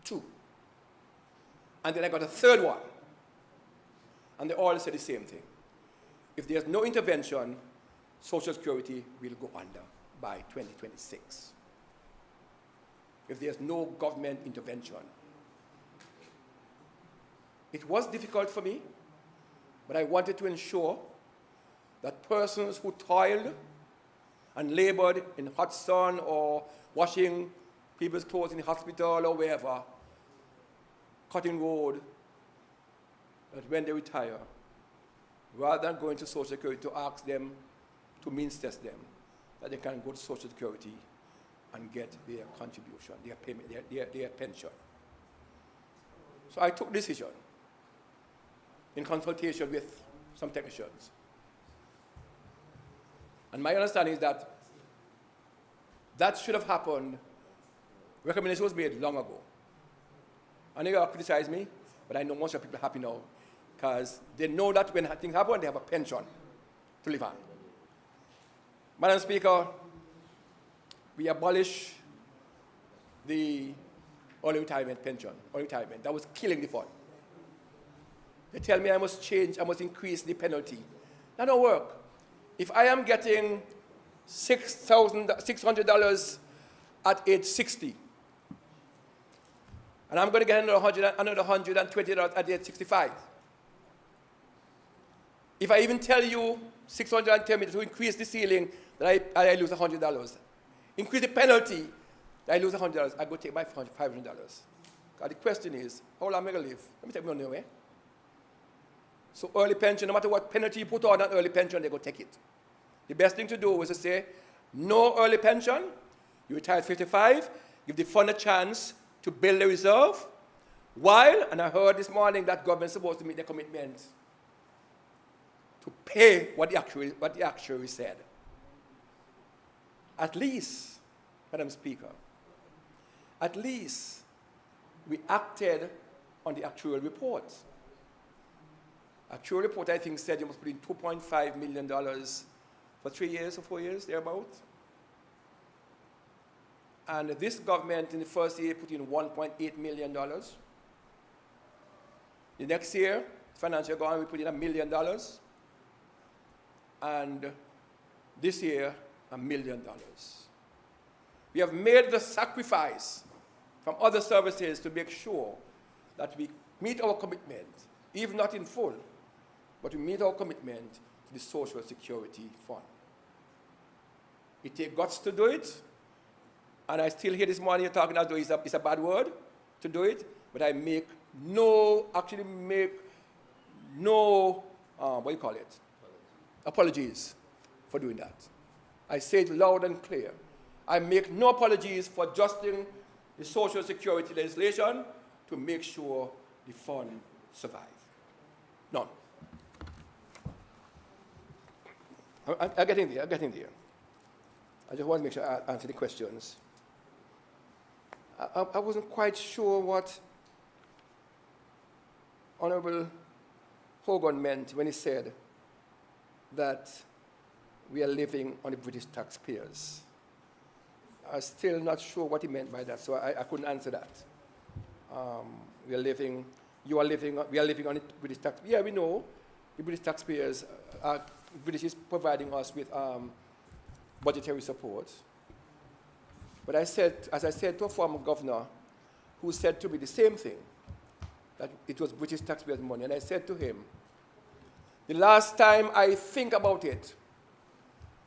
2. And then I got a 3rd one. And they all said the same thing. If there's no intervention, Social Security will go under by 2026. If there's no government intervention. It was difficult for me, but I wanted to ensure that persons who toiled and labored in hot sun or washing people's clothes in the hospital or wherever, cutting road, that when they retire, rather than going to Social Security to ask them, to means test them, that they can go to Social Security and get their contribution, their payment, their pension. So I took this decision in consultation with some technicians. And my understanding is that that should have happened, recommendation was made long ago. And they all criticize me, but I know most of the people are happy now, because they know that when things happen, they have a pension to live on. Madam Speaker, we abolished the early retirement pension, early retirement. That was killing the fund. They tell me I must change, I must increase the penalty. That don't work. If I am getting $600 at age 60, and I'm going to get another $120 at age 65, if I even tell you 610 me to increase the ceiling, that I lose $100. Increase the penalty, that I lose $100. I go take my $500. The question is, how long am I going to live? Let me take money away. So early pension, no matter what penalty you put on an early pension, they go take it. The best thing to do is to say, no early pension, you retire at 55, give the fund a chance to build a reserve, while, and I heard this morning that government is supposed to meet their commitment to pay what the actuary said. At least, Madam Speaker, at least we acted on the actuarial report. Actuarial report, I think, said you must put in $2.5 million for 3 years or 4 years, thereabout. And this government in the first year put in $1.8 million. The next year, financial government, we put in $1 million. And this year, $1 million. We have made the sacrifice from other services to make sure that we meet our commitment, even not in full, but we meet our commitment to the Social Security Fund. It takes guts to do it, and I still hear this morning you're talking as though it's a bad word to do it, but I make no, apologies for doing that. I say it loud and clear. I make no apologies for adjusting the Social Security legislation to make sure the fund survives. None. I'm getting there. I just want to make sure I answer the questions. I wasn't quite sure what Honorable Hogan meant when he said that we are living on the British taxpayers. I'm still not sure what he meant by that, so I couldn't answer that. We are living on the British taxpayers. Yeah, we know the British taxpayers, British is providing us with budgetary support. But as I said to a former governor who said to me the same thing, that it was British taxpayers' money, and I said to him, the last time I think about it,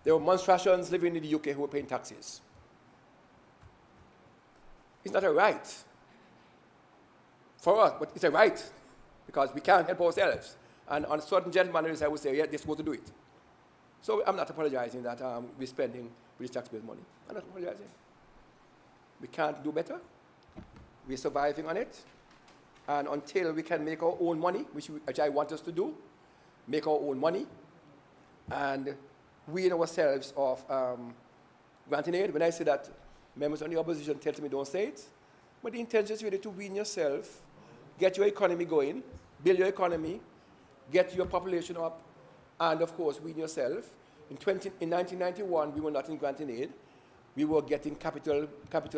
there were Montserrats living in the UK who were paying taxes. It's not a right for us, but it's a right because we can't help ourselves. And on certain gentlemen, I would say, yeah, they're supposed to do it. So I'm not apologizing that we're spending British taxpayers' money. I'm not apologizing. We can't do better. We're surviving on it. And until we can make our own money, which I want us to do, make our own money, and wean ourselves of granting aid. When I say that, members on the opposition tell me don't say it, but the intention is really to wean yourself, get your economy going, build your economy, get your population up, and of course, wean yourself. In 1991, we were not in granting aid. We were getting capital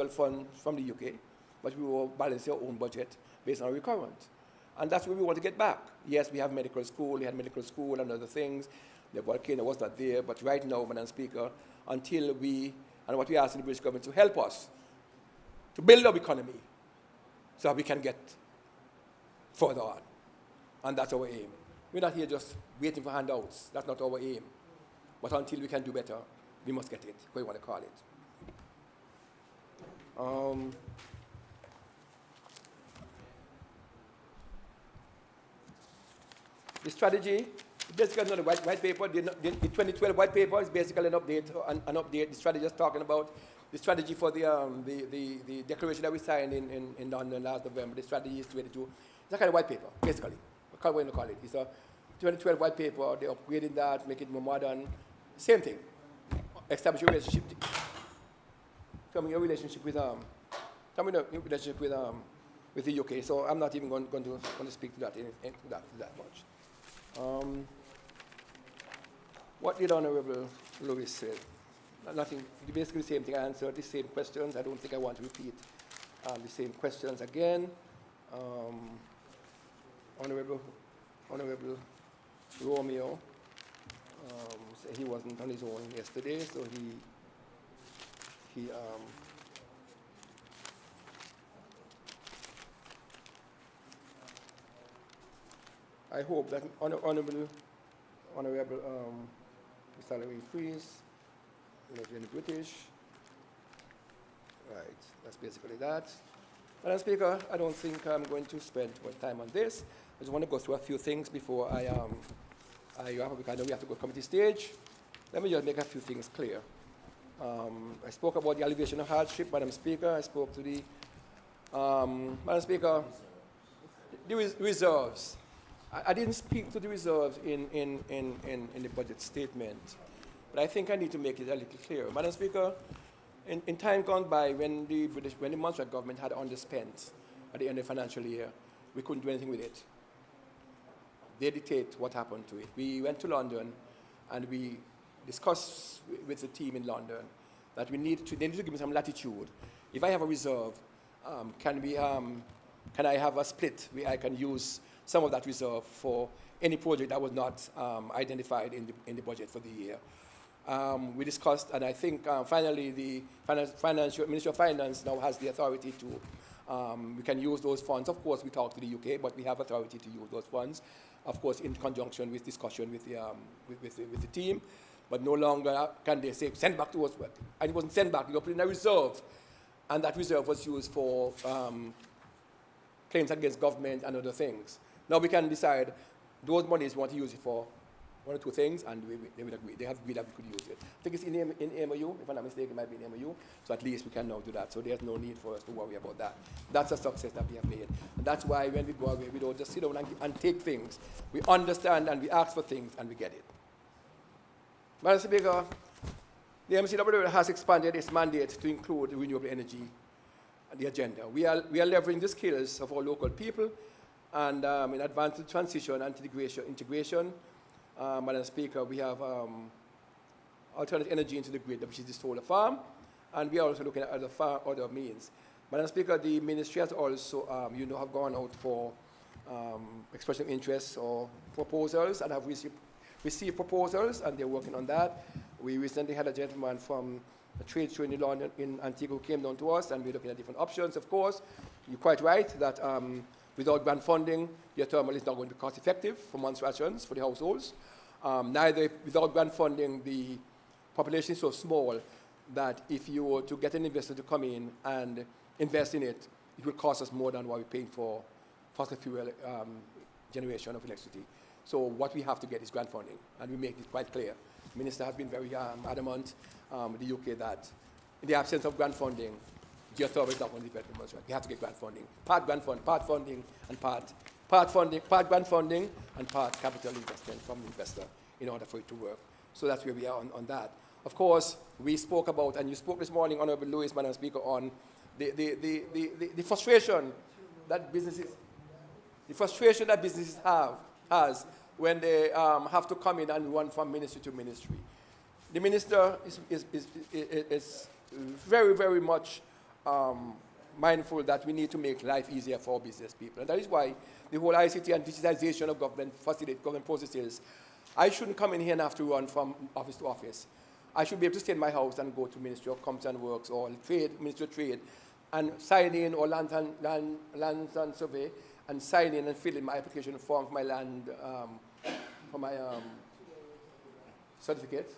funds from the UK, but we were balancing our own budget based on recurrent. And that's where we want to get back. Yes, we have medical school, we had medical school and other things. The volcano was not there, but right now, Madam Speaker, until and what we ask the British government to help us to build our economy so that we can get further on. And that's our aim. We're not here just waiting for handouts. That's not our aim. But until we can do better, we must get it, what you want to call it. The strategy, basically another white paper. The 2012 white paper is basically an update. The strategy is talking about the strategy for the declaration that we signed in London last November. The strategy is 22. It's a kind of white paper, basically. What you call it. It's a 2012 white paper. They're upgrading that, make it more modern. Same thing. Establish a relationship. Tell me your relationship with with the UK. So I'm not even going to speak to that much. What did Honorable Lewis say? Nothing. Basically the same thing. I answered the same questions. I don't think I want to repeat the same questions again. Honorable Romeo said he wasn't on his own yesterday, so he I hope that honorable salary increase, in the British. Right, that's basically that. Madam Speaker, I don't think I'm going to spend much time on this. I just want to go through a few things before I because I know we have to go to committee stage. Let me just make a few things clear. I spoke about the alleviation of hardship, Madam Speaker. I spoke to the, Madam Speaker, the reserves. I didn't speak to the reserves in the budget statement, but I think I need to make it a little clearer. Madam Speaker, in time gone by, when the Montserrat government had underspent at the end of the financial year, we couldn't do anything with it. They dictate what happened to it. We went to London and we discussed with the team in London that they need to give me some latitude. If I have a reserve, can I have a split where I can use some of that reserve for any project that was not identified in the budget for the year? We discussed, and I think finally the Ministry of Finance now has the authority to, we can use those funds. Of course, we talk to the UK, but we have authority to use those funds, of course, in conjunction with discussion with the team. But no longer can they say, send back to us. And it wasn't sent back, you put in a reserve, and that reserve was used for claims against government and other things. Now we can decide those monies we want to use it for one or two things, and they will agree. They have agreed that we could use it. I think it's in MOU, if I'm not mistaken, it might be in MOU, so at least we can now do that. So there's no need for us to worry about that. That's a success that we have made. And that's why when we go away, we don't just sit down and take things. We understand and we ask for things and we get it. Madam Speaker, the MCW has expanded its mandate to include renewable energy on the agenda. We are leveraging the skills of our local people and in advanced transition and integration. Madam Speaker, we have alternative energy into the grid, which is the solar farm, and we are also looking at other means. Madam Speaker, the ministry has also, have gone out for expression of interest or proposals and have received proposals, and they're working on that. We recently had a gentleman from a trade show in London, in Antigua, who came down to us, and we're looking at different options, of course. You're quite right that without grant funding, your thermal is not going to be cost effective for month's rations for the households. Neither, without grant funding, the population is so small that if you were to get an investor to come in and invest in it, it will cost us more than what we're paying for fossil fuel generation of electricity. So what we have to get is grant funding, and we make it quite clear. The Minister has been very adamant with the UK that in the absence of grant funding, geothermal is not going to develop in Montserrat. We have to get grant funding. Part grant funding, and part grant funding, and part capital investment from the investor in order for it to work. So that's where we are on that. Of course, we spoke about, and you spoke this morning, Honorable Lewis, Madam Speaker, on the frustration that businesses has when they have to come in and run from ministry to ministry. The minister is very, very much mindful that we need to make life easier for our business people. And that is why the whole ICT and digitization of government processes, I shouldn't come in here and have to run from office to office. I should be able to stay in my house and go to Ministry of Commerce and Works or Ministry of Trade and sign in, or land and survey, and sign in and fill in my application form for my land, for my certificate,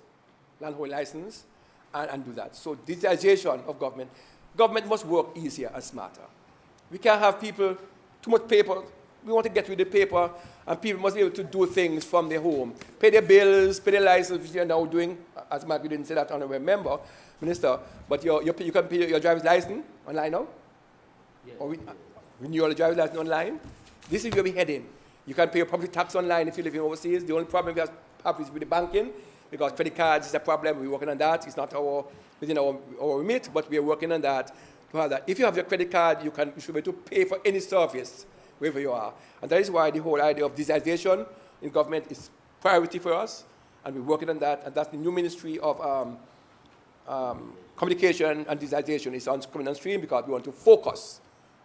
landhold license, and do that. So digitization of government must work easier and smarter. We can't have people, too much paper. We want to get rid of paper, and people must be able to do things from their home. Pay their bills, pay their license, which you're now doing. As Mark, you didn't say that, I don't remember, Minister, but you can pay your driver's license online now? Yes. Or renew your driver's license online? This is where we're heading. You can pay your property tax online if you're living overseas. The only problem we have is with the banking, because credit cards is a problem. We're working on that. It's not within our remit, but we're working on that to have that. If you have your credit card, you should be able to pay for any service wherever you are. And that is why the whole idea of digitization in government is priority for us, and we're working on that. And that's the new Ministry of Communication and Digitization is coming on stream, because we want to focus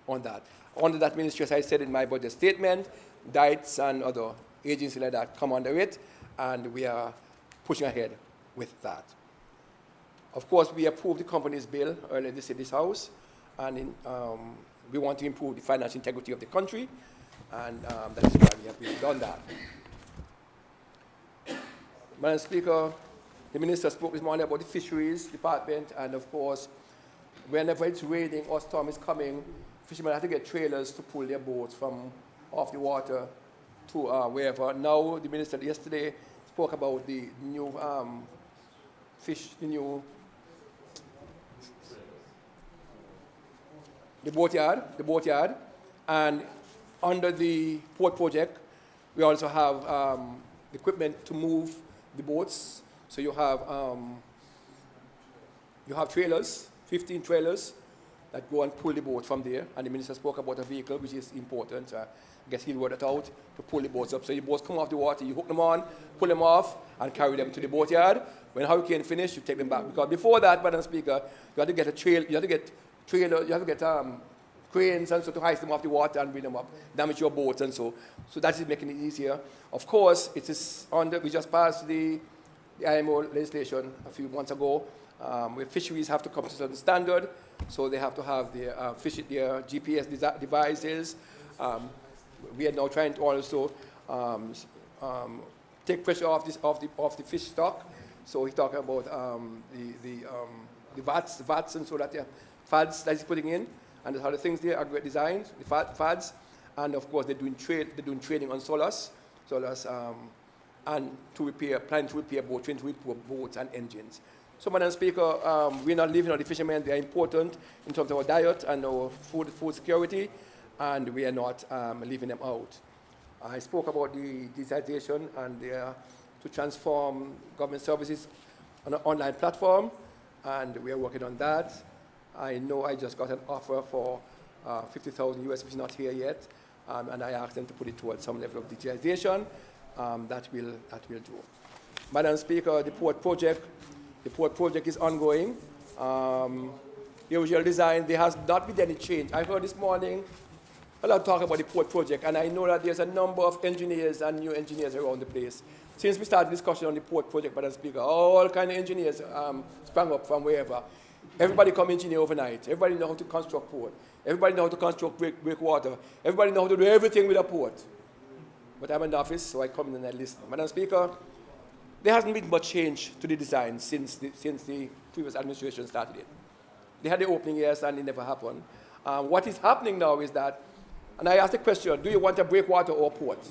on that. Under that ministry, as I said in my budget statement, DITES and other agencies like that come under it, and we are pushing ahead with that. Of course, we approved the company's bill earlier this House, and we want to improve the financial integrity of the country, and that is why we have done that. Madam Speaker, the Minister spoke this morning about the Fisheries Department, and of course, whenever it's raining or storm is coming, fishermen have to get trailers to pull their boats from off the water to wherever. Now, the Minister yesterday spoke about the new the boatyard, and under the port project, we also have equipment to move the boats. So you have trailers, 15 trailers that go and pull the boat from there. And the Minister spoke about a vehicle, which is important. I guess he'll work it out to pull the boats up. So the boats come off the water, you hook them on, pull them off, and carry them to the boatyard. When hurricane finish, you take them back. Because before that, Madam Speaker, you have to get cranes and so to hoist them off the water and bring them up, damage your boats and so. So that is making it easier. Of course, it is we just passed the IMO legislation a few months ago, where fisheries have to come to a certain standard, so they have to have their GPS devices. We are now trying to also take pressure off the fish stock. So he's talking about the VATs and so that fads that he's putting in, and there's other things there are great designs, the fads, and of course they're doing training on solas, and planning to repair boats, training to repair boats and engines. So, Madam Speaker, we're not leaving out the fishermen. They are important in terms of our diet and our food security, and we are not leaving them out. I spoke about the digitization and to transform government services on an online platform, and we are working on that. I know I just got an offer for 50,000 US, which is not here yet, and I asked them to put it towards some level of digitization. That will do. Madam Speaker, the port project is ongoing. The original design, there has not been any change. I heard this morning a lot of talk about the port project, and I know that there's a number of engineers and new engineers around the place. Since we started discussion on the port project, Madam Speaker, all kind of engineers sprang up from wherever. Everybody come engineer overnight. Everybody know how to construct port. Everybody know how to construct breakwater. Everybody know how to do everything with a port. But I'm in the office, so I come in and I listen. Madam Speaker, there hasn't been much change to the design since the previous administration started it. They had the opening, yes, and it never happened. What is happening now is that, and I asked the question, do you want a breakwater or a port?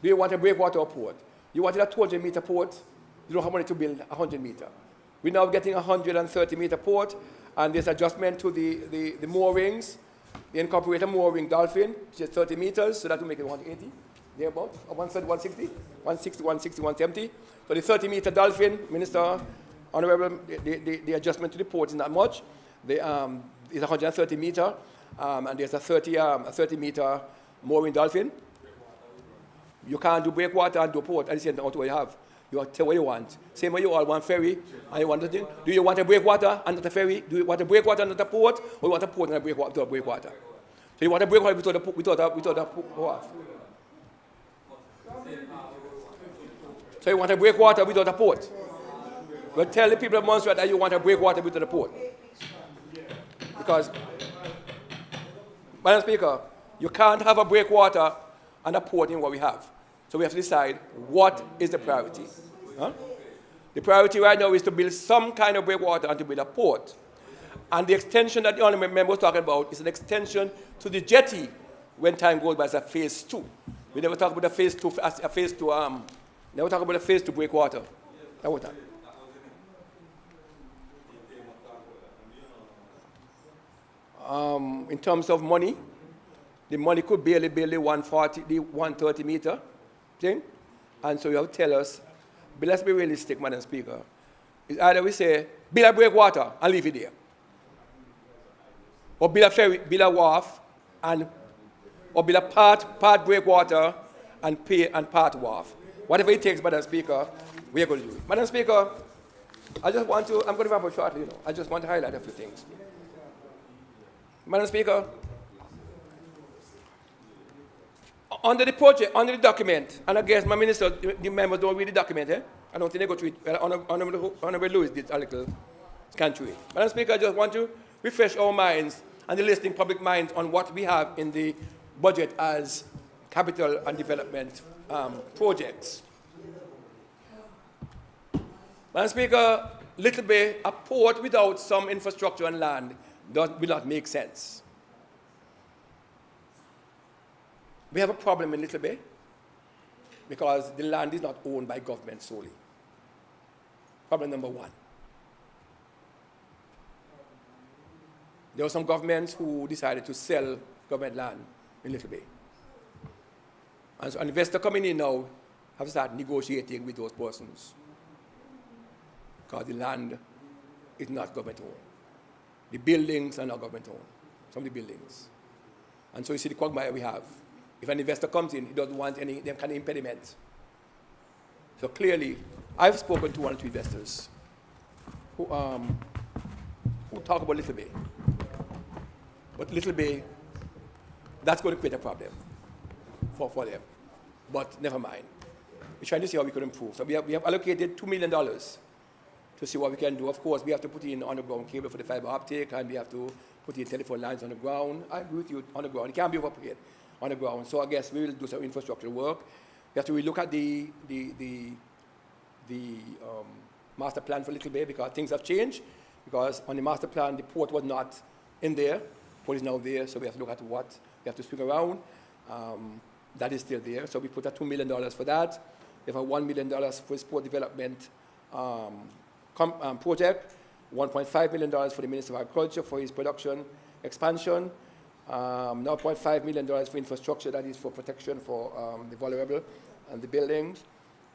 Do you want a breakwater or port? You wanted a 200-meter port, you don't have money to build a 100-meter. We're now getting a 130-meter port, and there's adjustment to the moorings. They incorporate a mooring dolphin, which is 30 meters, so that will make it 180, thereabout, or 160, 170. So the 30-meter dolphin, Minister, Honorable, the adjustment to the port is not much. It's 130 meter, and there's a 30-meter mooring dolphin. You can't do breakwater and do port at the same time. What you have? You tell what you want. Same way you all want ferry, and you want to do. Do you want a breakwater and not a ferry? Do you want a breakwater and not a port, or you want a port and a breakwater? So you want a breakwater without a port? So you want a breakwater without a port? Well, tell the people of Montserrat that you want a breakwater without a port. Because, Madam Speaker, you can't have a breakwater and a port in what we have. So we have to decide what is the priority. Huh? The priority right now is to build some kind of breakwater and to build a port. And the extension that the honorable member was talking about is an extension to the jetty when time goes by as a phase 2. We never talk about a phase 2, never talk about a phase 2 breakwater. That was that. In terms of money, the money could barely build the 130 meter thing. And so you have to tell us, but let's be realistic, Madam Speaker. It's either we say, build a breakwater and leave it there. Or build a ferry, build a wharf, or build a part breakwater and part wharf. Whatever it takes, Madam Speaker, we are going to do it. Madam Speaker, I'm going to wrap up shortly, I just want to highlight a few things. Madam Speaker, under the project, under the document, and I guess my minister, the members don't read the document, eh? I don't think they go through it. Honorable Lewis did a little scan through it. Madam Speaker, I just want to refresh our minds and the listening public minds on what we have in the budget as capital and development projects. Madam Speaker, Little Bay, a port without some infrastructure and land will not make sense. We have a problem in Little Bay because the land is not owned by government solely. Problem number one. There were some governments who decided to sell government land in Little Bay. And so an investor coming in now have started negotiating with those persons because the land is not government owned. The buildings are not government owned, some of the buildings. And so you see the quagmire we have. If an investor comes in, he doesn't want any kind of impediment. So clearly, I've spoken to one or two investors who talk about Little Bay. But Little Bay, that's going to create a problem for them. But never mind. We're trying to see how we can improve. So we have allocated $2 million to see what we can do. Of course, we have to put in underground cable for the fiber optic, and we have to put in telephone lines on the ground. I agree with you, on the ground. It can't be overpaid on the ground. So I guess we will do some infrastructure work. We have to relook at the master plan for Little Bay because things have changed. Because on the master plan, the port was not in there. Port is now there, so we have to look at what we have to swing around. That is still there. So we put $2 million for that. We have $1 million for sport development project, $1.5 million for the Minister of Agriculture for his production expansion, $0.5 million for infrastructure, that is for protection for the vulnerable and the buildings,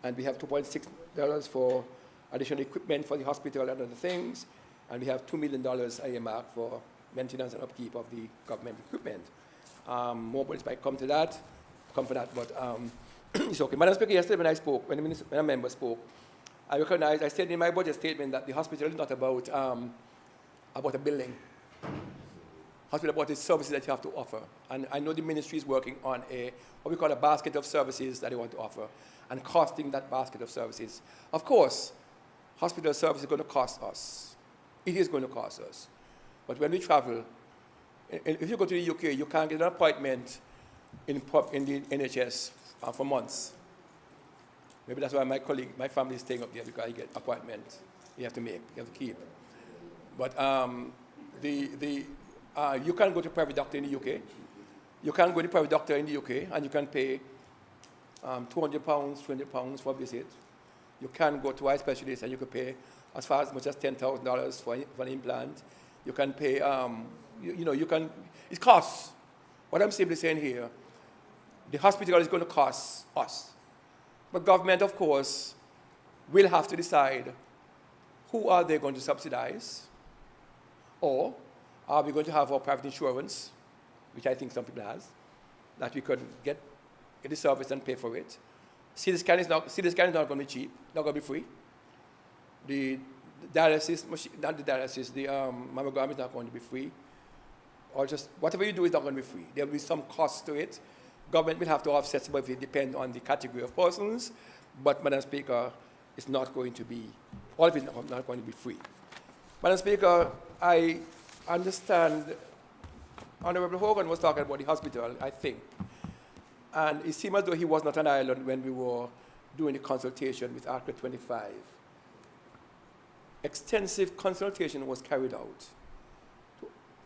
and we have $2.6 for additional equipment for the hospital and other things, and we have $2 million earmarked for maintenance and upkeep of the government equipment. More points might come for that, but it's okay. Madam Speaker, yesterday when a member spoke, I said in my budget statement that the hospital is not about a building. Hospital about the services that you have to offer. And I know the ministry is working on what we call a basket of services that they want to offer and costing that basket of services. Of course, hospital service is going to cost us. It is going to cost us. But when we travel, if you go to the UK, you can't get an appointment in the NHS for months. Maybe that's why my family is staying up there, because you get appointments you have to make, you have to keep. But you can go to a private doctor in the UK. You can go to a private doctor in the UK, and you can pay £200, £300 for a visit. You can go to eye specialist, and you can pay as much as $10,000 for an implant. You can pay, it costs. What I'm simply saying here, the hospital is going to cost us. But government, of course, will have to decide who are they going to subsidize, or are we going to have our private insurance, which I think some people have, that we could get the service and pay for it. CT scan is not going to be cheap, not going to be free. The dialysis machine, not the dialysis, the mammogram is not going to be free. Or just whatever you do is not going to be free. There will be some cost to it. Government will have to offset some of it, depend on the category of persons. But, Madam Speaker, it's not going to be, all of it is not going to be free. Madam Speaker, I understand Honorable Hogan was talking about the hospital, I think. And it seemed as though he was not on Ireland when we were doing the consultation with Article 25. extensive consultation was carried out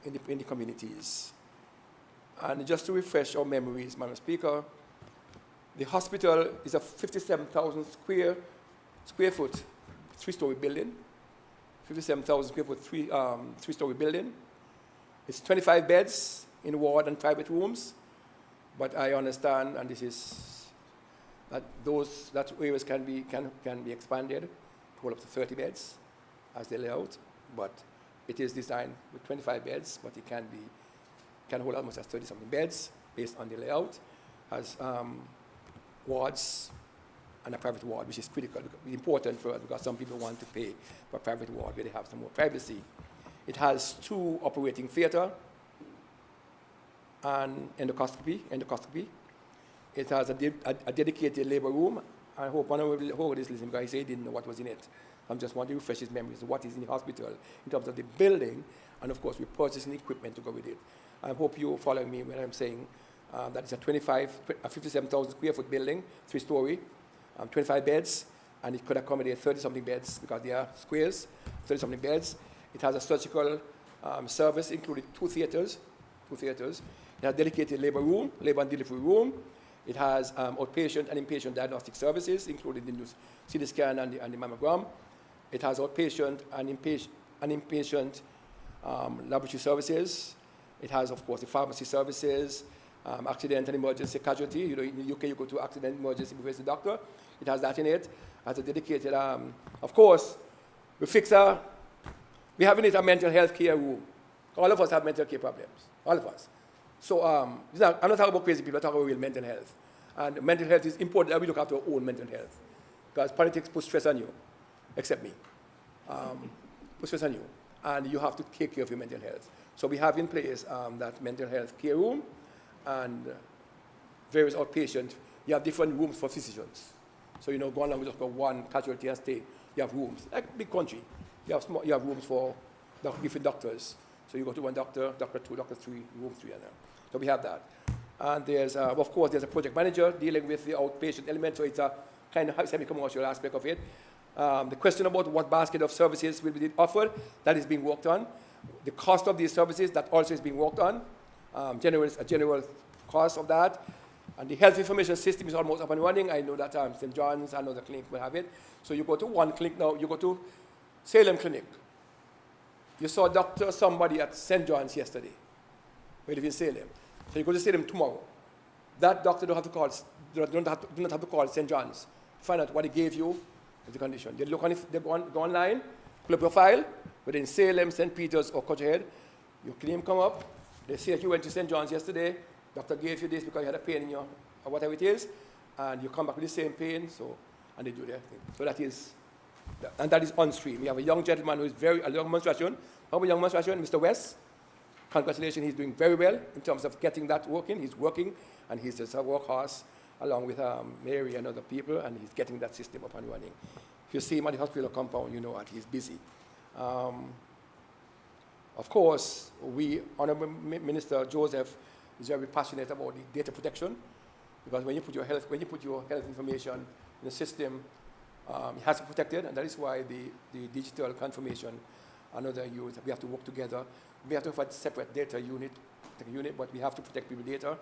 in the communities. And just to refresh our memories, Madam Speaker, the hospital is a 57,000 square foot, three-story building. 57,000 square foot, three-story building. It's 25 beds in ward and private rooms. But I understand, and this is that areas can be expanded to hold up to 30 beds as they lay out. But it is designed with 25 beds, but it can hold almost as 30-something beds based on the layout. Has wards and a private ward, which is critical, important for us because some people want to pay for a private ward where they have some more privacy. It has 2 operating theater and endoscopy. It has a dedicated labor room. I hope Honorable Howard is listening because he said he didn't know what was in it. I just want to refresh his memories of what is in the hospital in terms of the building, and of course we're purchasing equipment to go with it. I hope you follow me when I'm saying that it's a 57,000 square foot building, 3-story, 25 beds, and it could accommodate 30-something beds because they are squares, 30-something beds. It has a surgical service, including 2 theaters. It has a dedicated labor and delivery room. It has outpatient and inpatient diagnostic services, including the new CT scan and the mammogram. It has outpatient and inpatient laboratory services. It has, of course, the pharmacy services, accident and emergency casualty. You know, in the UK, you go to accident and emergency with the doctor. It has that in it. It has a dedicated, of course, we have in it a mental health care room. All of us have mental care problems, all of us. So I'm not talking about crazy people, I'm talking about real mental health. And mental health is important that we look after our own mental health. Because politics puts stress on you, except me. Puts stress on you. And you have to take care of your mental health. So we have in place that mental health care room and various outpatient. You have different rooms for physicians. So, you know, go along with just one casualty and stay. You have rooms, like big country. You have rooms for different doctors. So you go to one doctor, doctor 2, doctor 3, room 3, and so we have that. And there's, of course, there's a project manager dealing with the outpatient element, so it's a kind of semi-commercial aspect of it. The question about what basket of services will be offered, that is being worked on. The cost of these services, that also is being worked on. A general cost of that. And the health information system is almost up and running. I know that St. John's and other clinics will have it. So you go to one clinic now, you go to Salem Clinic. You saw somebody at St. John's yesterday. We live in Salem. So you go to Salem tomorrow. That doctor don't not have to call St. John's to find out what he gave you as the condition. They look on it, they go online, pull up your file, whether in Salem, St. Peter's, or Coachhead. Your claim come up. They say you went to St. John's yesterday. Doctor gave you this because you had a pain in your, or whatever it is, and you come back with the same pain, and they do their thing. So that is on stream. We have a young gentleman who is a young menstruation, Mr. West. Congratulations, he's doing very well in terms of getting that working. He's working, and he's just a workhorse along with Mary and other people, and he's getting that system up and running. If you see him at the hospital compound, you know that he's busy. Of course, Honorable Minister Joseph is very passionate about the data protection, because when you put your health information in the system, it has to be protected, and that is why the digital confirmation and other use, we have to work together. We have to have a separate data unit, but we have to protect people's data.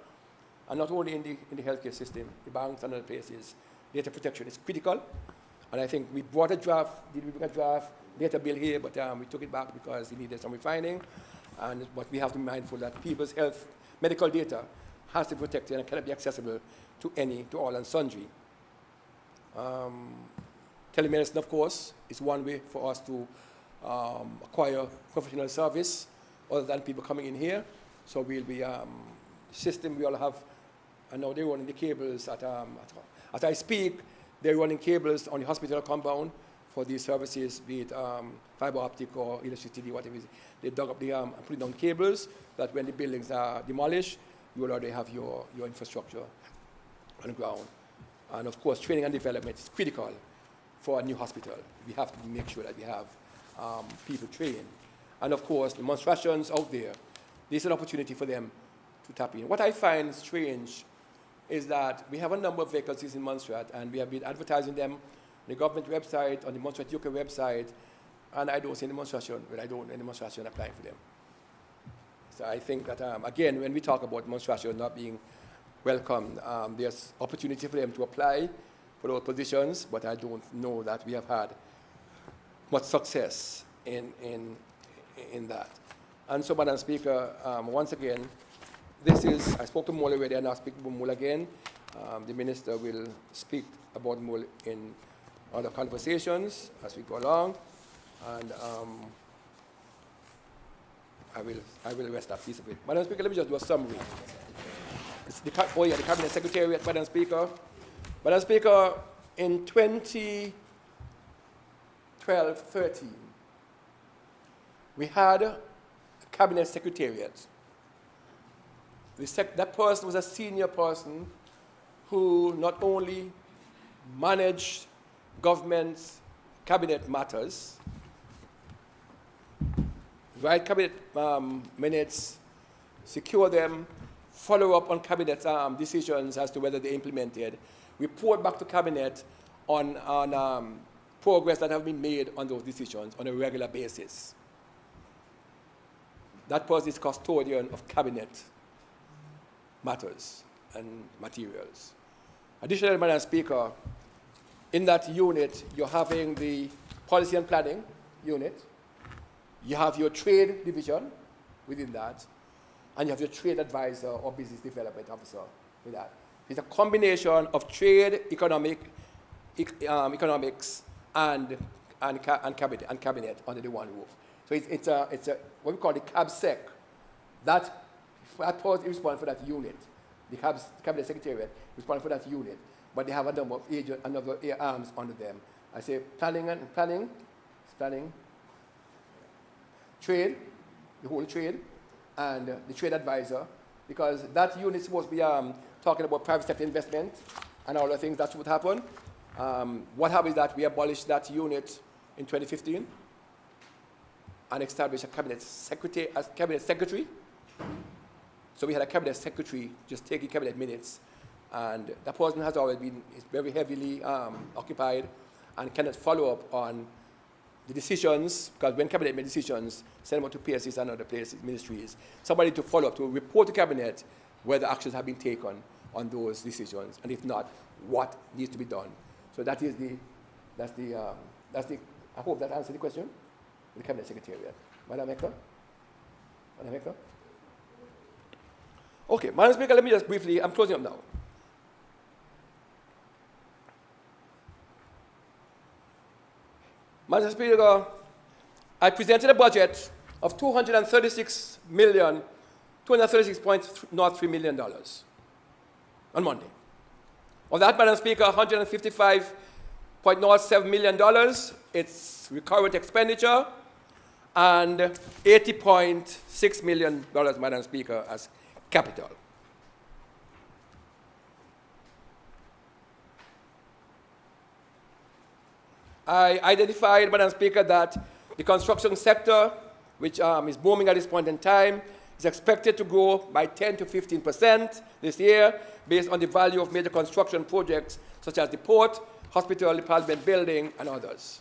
And not only in the healthcare system, the banks and other places, data protection is critical. And I think we brought a draft data bill here, but we took it back because it needed some refining. But we have to be mindful that people's medical data has to be protected and cannot be accessible to all and sundry. Telemedicine, of course, is one way for us to acquire professional service other than people coming in here. So we'll be system we all have, and now they're running the cables as I speak, they're running cables on the hospital compound for these services, be it fiber optic or electricity, whatever it is. They dug up and put down cables that when the buildings are demolished, you will already have your infrastructure on the ground. And of course, training and development is critical for a new hospital. We have to make sure that we have people trained. And of course, the demonstrations out there, there's an opportunity for them to tap in. What I find strange is that we have a number of vacancies in Montserrat, and we have been advertising them on the government website, on the Montserrat UK website, and I don't see any demonstration, but I don't see any demonstration applying for them. So I think that, again, when we talk about demonstration not being welcomed, there's opportunity for them to apply for those positions, but I don't know that we have had much success in that. And so, Madam Speaker, once again, this is, I spoke to Mole already, and I'll speak to Mole again. The Minister will speak about Mole in other conversations as we go along, and I will rest that piece of it. Madam Speaker, let me just do a summary. The Cabinet Secretariat, Madam Speaker. Madam Speaker, in 2012-13, we had a Cabinet Secretariat. That person was a senior person who not only managed government's cabinet matters, write cabinet minutes, secure them, follow up on cabinet decisions as to whether they implemented, report back to cabinet on progress that have been made on those decisions on a regular basis. That person is custodian of cabinet matters and materials. Additionally, Madam Speaker, in that unit, you're having the policy and planning unit, you have your trade division within that, and you have your trade advisor or business development officer with that. It's a combination of trade, economics, and cabinet under the one roof. So it's a what we call the CABSEC. That person is responsible for that unit. The Cabinet Secretariat is responsible for that unit, but they have a number of agents, another arms under them. I say planning, trade, the whole trade, and the trade advisor, because that unit is supposed to be talking about private sector investment and all the things that would happen. What happened is that we abolished that unit in 2015 and established a cabinet secretary. So we had a cabinet secretary just taking cabinet minutes, and that person has always been very heavily occupied and cannot follow up on the decisions, because when cabinet made decisions, send them out to PSCs and other places, ministries, somebody to follow up, to report to cabinet whether actions have been taken on those decisions, and if not, what needs to be done. So that's the, I hope that answered the question. The Cabinet Secretariat. Madam Hector? Madam Hector? Okay, Madam Speaker, let me just briefly, I'm closing up now. Madam Speaker, I presented a budget of $236.03 million on Monday. Of that, Madam Speaker, $155.07 million, it's recurrent expenditure, and $80.6 million, Madam Speaker, as capital. I identified, Madam Speaker, that the construction sector, which is booming at this point in time, is expected to grow by 10 to 15% this year, based on the value of major construction projects such as the port, hospital, the Parliament building, and others.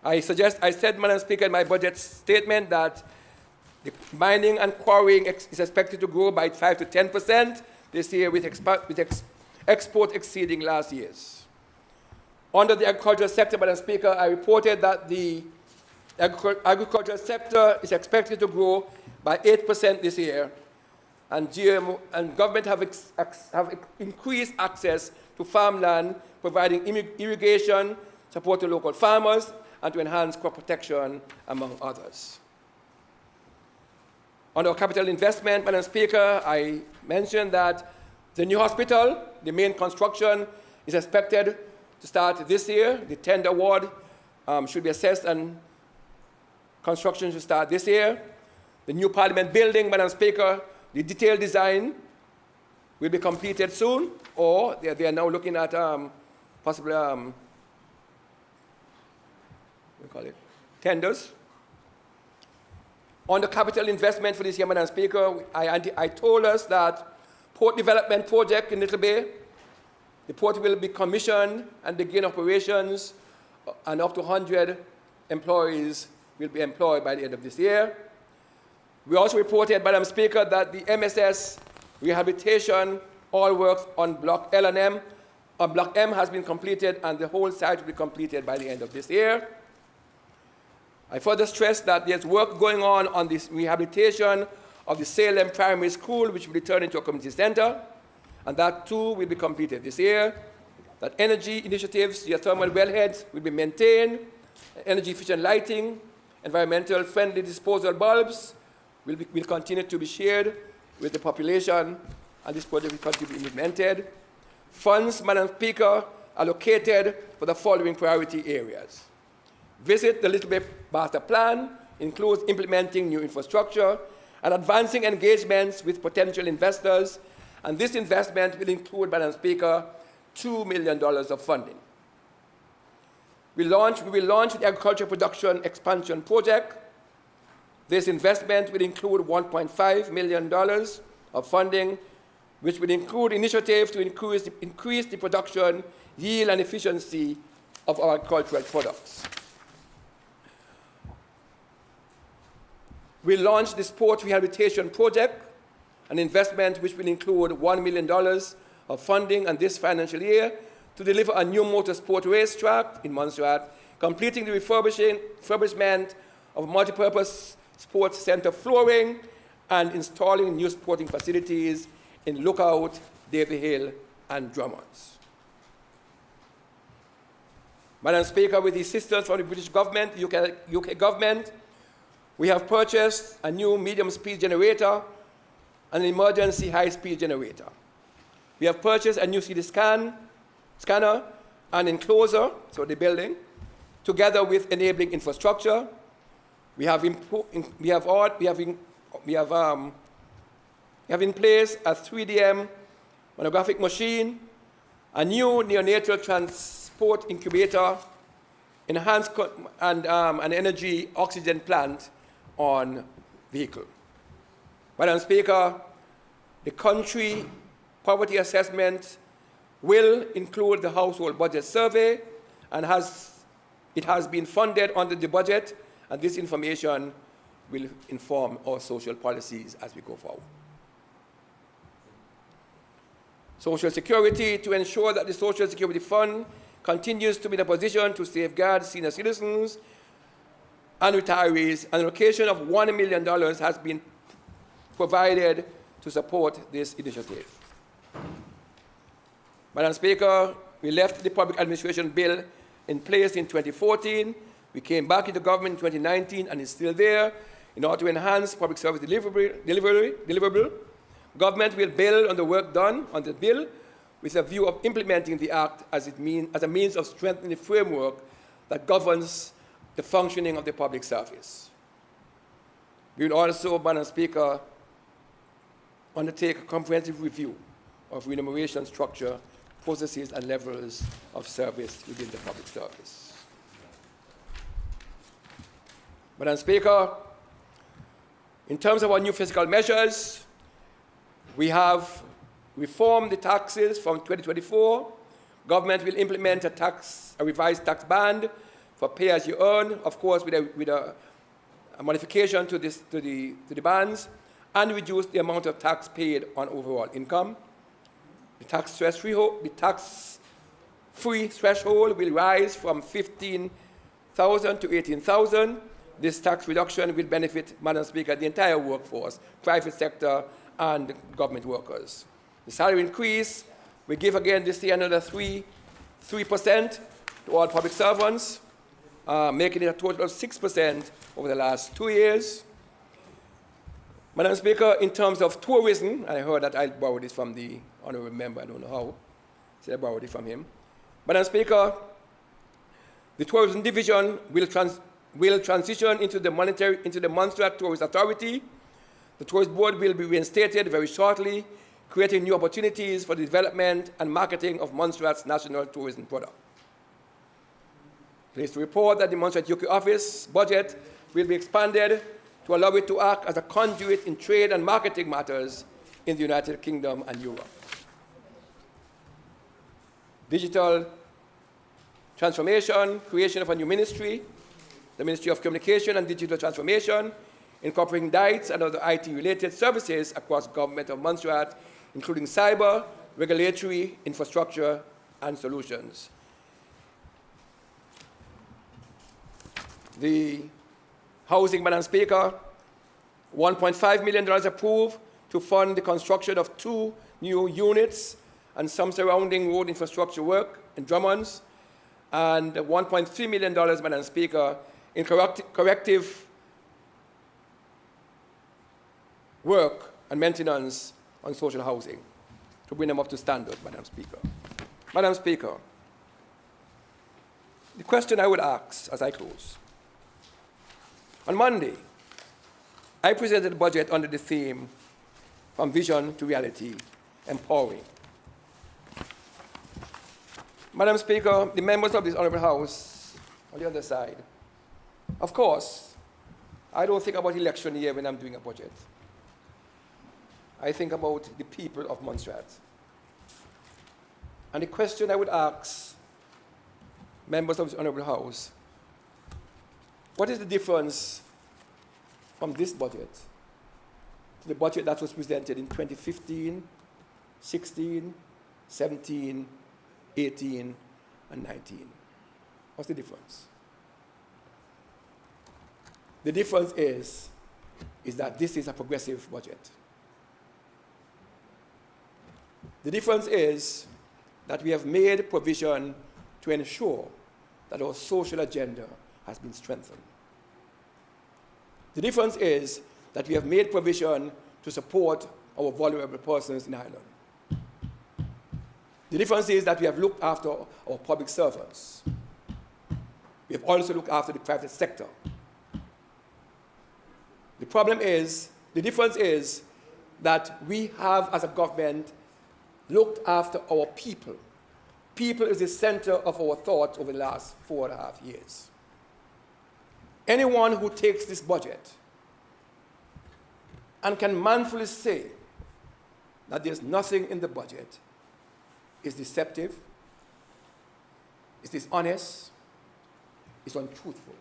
I said, Madam Speaker, in my budget statement that the mining and quarrying is expected to grow by 5 to 10% this year, with export exceeding last year's. Under the agricultural sector, Madam Speaker, I reported that the agricultural sector is expected to grow by 8% this year, and GMO and government have increased access to farmland, providing irrigation, support to local farmers, and to enhance crop protection, among others. On our capital investment, Madam Speaker, I mentioned that the new hospital, the main construction, is expected to start this year. The tender award should be assessed, and construction should start this year. The new Parliament building, Madam Speaker, the detailed design will be completed soon, or they are now looking at possibly tenders. On the capital investment for this year, Madam Speaker, I told us that port development project in Little Bay, the port will be commissioned and begin operations, and up to 100 employees will be employed by the end of this year. We also reported, Madam Speaker, that the MSS rehabilitation, all works on Block L and M, Block M has been completed, and the whole site will be completed by the end of this year. I further stress that there's work going on this rehabilitation of the Salem Primary School, which will be turned into a community center, and that too will be completed this year. That energy initiatives, geothermal wellheads will be maintained, energy efficient lighting, environmental friendly disposal bulbs will continue to be shared with the population, and this project will continue to be implemented. Funds, Madam Speaker, allocated for the following priority areas. Visit the Little Bay Master Plan includes implementing new infrastructure and advancing engagements with potential investors, and this investment will include, Madam Speaker, $2 million of funding. We will launch the Agriculture Production Expansion Project. This investment will include $1.5 million of funding, which will include initiatives to increase the production, yield, and efficiency of our agricultural products. We launched the Sport Rehabilitation Project, an investment which will include $1 million of funding in this financial year to deliver a new motorsport racetrack in Montserrat, completing the refurbishment of multipurpose sports center flooring, and installing new sporting facilities in Lookout, Davy Hill, and Drummonds. Madam Speaker, with the assistance from the British government, UK government, we have purchased a new medium-speed generator and an emergency high-speed generator. We have purchased a new CT scanner, an enclosure, so the building, together with enabling infrastructure. We have in place a 3DM monographic machine, a new neonatal transport incubator, enhanced and an energy oxygen plant on vehicle. Madam Speaker, the country poverty assessment will include the household budget survey, and it has been funded under the budget, and this information will inform our social policies as we go forward. Social security, to ensure that the Social Security Fund continues to be in a position to safeguard senior citizens and retirees, an allocation of $1 million has been provided to support this initiative. Madam Speaker, we left the Public Administration Bill in place in 2014. We came back into government in 2019, and it's still there in order to enhance public service deliverable. Government will build on the work done on the bill with a view of implementing the Act as a means of strengthening the framework that governs the functioning of the public service. We will also, Madam Speaker, undertake a comprehensive review of remuneration structure, processes, and levels of service within the public service. Madam Speaker, in terms of our new fiscal measures, we have reformed the taxes from 2024. Government will implement a revised tax band for pay-as-you-earn, of course, with a modification to the bands, and reduce the amount of tax paid on overall income. The tax-free threshold will rise from 15,000 to 18,000. This tax reduction will benefit, Madam Speaker, the entire workforce, private sector, and government workers. The salary increase, we give again this year another 3% to all public servants, making it a total of 6% over the last 2 years. Madam Speaker, in terms of tourism, I heard that I borrowed this from the honorable member, I don't know how, so I borrowed it from him. Madam Speaker, the tourism division will transition into the Montserrat Tourist Authority. The Tourist Board will be reinstated very shortly, creating new opportunities for the development and marketing of Montserrat's national tourism product. Pleased to report that the Montserrat UK office budget will be expanded to allow it to act as a conduit in trade and marketing matters in the United Kingdom and Europe. Digital transformation, creation of a new ministry, the Ministry of Communication and Digital Transformation, incorporating DITES and other IT-related services across government of Montserrat, including cyber, regulatory, infrastructure, and solutions. The housing, Madam Speaker, $1.5 million approved to fund the construction of 2 new units and some surrounding road infrastructure work in Drummonds, and $1.3 million, Madam Speaker, in corrective work and maintenance on social housing to bring them up to standard, Madam Speaker. Madam Speaker, the question I would ask as I close. On Monday, I presented the budget under the theme, From Vision to Reality, Empowering. Madam Speaker, the members of this Honourable House on the other side, of course, I don't think about election year when I'm doing a budget. I think about the people of Montserrat. And the question I would ask members of this Honourable House, what is the difference from this budget to the budget that was presented in 2015, 16, 17, 18, and 19? What's the difference? The difference is that this is a progressive budget. The difference is that we have made provision to ensure that our social agenda has been strengthened. The difference is that we have made provision to support our vulnerable persons in Ireland. The difference is that we have looked after our public servants. We have also looked after the private sector. The difference is that we have, as a government, looked after our people. People is the center of our thought over the last 4.5 years. Anyone who takes this budget and can manfully say that there's nothing in the budget is deceptive, is dishonest, is untruthful.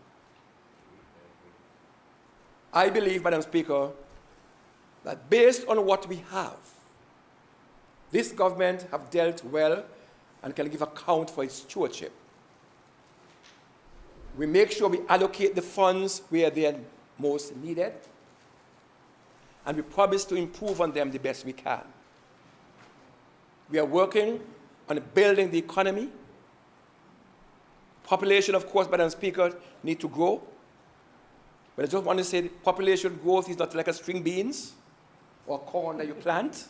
I believe, Madam Speaker, that based on what we have, this government have dealt well and can give account for its stewardship. We make sure we allocate the funds where they are most needed, and we promise to improve on them the best we can. We are working on building the economy. Population, of course, Madam Speaker, need to grow. But I just want to say that population growth is not like a string beans or corn that you plant.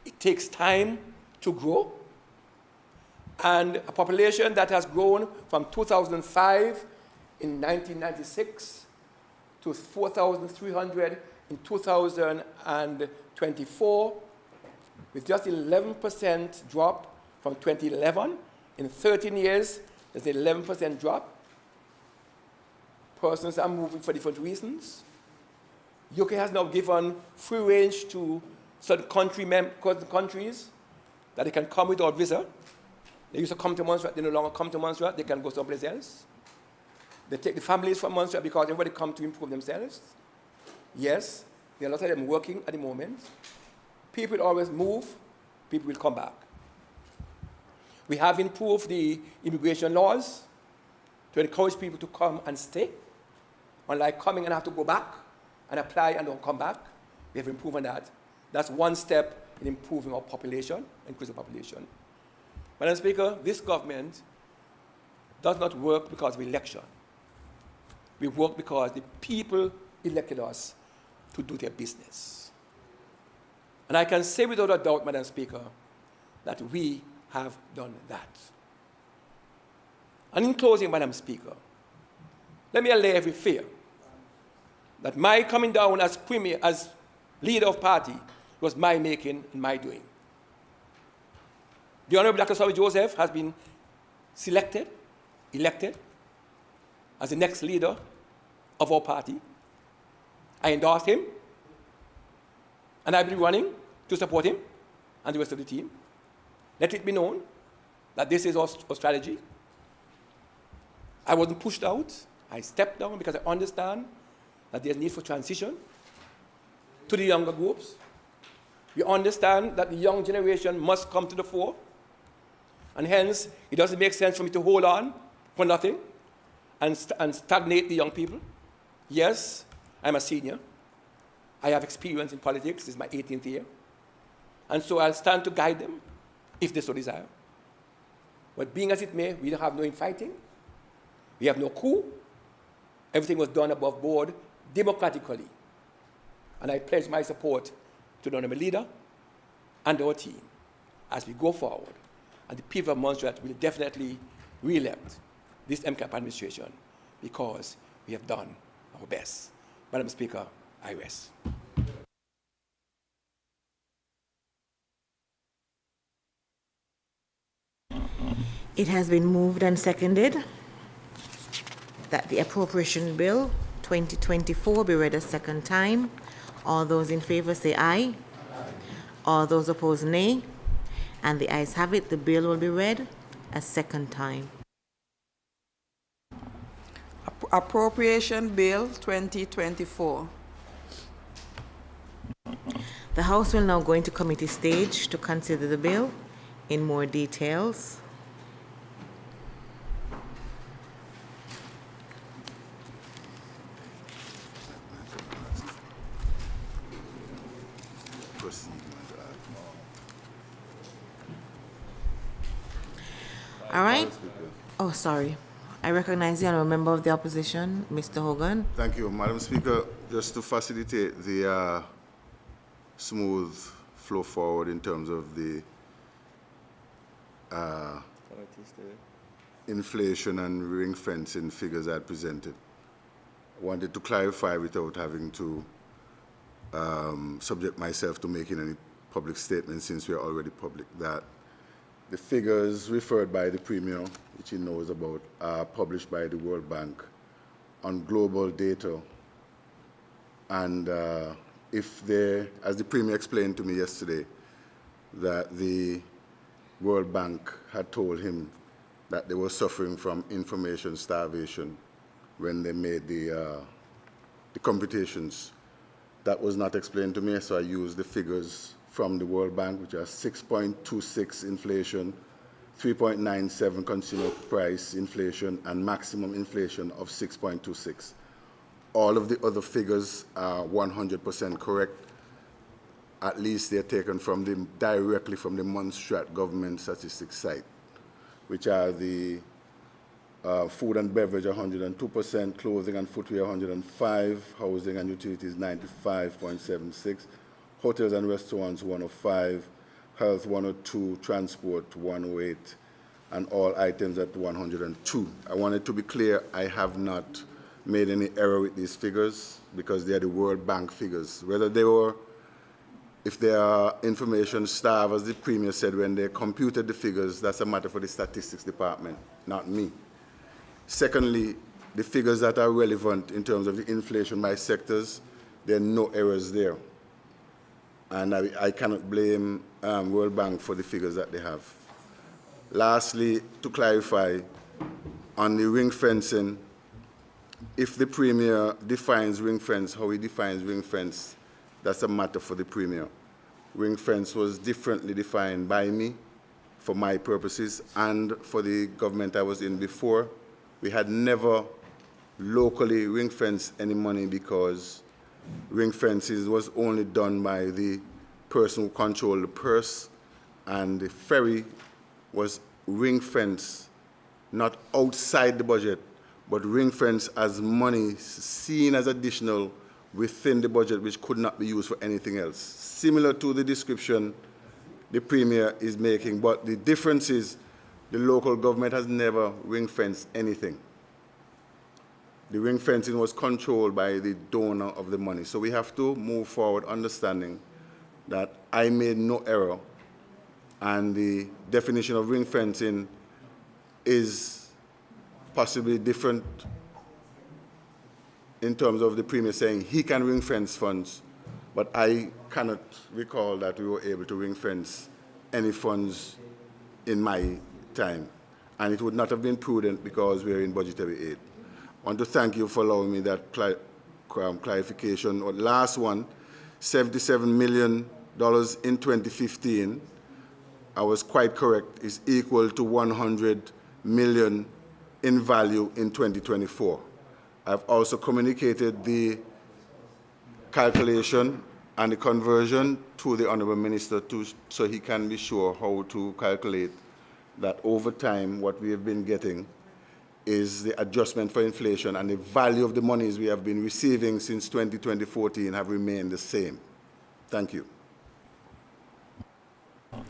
It takes time to grow. And a population that has grown from 2005 in 1996 to 4,300 in 2024, with just 11% drop from 2011. In 13 years, there's an 11% drop. Persons are moving for different reasons. UK has now given free range to certain countries that they can come without visa. They used to come to Montserrat, they no longer come to Montserrat, they can go someplace else. They take the families from Montserrat because everybody come to improve themselves. Yes, there are a lot of them working at the moment. People always move, people will come back. We have improved the immigration laws to encourage people to come and stay, unlike coming and have to go back and apply and don't come back. We have improved on that. That's one step in improving our population, increasing population. Madam Speaker, this government does not work because of election. We work because the people elected us to do their business. And I can say without a doubt, Madam Speaker, that we have done that. And in closing, Madam Speaker, let me allay every fear that my coming down as premier, as leader of party, was my making and my doing. The Honourable Dr. Sawi Joseph has been selected, elected, as the next leader of our party. I endorse him, and I've been running to support him and the rest of the team. Let it be known that this is our strategy. I wasn't pushed out. I stepped down because I understand that there's need for transition to the younger groups. We understand that the young generation must come to the fore, and hence it doesn't make sense for me to hold on for nothing and stagnate the young people. Yes, I'm a senior. I have experience in politics. This is my 18th year. And so I'll stand to guide them if they so desire. But being as it may, we don't have no infighting. We have no coup. Everything was done above board democratically. And I pledge my support to the honorable leader and our team as we go forward. And the people of Montserrat will definitely re-elect this MCAP administration because we have done our best. Madam Speaker, I rest. It has been moved and seconded that the appropriation bill 2024 be read a second time. All those in favor say aye. All those opposed, nay. And the ayes have it. The bill will be read a second time. Appropriation Bill 2024. The House will now go into committee stage to consider the bill in more details. All right. Oh, sorry. I recognize the honourable member of the opposition, Mr. Hogan. Thank you, Madam Speaker. Just to facilitate the smooth flow forward in terms of the inflation and ring fencing figures I presented, I wanted to clarify without having to subject myself to making any public statements, since we are already public, that the figures referred by the Premier, which he knows about, are published by the World Bank on global data. And if they, as the Premier explained to me yesterday, that the World Bank had told him that they were suffering from information starvation when they made the computations. That was not explained to me, so I used the figures from the World Bank, which are 6.26 inflation, 3.97 consumer price inflation, and maximum inflation of 6.26. All of the other figures are 100% correct. At least they're taken from directly from the Montserrat government statistics site, which are the food and beverage 102%, clothing and footwear 105, housing and utilities 95.76, hotels and restaurants 105, health 102, transport 108, and all items at 102. I wanted to be clear, I have not made any error with these figures because they are the World Bank figures. Whether they were, if they are information starved, as the Premier said when they computed the figures, that's a matter for the statistics department, not me. Secondly, the figures that are relevant in terms of the inflation by sectors, there are no errors there. And I cannot blame World Bank for the figures that they have. Lastly, to clarify, on the ring fencing, if the Premier defines ring fence, how he defines ring fence, that's a matter for the Premier. Ring fence was differently defined by me for my purposes and for the government I was in before. We had never locally ring fenced any money because ring fences was only done by the person who controlled the purse, and the ferry was ring fence, not outside the budget, but ring fence as money seen as additional within the budget, which could not be used for anything else. Similar to the description the Premier is making, but the difference is the local government has never ring fenced anything. The ring fencing was controlled by the donor of the money. So we have to move forward understanding that I made no error, and the definition of ring fencing is possibly different in terms of the Premier saying he can ring fence funds, but I cannot recall that we were able to ring fence any funds in my time. And it would not have been prudent because we're in budgetary aid. I want to thank you for allowing me that clarification. Or last one, $77 million in 2015, I was quite correct, is equal to 100 million in value in 2024. I've also communicated the calculation and the conversion to the Honorable Minister so he can be sure how to calculate that over time what we have been getting is the adjustment for inflation, and the value of the monies we have been receiving since 2014 have remained the same. Thank you.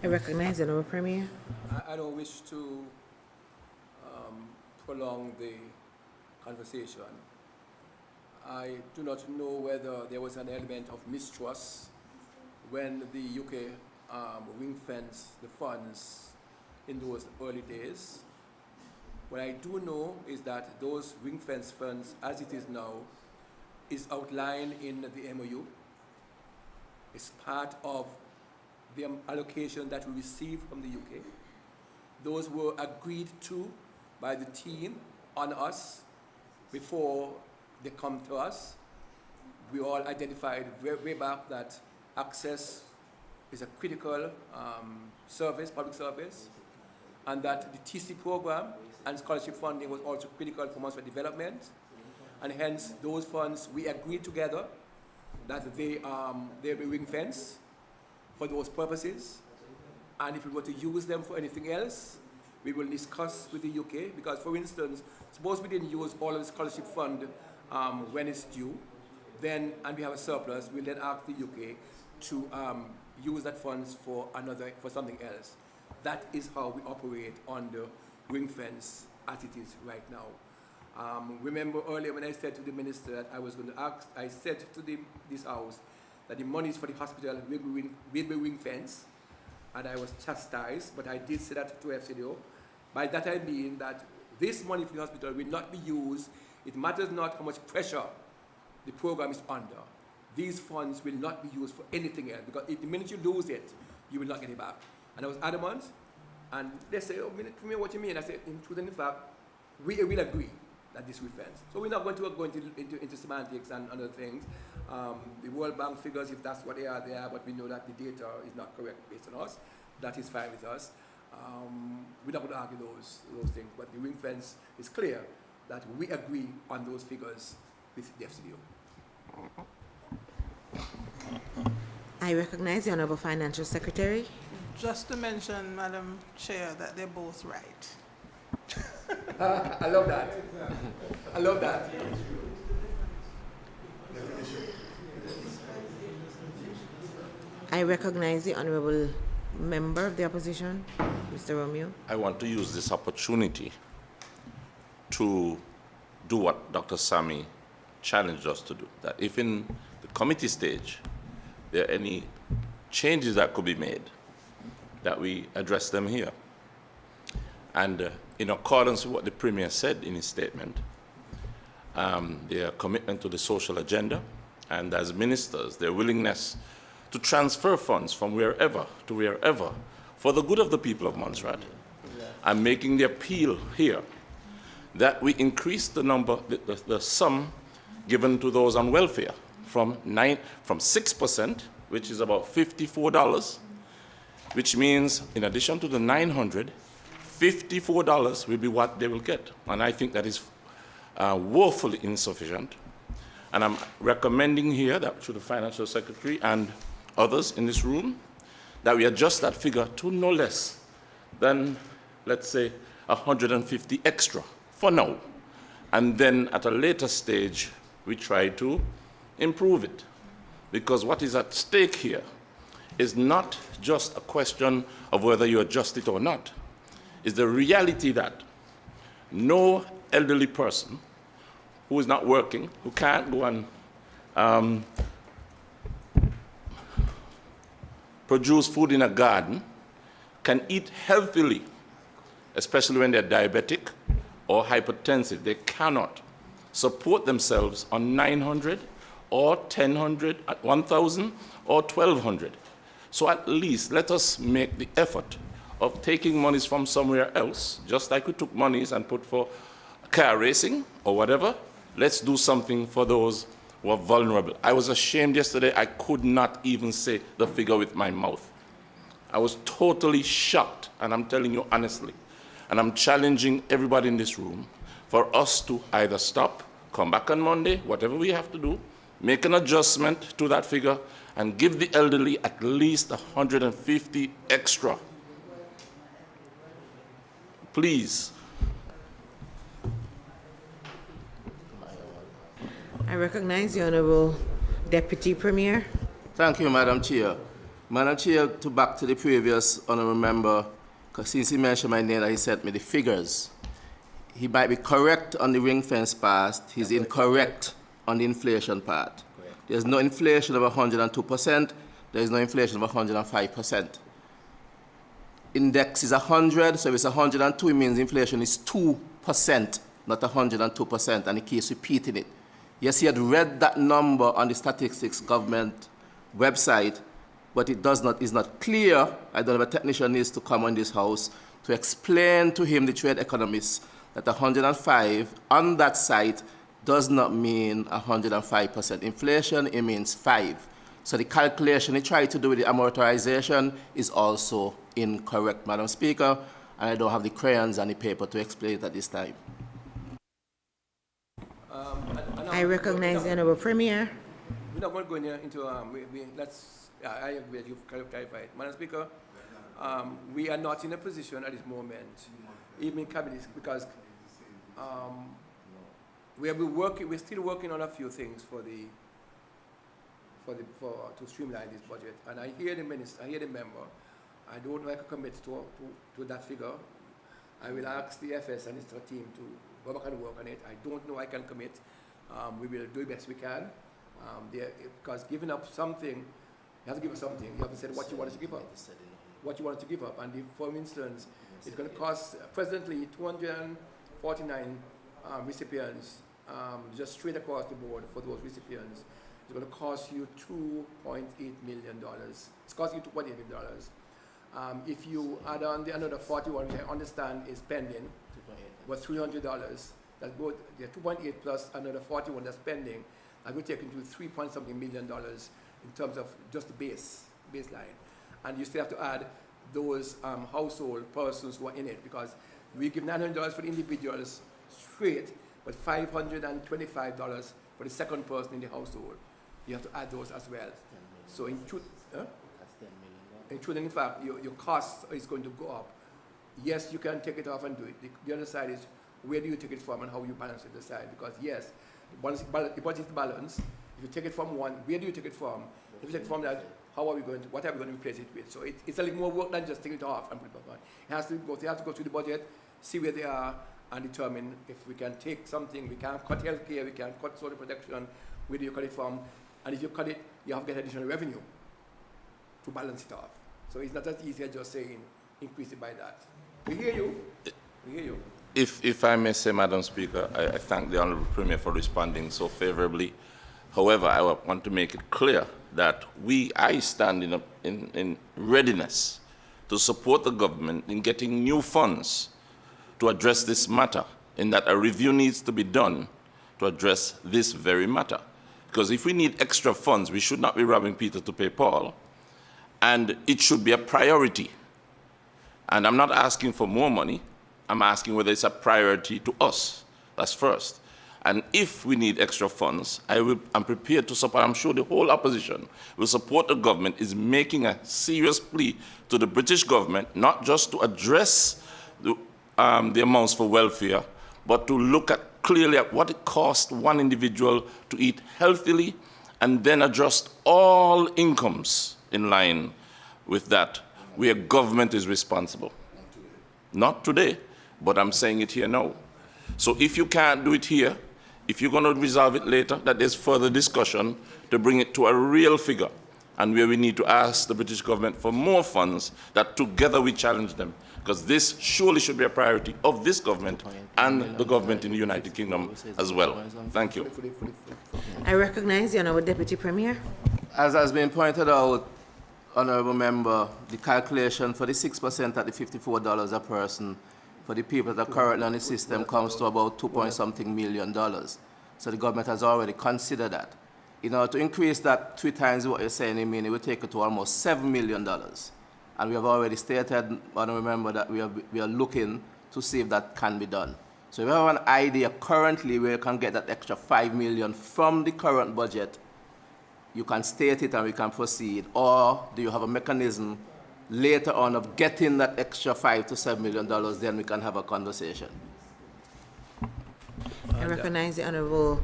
I recognize the Honorable Premier. I don't wish to prolong the conversation. I do not know whether there was an element of mistrust when the UK ring-fenced the funds in those early days. What I do know is that those ring-fence funds, as it is now, is outlined in the MOU. It's part of the allocation that we received from the UK. Those were agreed to by the team on us before they come to us. We all identified way back that access is a critical service, public service, and that the TC program and scholarship funding was also critical for Montserrat development, and hence those funds we agreed together that they'll be ring-fenced for those purposes, and if we were to use them for anything else, we will discuss with the UK, because for instance, suppose we didn't use all of the scholarship fund when it's due, then, and we have a surplus, we'll then ask the UK to use that funds for something else. That is how we operate on the ring fence as it is right now. Remember earlier when I said to the minister that I was going to ask, I said to this house that the monies for the hospital will be ring fence, and I was chastised, but I did say that to FCDO. By that I mean that this money for the hospital will not be used. It matters not how much pressure the program is under. These funds will not be used for anything else, because if the minute you lose it, you will not get it back. And I was adamant, and they say, oh, Premier, what do you mean? I said, in truth and in fact, we will agree that this will fence. So we're not going to go into semantics and other things. The World Bank figures, if that's what they are, but we know that the data is not correct based on us. That is fine with us. We're not going to argue those things, but the ring fence is clear that we agree on those figures with the FCDO. I recognize the Honorable Financial Secretary. Just to mention, Madam Chair, that they're both right. I love that. I love that. I recognize the Honorable Member of the Opposition, Mr. Romeo. I want to use this opportunity to do what Dr. Sami challenged us to do. That if in the committee stage there are any changes that could be made, that we address them here. And in accordance with what the Premier said in his statement, their commitment to the social agenda, and as ministers, their willingness to transfer funds from wherever to wherever for the good of the people of Montserrat. I'm making the appeal here that we increase the number, the sum given to those on welfare from 6%, which is about $54, which means in addition to the $900, $54 will be what they will get. And I think that is woefully insufficient. And I'm recommending here that to the Financial Secretary and others in this room that we adjust that figure to no less than, let's say, 150 extra for now. And then at a later stage, we try to improve it. Because what is at stake here is not just a question of whether you adjust it or not. It's the reality that no elderly person who is not working, who can't go and produce food in a garden, can eat healthily, especially when they're diabetic or hypertensive. They cannot support themselves on 900 or 1,000 at 1,000 or 1,200. So at least let us make the effort of taking monies from somewhere else, just like we took monies and put for car racing or whatever. Let's do something for those who are vulnerable. I was ashamed yesterday. I could not even say the figure with my mouth. I was totally shocked, and I'm telling you honestly. And I'm challenging everybody in this room for us to either stop, come back on Monday, whatever we have to do, make an adjustment to that figure, and give the elderly at least 150 extra. Please. I recognize the Honorable Deputy Premier. Thank you, Madam Chair. Madam Chair, to back to the previous honourable member, because since he mentioned my name, he sent me the figures. He might be correct on the ring fence part, he's incorrect on the inflation part. Correct. There's no inflation of 102%, there is no inflation of 105%. Index is 100, so if it's 102, it means inflation is 2%, not 102%, and he keeps repeating it. Yes, he had read that number on the statistics government website, but it is not clear. I don't know if a technician needs to come in this house to explain to him, the trade economist, that 105 on that site does not mean 105% inflation, it means 5. So the calculation he tried to do with the amortization is also incorrect, Madam Speaker, and I don't have the crayons and the paper to explain it at this time. I recognize the Honorable Premier. We're not going to go into, I agree that you've clarified. Madam Speaker, we are not in a position at this moment, even in cabinet, because we're still working on a few things to streamline this budget. And I hear the minister, I hear the member. I don't know if I can commit to that figure. I will ask the FS and his team to go back and work on it. I don't know I can commit. We will do the best we can. Because giving up something, you have to give us something. You have to say what you want us to give up. What you want us to give up. And if, for instance, it's going to cost presently 249 recipients, just straight across the board for those recipients. It's going to cost you $2.8 million. It's costing you $2.8 million. If you add on another 41, which I understand is pending, was $300. That's both the 2.8 plus another 41 that's pending. I will take into $3-something million in terms of just the baseline. And you still have to add those household persons who are in it, because we give $900 for the individuals straight, but $525 for the second person in the household. You have to add those as well. So in fact, your cost is going to go up. Yes, you can take it off and do it. The other side is, where do you take it from and how you balance it aside? Because yes, the budget is balanced. If you take it from one, where do you take it from? If you take it from that, what are we going to replace it with? So it's a little more work than just take it off and put it back on. It has to go through the budget, see where they are, and determine if we can take something. We can cut healthcare, we can cut social protection. Where do you cut it from? And if you cut it, you have to get additional revenue to balance it off. So it's not as easy as just saying increase it by that. We hear you. We hear you. If I may say, Madam Speaker, I thank the Honourable Premier for responding so favourably. However, I want to make it clear that I stand in readiness to support the government in getting new funds to address this matter, in that a review needs to be done to address this very matter. Because if we need extra funds, we should not be robbing Peter to pay Paul, and it should be a priority. And I'm not asking for more money. I'm asking whether it's a priority to us. That's first. And if we need extra funds, I'm prepared to support. I'm sure the whole opposition will support the government is making a serious plea to the British government, not just to address the amounts for welfare, but to look at clearly at what it costs one individual to eat healthily, and then adjust all incomes in line with that, where government is responsible. Not today, but I'm saying it here now. So if you can't do it here, if you're going to resolve it later, that there's further discussion to bring it to a real figure, and where we need to ask the British government for more funds, that together we challenge them. Because this surely should be a priority of this government and the government in the United Kingdom as well. Thank you. I recognize the Honourable Deputy Premier. As has been pointed out, Honourable Member, the calculation for the 6% at the $54 a person for the people that are currently on the system comes to about $2.something million. So the government has already considered that. In order to increase that 3 times what you're saying, I mean, it would take it to almost $7 million. And we have already stated, and remember that we are looking to see if that can be done. So if you have an idea currently where you can get that extra $5 million from the current budget, you can state it and we can proceed. Or do you have a mechanism later on of getting that extra $5 to $7 million, then we can have a conversation. I recognize the honorable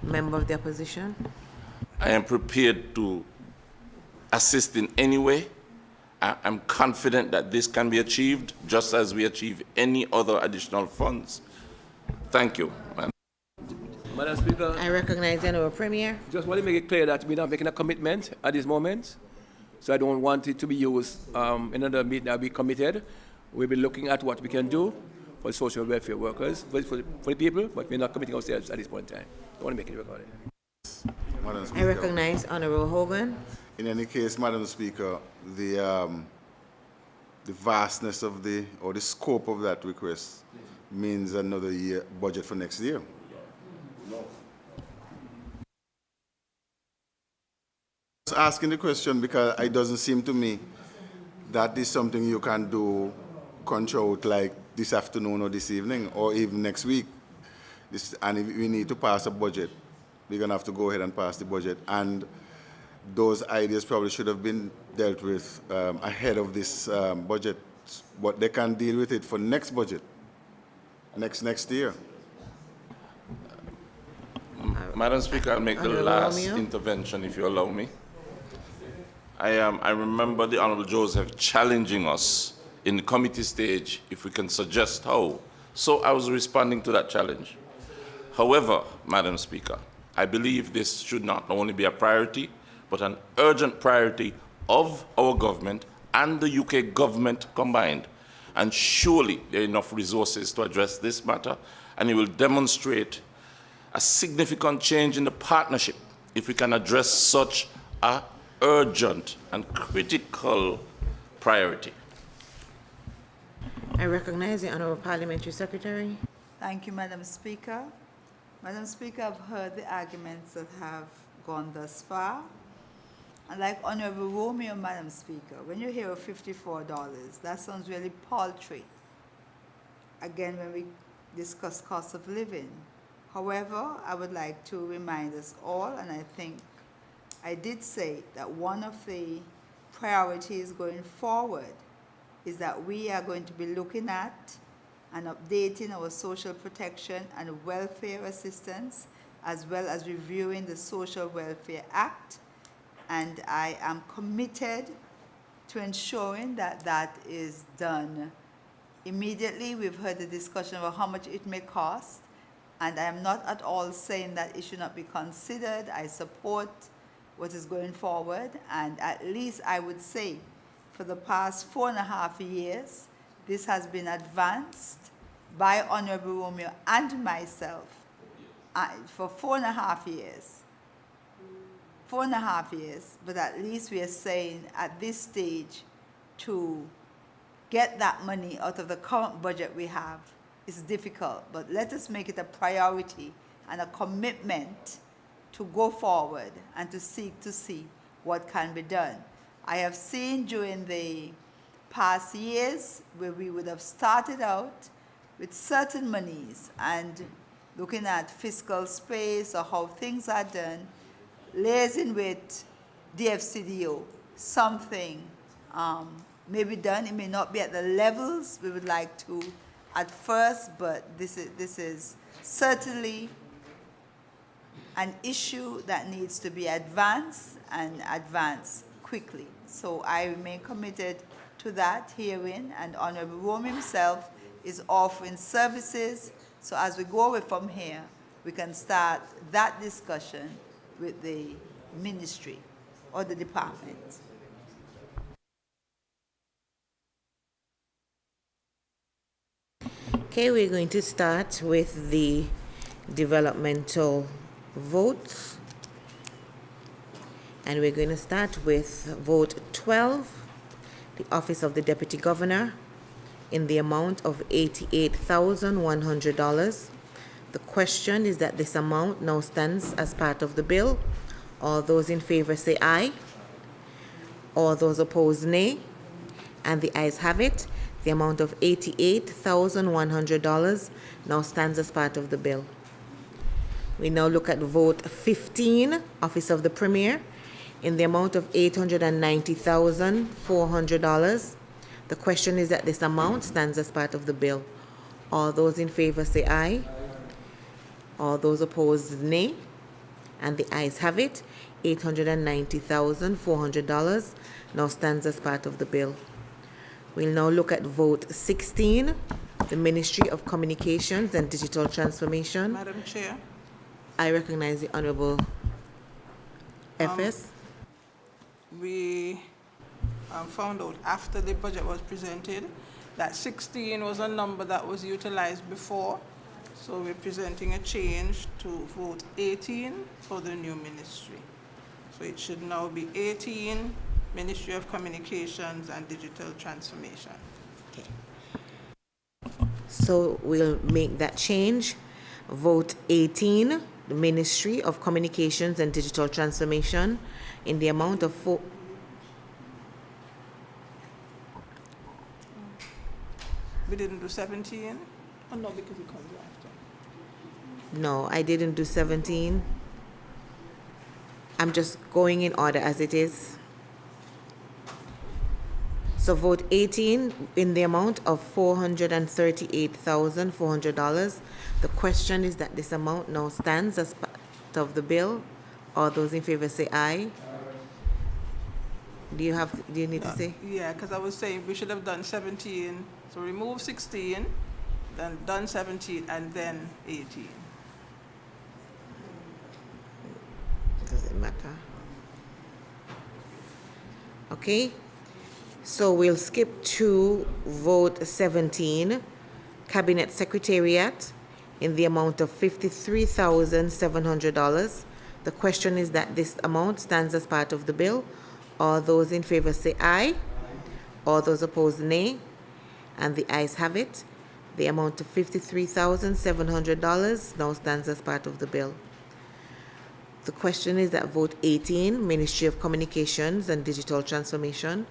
member of the opposition. I am prepared to assist in any way. I'm confident that this can be achieved just as we achieve any other additional funds. Thank you, man. Madam Speaker, I recognize the honorable premier. just want to make it clear that we're not making a commitment at this moment. So I don't want it to be used in another meeting that we committed. We'll be looking at what we can do for social welfare workers, for the people, but we're not committing ourselves at this point in time. I want to make it recorded. Madam I Speaker, recognize honorable Hogan. in any case, Madam Speaker, the vastness of the scope of that request means another year budget for next year. I was asking the question because it doesn't seem to me that is something you can do control like this afternoon or this evening or even next week. And if we need to pass a budget, we're going to have to go ahead and pass the budget. And those ideas probably should have been dealt with ahead of this budget, but they can deal with it for next budget, next year. Madam Speaker, I'll make the Honorable last Romeo. intervention, if you allow me. I remember the Honorable Joseph challenging us in the committee stage if we can suggest how. So I was responding to that challenge. However, Madam Speaker, I believe this should not only be a priority, but an urgent priority of our government and the UK government combined. And surely there are enough resources to address this matter, and it will demonstrate a significant change in the partnership if we can address such a urgent and critical priority. I recognize the honorable parliamentary secretary. Thank you, Madam Speaker. Madam Speaker, I've heard the arguments that have gone thus far. And like Honorable Romeo, Madam Speaker, when you hear of $54, that sounds really paltry. Again, when we discuss cost of living. However, I would like to remind us all, and I think I did say that one of the priorities going forward is that we are going to be looking at and updating our social protection and welfare assistance, as well as reviewing the Social Welfare Act. And I am committed to ensuring that that is done immediately. We've heard the discussion about how much it may cost, and I am not at all saying that it should not be considered. I support what is going forward, and at least I would say for the past 4.5 years, this has been advanced by Honorable Romeo and myself for 4.5 years. 4.5 years, but at least we are saying at this stage to get that money out of the current budget we have is difficult, but let us make it a priority and a commitment to go forward and to seek to see what can be done. I have seen during the past years where we would have started out with certain monies and looking at fiscal space or how things are done, liaising with DFCDO, something may be done. It may not be at the levels we would like to at first, but this is certainly an issue that needs to be advanced and advanced quickly. So I remain committed to that hearing, and Honorable Rome himself is offering services. So as we go away from here, we can start that discussion with the ministry or the department. Okay, we're going to start with the developmental votes. And we're going to start with vote 12, the office of the Deputy Governor. in the amount of $88,100. The question is that this amount now stands as part of the bill. All those in favor say aye. All those opposed, nay. And the ayes have it. The amount of $88,100 now stands as part of the bill. We now look at vote 15, Office of the Premier, in the amount of $890,400. The question is that this amount stands as part of the bill. All those in favor say aye. All those opposed, nay. And the ayes have it. $890,400 now stands as part of the bill. We'll now look at vote 16, the Ministry of Communications and Digital Transformation. Madam Chair. I recognize the Honorable FS. We found out after the budget was presented that 16 was a number that was utilized before. So we're presenting a change to vote 18 for the new ministry. So it should now be 18, Ministry of Communications and Digital Transformation. Okay. So we'll make that change. Vote 18, the Ministry of Communications and Digital Transformation, in the amount of We didn't do 17? Oh no, because it comes after. No, I didn't do 17. I'm just going in order as it is. So vote 18 in the amount of $438,400. The question is that this amount now stands as part of the bill. All those in favor say aye. Do you need to say? Yeah, because I was saying we should have done 17. So remove 16, then done 17, and then 18. Doesn't matter. Okay. So we'll skip to vote 17, Cabinet Secretariat, in the amount of $53,700. The question is that this amount stands as part of the bill. All those in favor say aye. All those opposed, nay. And the ayes have it. The amount of $53,700 now stands as part of the bill. The question is that vote 18, Ministry of Communications and Digital Transformation,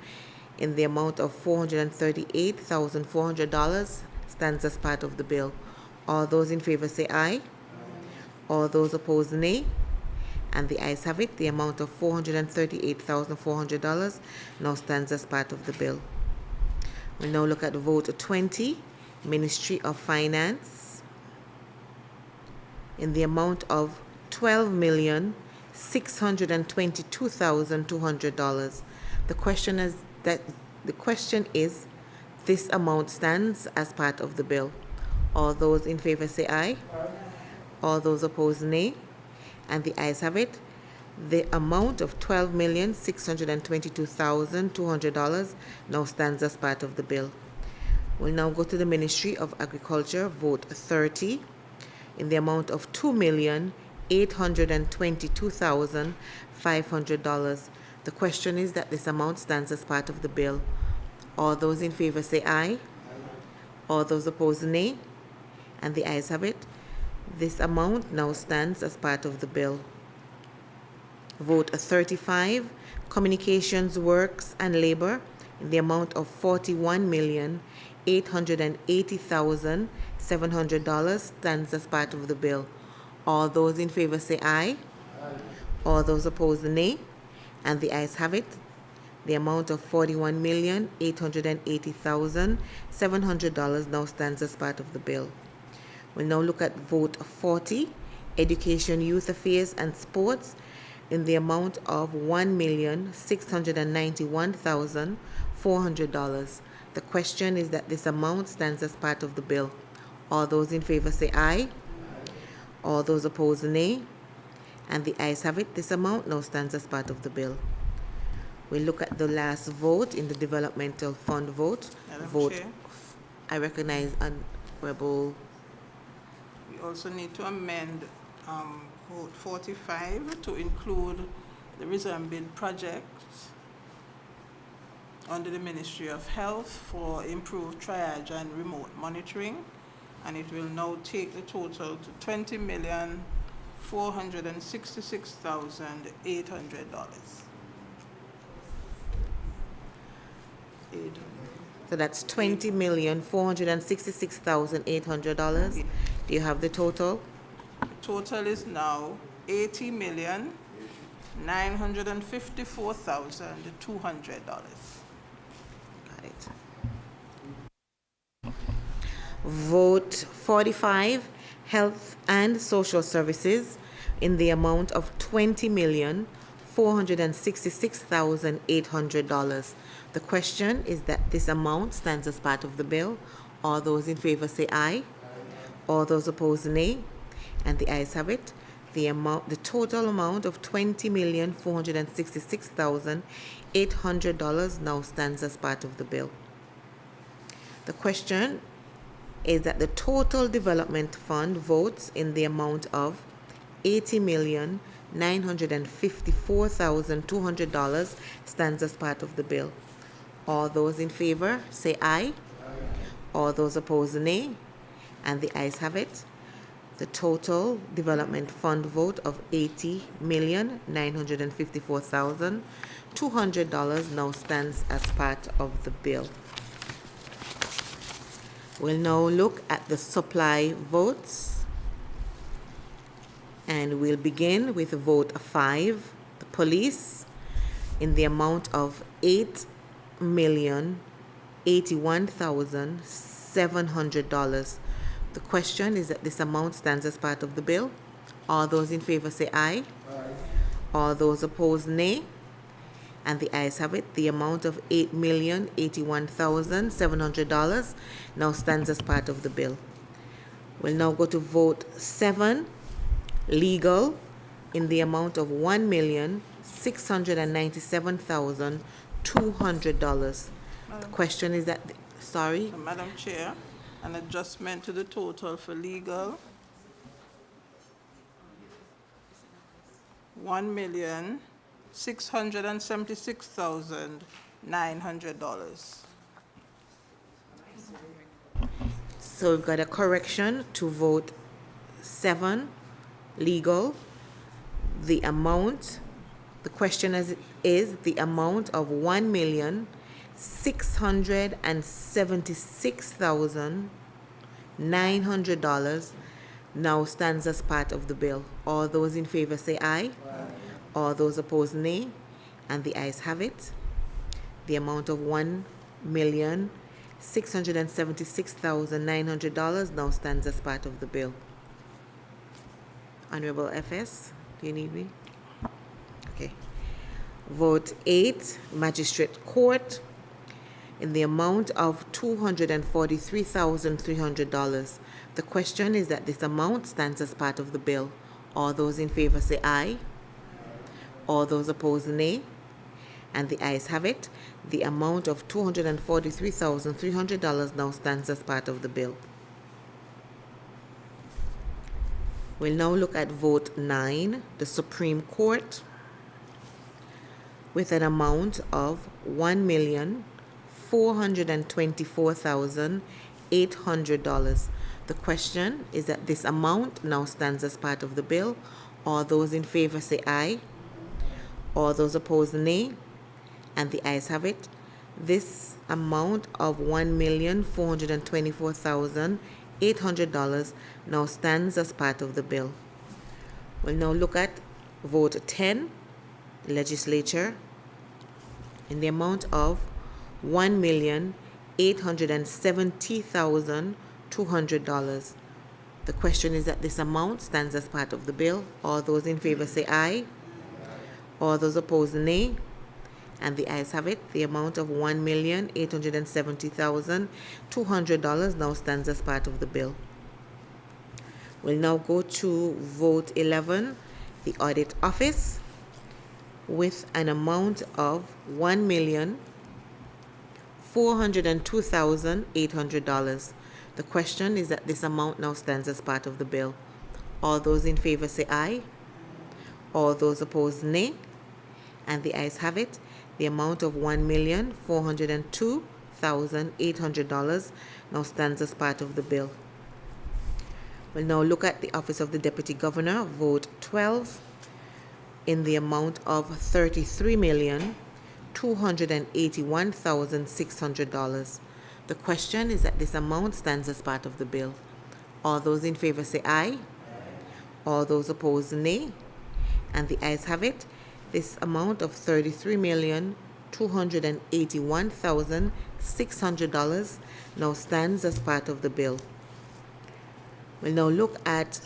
in the amount of $438,400 stands as part of the bill. All those in favor say aye. All those opposed, nay. And the ayes have it. The amount of $438,400 now stands as part of the bill. We'll now look at vote 20, Ministry of Finance, in the amount of $12,622,200. The question is, this amount stands as part of the bill. All those in favor say aye. All those opposed, nay. And the ayes have it. The amount of $12,622,200 now stands as part of the bill. We'll now go to the Ministry of Agriculture, vote 30, in the amount of $2,822,500. The question is that this amount stands as part of the bill. All those in favor say aye. All those opposed, nay. And the ayes have it. This amount now stands as part of the bill. Vote 35, Communications, Works and Labor, in the amount of $41,880,700 stands as part of the bill. All those in favor say aye. All those opposed, nay. And the ayes have it. The amount of $41,880,700 now stands as part of the bill. We'll now look at vote 40, Education, Youth Affairs and Sports, in the amount of $1,691,400. The question is that this amount stands as part of the bill. All those in favor say aye. All those opposed, nay. And the ayes have it. This amount now stands as part of the bill. We'll look at the last vote in the Developmental Fund vote. Madam Chair. I recognize Honorable. We also need to amend vote 45 to include the resume bid projects under the Ministry of Health for improved triage and remote monitoring, and it will now take the total to $20,466,800. So that's $20,466,800. Do you have the total? The total is now $80,954,200. Got it. Vote 45, Health and Social Services, in the amount of $20,466,800. The question is that this amount stands as part of the bill. All those in favor say aye. All those opposed nay. And the ayes have it. The total amount of $20,466,800 now stands as part of the bill. The question is that the total development fund votes in the amount of $80,954,200 stands as part of the bill. All those in favor say aye. All those opposed nay. And the ayes have it. The total development fund vote of $80,954,200 now stands as part of the bill. We'll now look at the supply votes. And we'll begin with vote 5, the police, in the amount of $8,081,700. The question is that this amount stands as part of the bill. All those in favor say aye. All those opposed nay. And the ayes have it. The amount of $8,081,700 now stands as part of the bill. We'll now go to vote 7, legal, in the amount of $1,697,200. The question is that, sorry? Madam Chair, an adjustment to the total for legal, $1,676,900. So we've got a correction to vote 7, legal. The amount, the question is the amount of $1,676,900 now stands as part of the bill. All those in favor say aye. All those opposed nay. And the ayes have it. The amount of $1,676,900 now stands as part of the bill. Honorable FS, do you need me? Okay. Vote 8, Magistrate Court, in the amount of $243,300. The question is that this amount stands as part of the bill. All those in favor say aye. All those opposed nay. And the ayes have it. The amount of $243,300 now stands as part of the bill. We'll now look at vote 9, the Supreme Court, with an amount of $1,424,800. The question is that this amount now stands as part of the bill. All those in favor say aye. All those opposed nay. And the ayes have it. This amount of $1,424,800 now stands as part of the bill. We'll now look at vote 10, legislature, in the amount of $1,870,200. The question is that this amount stands as part of the bill. All those in favor say aye. All those opposed nay. And the ayes have it. The amount of $1,870,200 now stands as part of the bill. We'll now go to vote 11, the Audit Office, with an amount of $1,402,800. The question is that this amount now stands as part of the bill. All those in favor say aye. All those opposed nay. And the ayes have it. The amount of $1,402,800 now stands as part of the bill. We'll now look at the Office of the Deputy Governor, vote 12, in the amount of $33,281,600. The question is that this amount stands as part of the bill. All those in favor say aye. All those opposed, nay. And the ayes have it. This amount of $33,281,600 now stands as part of the bill. We'll now look at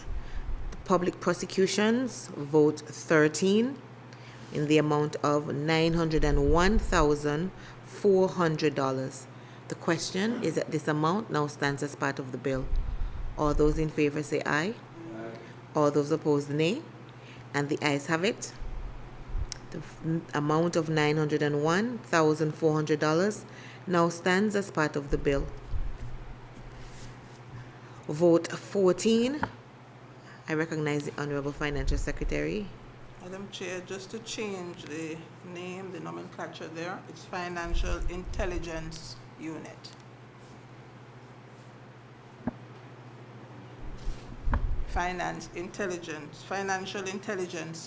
the public prosecutions, vote 13, in the amount of $901,400. The question is that this amount now stands as part of the bill. All those in favor say aye. All those opposed, nay. And the ayes have it. The amount of $901,400 now stands as part of the bill. Vote 14. I recognize the Honorable Financial Secretary. Madam Chair, just to change the name, the nomenclature there, it's Financial Intelligence Unit. Financial Intelligence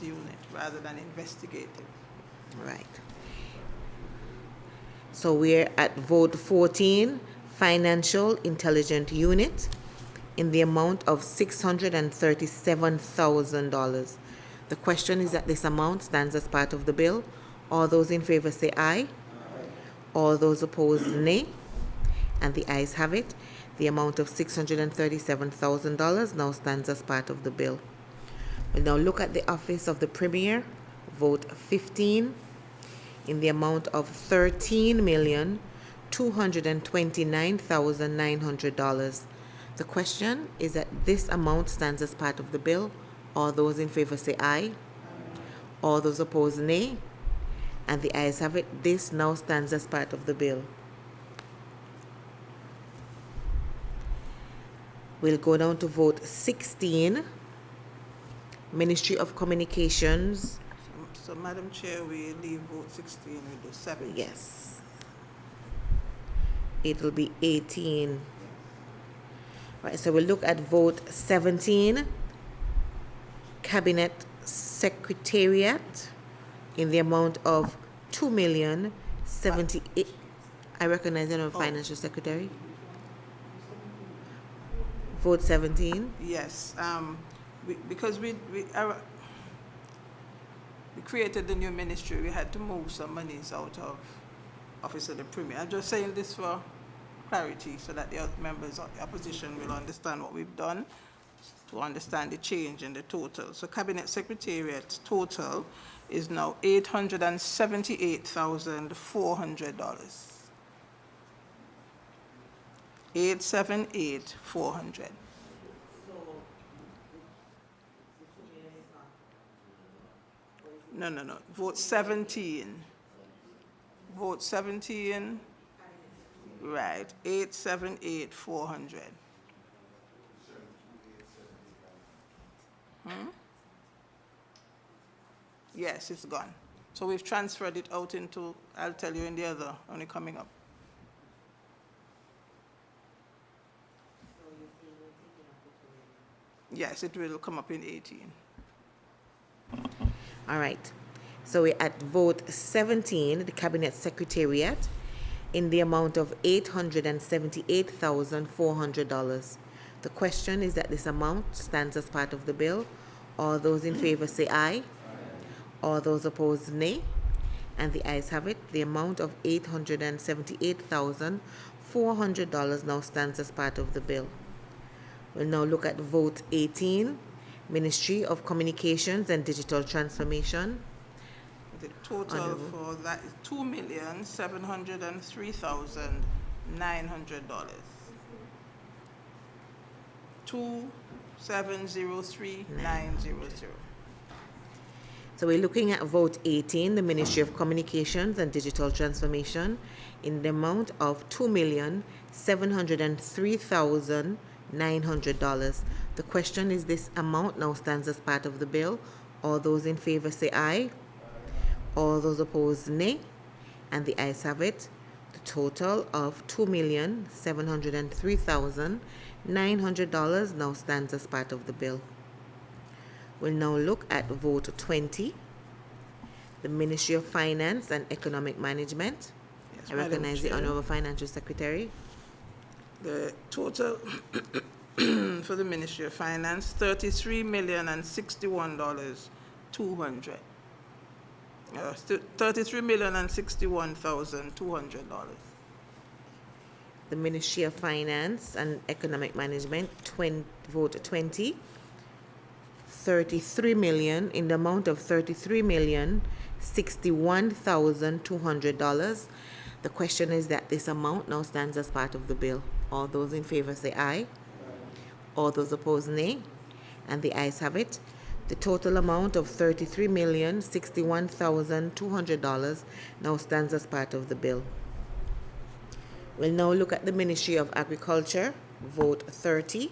Unit rather than investigative. Right. So we're at vote 14, Financial Intelligence Unit, in the amount of $637,000. The question is that this amount stands as part of the bill. All those in favor say aye. All those opposed, nay. And the ayes have it. The amount of $637,000 now stands as part of the bill. We'll now look at the Office of the Premier, vote 15, in the amount of $13,229,900. The question is that this amount stands as part of the bill. All those in favor say aye. All those opposed, nay. And the ayes have it. This now stands as part of the bill. We'll go down to vote 16, Ministry of Communications. So Madam Chair, we leave vote 16, we do 17. Yes. It'll be 18. Right, so we'll look at vote 17, Cabinet Secretariat, in the amount of $2,078,000. I recognize the Financial Secretary. Vote 17. Yes, because we created the new ministry, we had to move some monies out of Office of the Premier. I'm just saying this for clarity so that the other members of the opposition will understand what we've done, to understand the change in the total. So Cabinet Secretariat total is now $878,400. $878,400. No. Vote 17. Vote 17. Right. $878,400. Yes, it's gone. So we've transferred it out into, I'll tell you in the other, only coming up. Yes, it will come up in 18. All right. So we're at vote 17, the Cabinet Secretariat, in the amount of $878,400. The question is that this amount stands as part of the bill. All those in favor say aye. All those opposed, nay. And the ayes have it. The amount of $878,400 now stands as part of the bill. We'll now look at vote 18, Ministry of Communications and Digital Transformation. The total for that is $2,703,900. $2,703,900. So we're looking at vote 18, the Ministry of Communications and Digital Transformation, in the amount of $2,703,900. The question is, this amount now stands as part of the bill. All those in favor say aye. All those opposed, nay. and the ayes have it. The total of $2,703,900 now stands as part of the bill. We'll now look at vote 20, the Ministry of Finance and Economic Management. Yes, I Madam recognize the Chair. Honorable Financial Secretary. The total for the Ministry of Finance, $33,061,200. $33,061,200. The Ministry of Finance and Economic Management, vote 20, 33 million, in the amount of $33,061,200. The question is that this amount now stands as part of the bill. All those in favor say aye. All those opposed, nay. And the ayes have it. The total amount of $33,061,200 now stands as part of the bill. We'll now look at the Ministry of Agriculture, vote 30.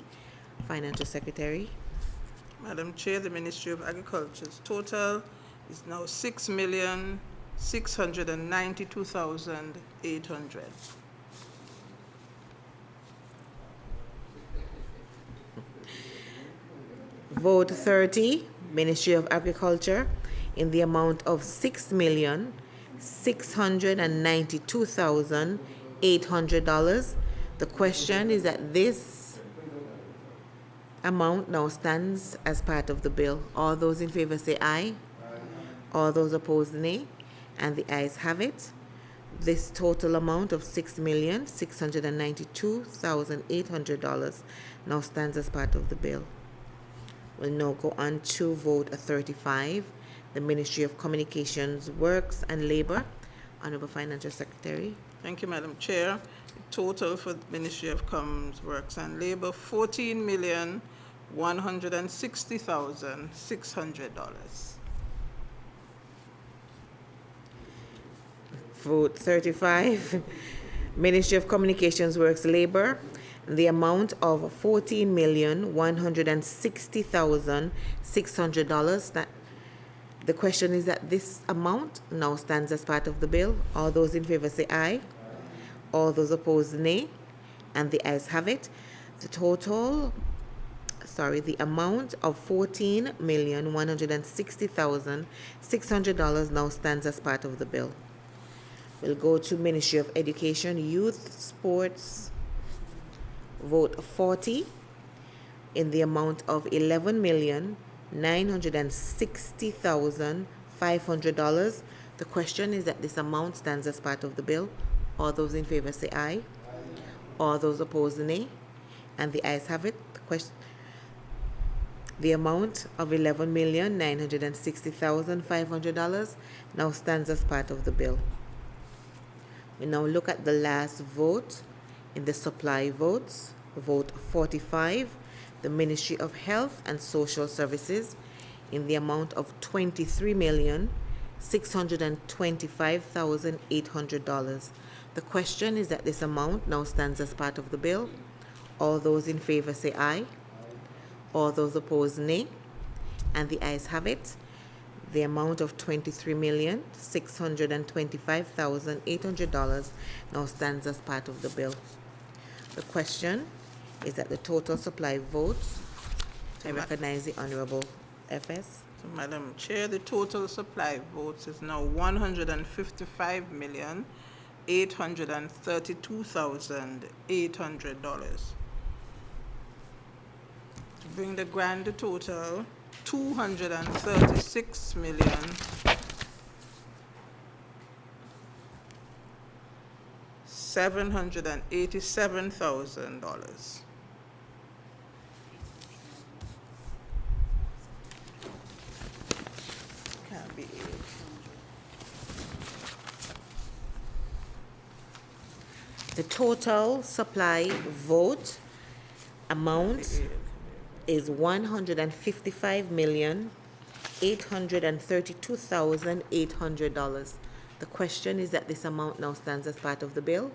Financial Secretary. Madam Chair, the Ministry of Agriculture's total is now $6,692,800. Vote 30, Ministry of Agriculture, in the amount of $6,692,800. The question is that this amount now stands as part of the bill. All those in favor say aye. All those opposed, nay. And the ayes have it. This total amount of $6,692,800 now stands as part of the bill. We'll now go on to vote 35, the Ministry of Communications, Works and Labor. Honorable Financial Secretary. Thank you, Madam Chair. The total for the Ministry of Commerce, Works and Labor, $14,160,600. Vote 35, Ministry of Communications, Works, Labor, the amount of $14,160,600. The question is that this amount now stands as part of the bill. All those in favor say aye. All those opposed, nay. And the ayes have it. The amount of $14,160,600 now stands as part of the bill. We'll go to Ministry of Education, Youth, Sports, vote 40, in the amount of $11,960,500. The question is that this amount stands as part of the bill. All those in favor say aye. All those opposed, nay. And the ayes have it. The amount of $11,960,500 now stands as part of the bill. We now look at the last vote in the supply votes. Vote 45, the Ministry of Health and Social Services, in the amount of $23,625,800. The question is that this amount now stands as part of the bill. All those in favor say aye. All those opposed, nay. And the ayes have it. The amount of $23,625,800 now stands as part of the bill. The question is that the total supply votes. I recognize the Honorable FS. So, Madam Chair, the total supply votes is now $155,832,800. To bring the grand total, $236,787,000. Can't be 800. The total supply vote amount is $155,832,800. The question is that this amount now stands as part of the bill.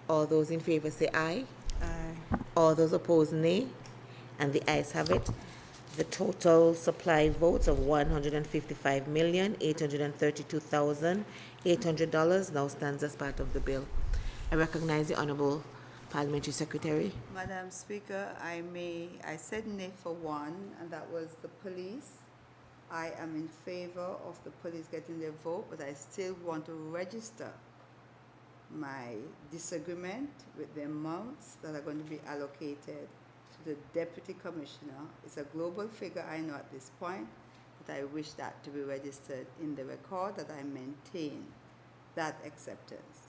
All those in favor say aye. Aye. All those opposed, nay. And the ayes have it. The total supply votes of $155,832,800 now stands as part of the bill. I recognize the Honorable Parliamentary Secretary. Madam Speaker, I said nay for one, and that was the police. I am in favor of the police getting their vote, but I still want to register my disagreement with the amounts that are going to be allocated to the Deputy Commissioner. It's a global figure, I know at this point, but I wish that to be registered in the record, that I maintain that acceptance.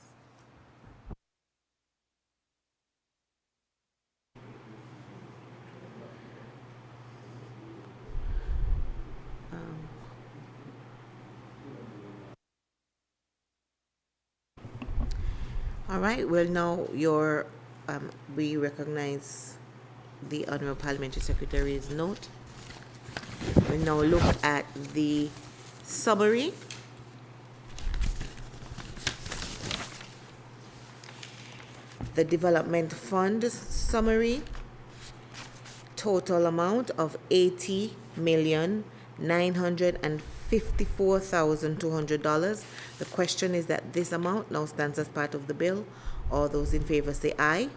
All right, well now we recognize the Honorable Parliamentary Secretary's note. We'll now look at the summary. The Development Fund summary, total amount of $80,954,200. The question is that this amount now stands as part of the bill. All those in favor say aye.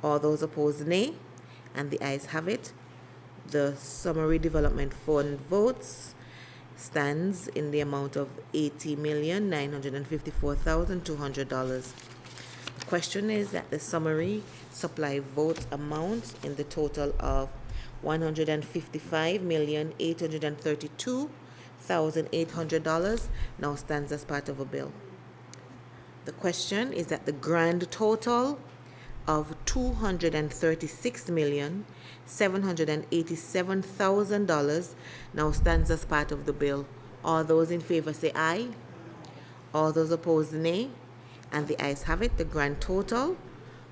All those opposed nay. And the ayes have it. The Summary Development Fund votes stands in the amount of $80,954,200. The question is that the summary supply vote amount in the total of $155,832,800 now stands as part of a bill. The question is that the grand total of $236,787,000 now stands as part of the bill. All those in favor say aye. All those opposed nay. And the ayes have it. The grand total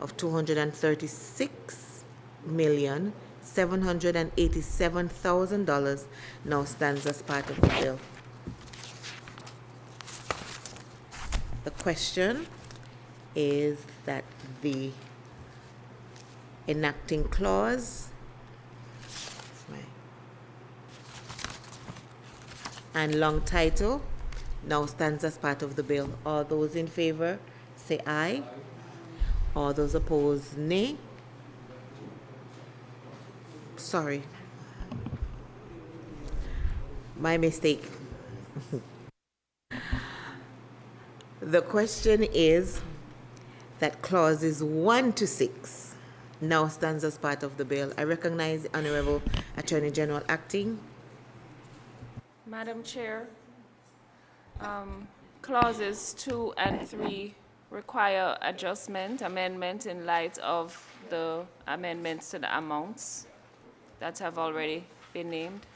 of $236,787,000 now stands as part of the bill. The question is that the enacting clause and long title now stands as part of the bill. All those in favor say aye. All those opposed nay. Sorry, my mistake. The question is that clauses 1 to 6 now stands as part of the bill. I recognize the Honorable Attorney General acting. Madam Chair, clauses 2 and 3 require amendment in light of the amendments to the amounts that have already been named.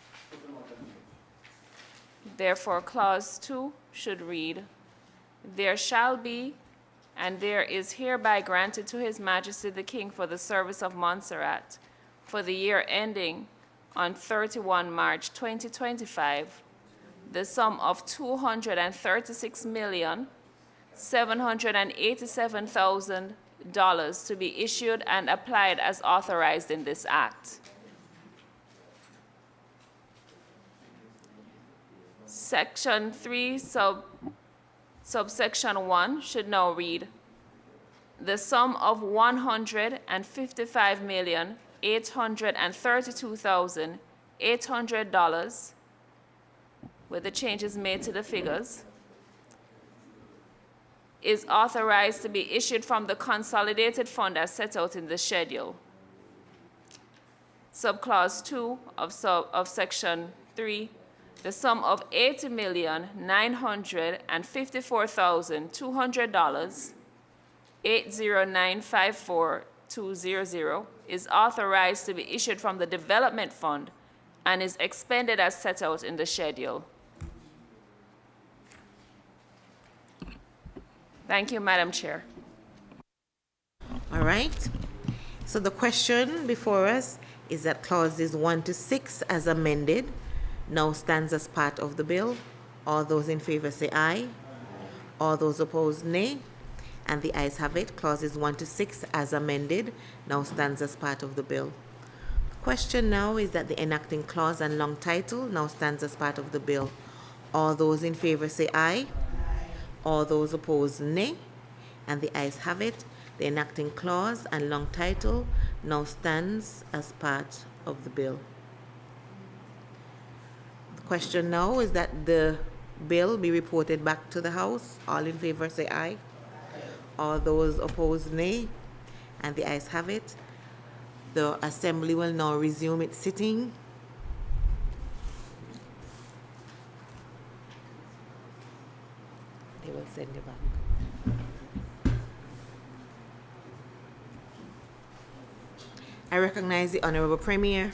Therefore, clause 2 should read, "There shall be and there is hereby granted to His Majesty the King for the service of Montserrat for the year ending on 31 March 2025, the sum of $236,787,000 to be issued and applied as authorized in this Act." Section 3, subsection 1 should now read, "The sum of $155,832,800, with the changes made to the figures, is authorized to be issued from the consolidated fund as set out in the schedule." Subclause 2 of section 3, the sum of $80,954,200, 80954,200, is authorized to be issued from the development fund and is expended as set out in the schedule. Thank you, Madam Chair. All right. So the question before us is that clauses 1 to 6 as amended now stands as part of the bill. All those in favor say aye. All those opposed nay. And the ayes have it. Clauses 1 to 6 as amended now stands as part of the bill. The Question now is that the enacting clause and long title now stands as part of the bill. All those in favor say aye. All those opposed, nay. And the ayes have it. The enacting clause and long title now stands as part of the bill. The question now is that the bill be reported back to the House. All in favor say aye. All those opposed, nay. And the ayes have it. The Assembly will now resume its sitting. They will send you back. I recognize the Honorable Premier.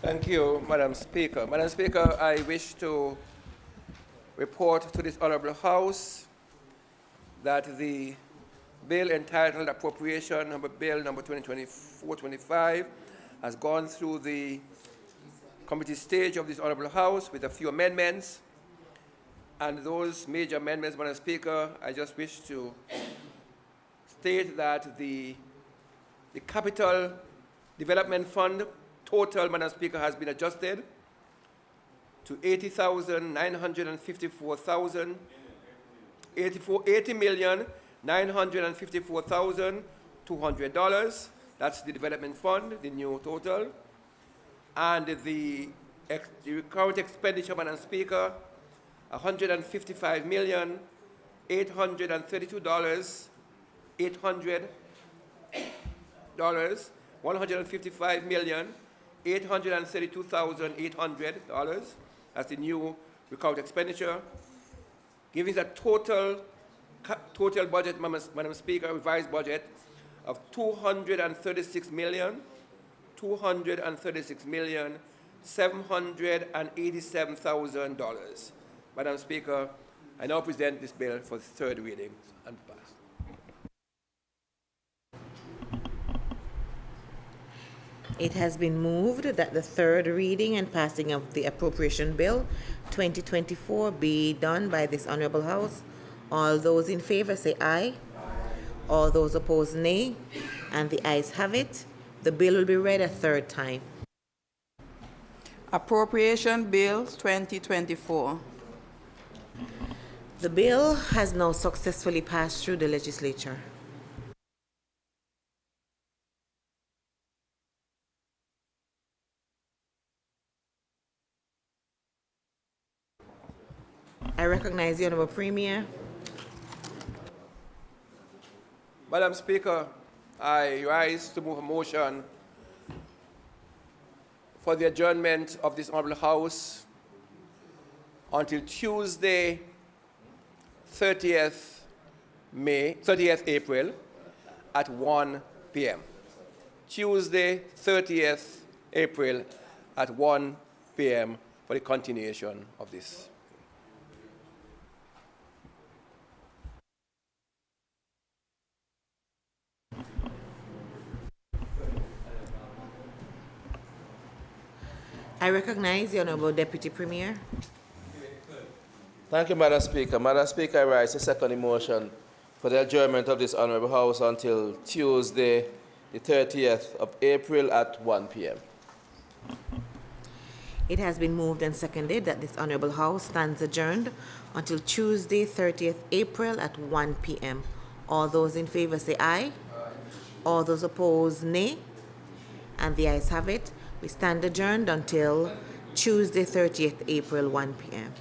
Thank you, Madam Speaker. Madam Speaker, I wish to report to this Honorable House that the bill entitled Appropriation Bill number 2024-25 has gone through the committee stage of this Honorable House with a few amendments. And those major amendments, Madam Speaker, I just wish to state that the Capital Development Fund total, Madam Speaker, has been adjusted to $80,954,200. That's the development fund, the new total. And the current expenditure, Madam Speaker, $155,832,800. $155,832,800. That's the new recurrent expenditure, giving a total budget, Madam Speaker, revised budget of $236,787,000. Madam Speaker, I now present this bill for the third reading and pass. It has been moved that the third reading and passing of the Appropriation Bill 2024 be done by this Honorable House. All those in favor say aye. All those opposed, nay. And the ayes have it. The bill will be read a third time. Appropriation Bill 2024. The bill has now successfully passed through the legislature. I recognize the Honorable Premier. Madam Speaker, I rise to move a motion for the adjournment of this Honorable House until Tuesday, 30th April at 1 p.m. Tuesday, 30th April at 1 p.m. for the continuation of this. I recognize the Honorable Deputy Premier. Thank you, Madam Speaker. Madam Speaker, I rise to second the motion for the adjournment of this Honorable House until Tuesday, the 30th of April at 1 p.m. It has been moved and seconded that this Honorable House stands adjourned until Tuesday, 30th April at 1 p.m. All those in favor say aye. All those opposed, nay. And the ayes have it. We stand adjourned until Tuesday, 30th April, 1 p.m.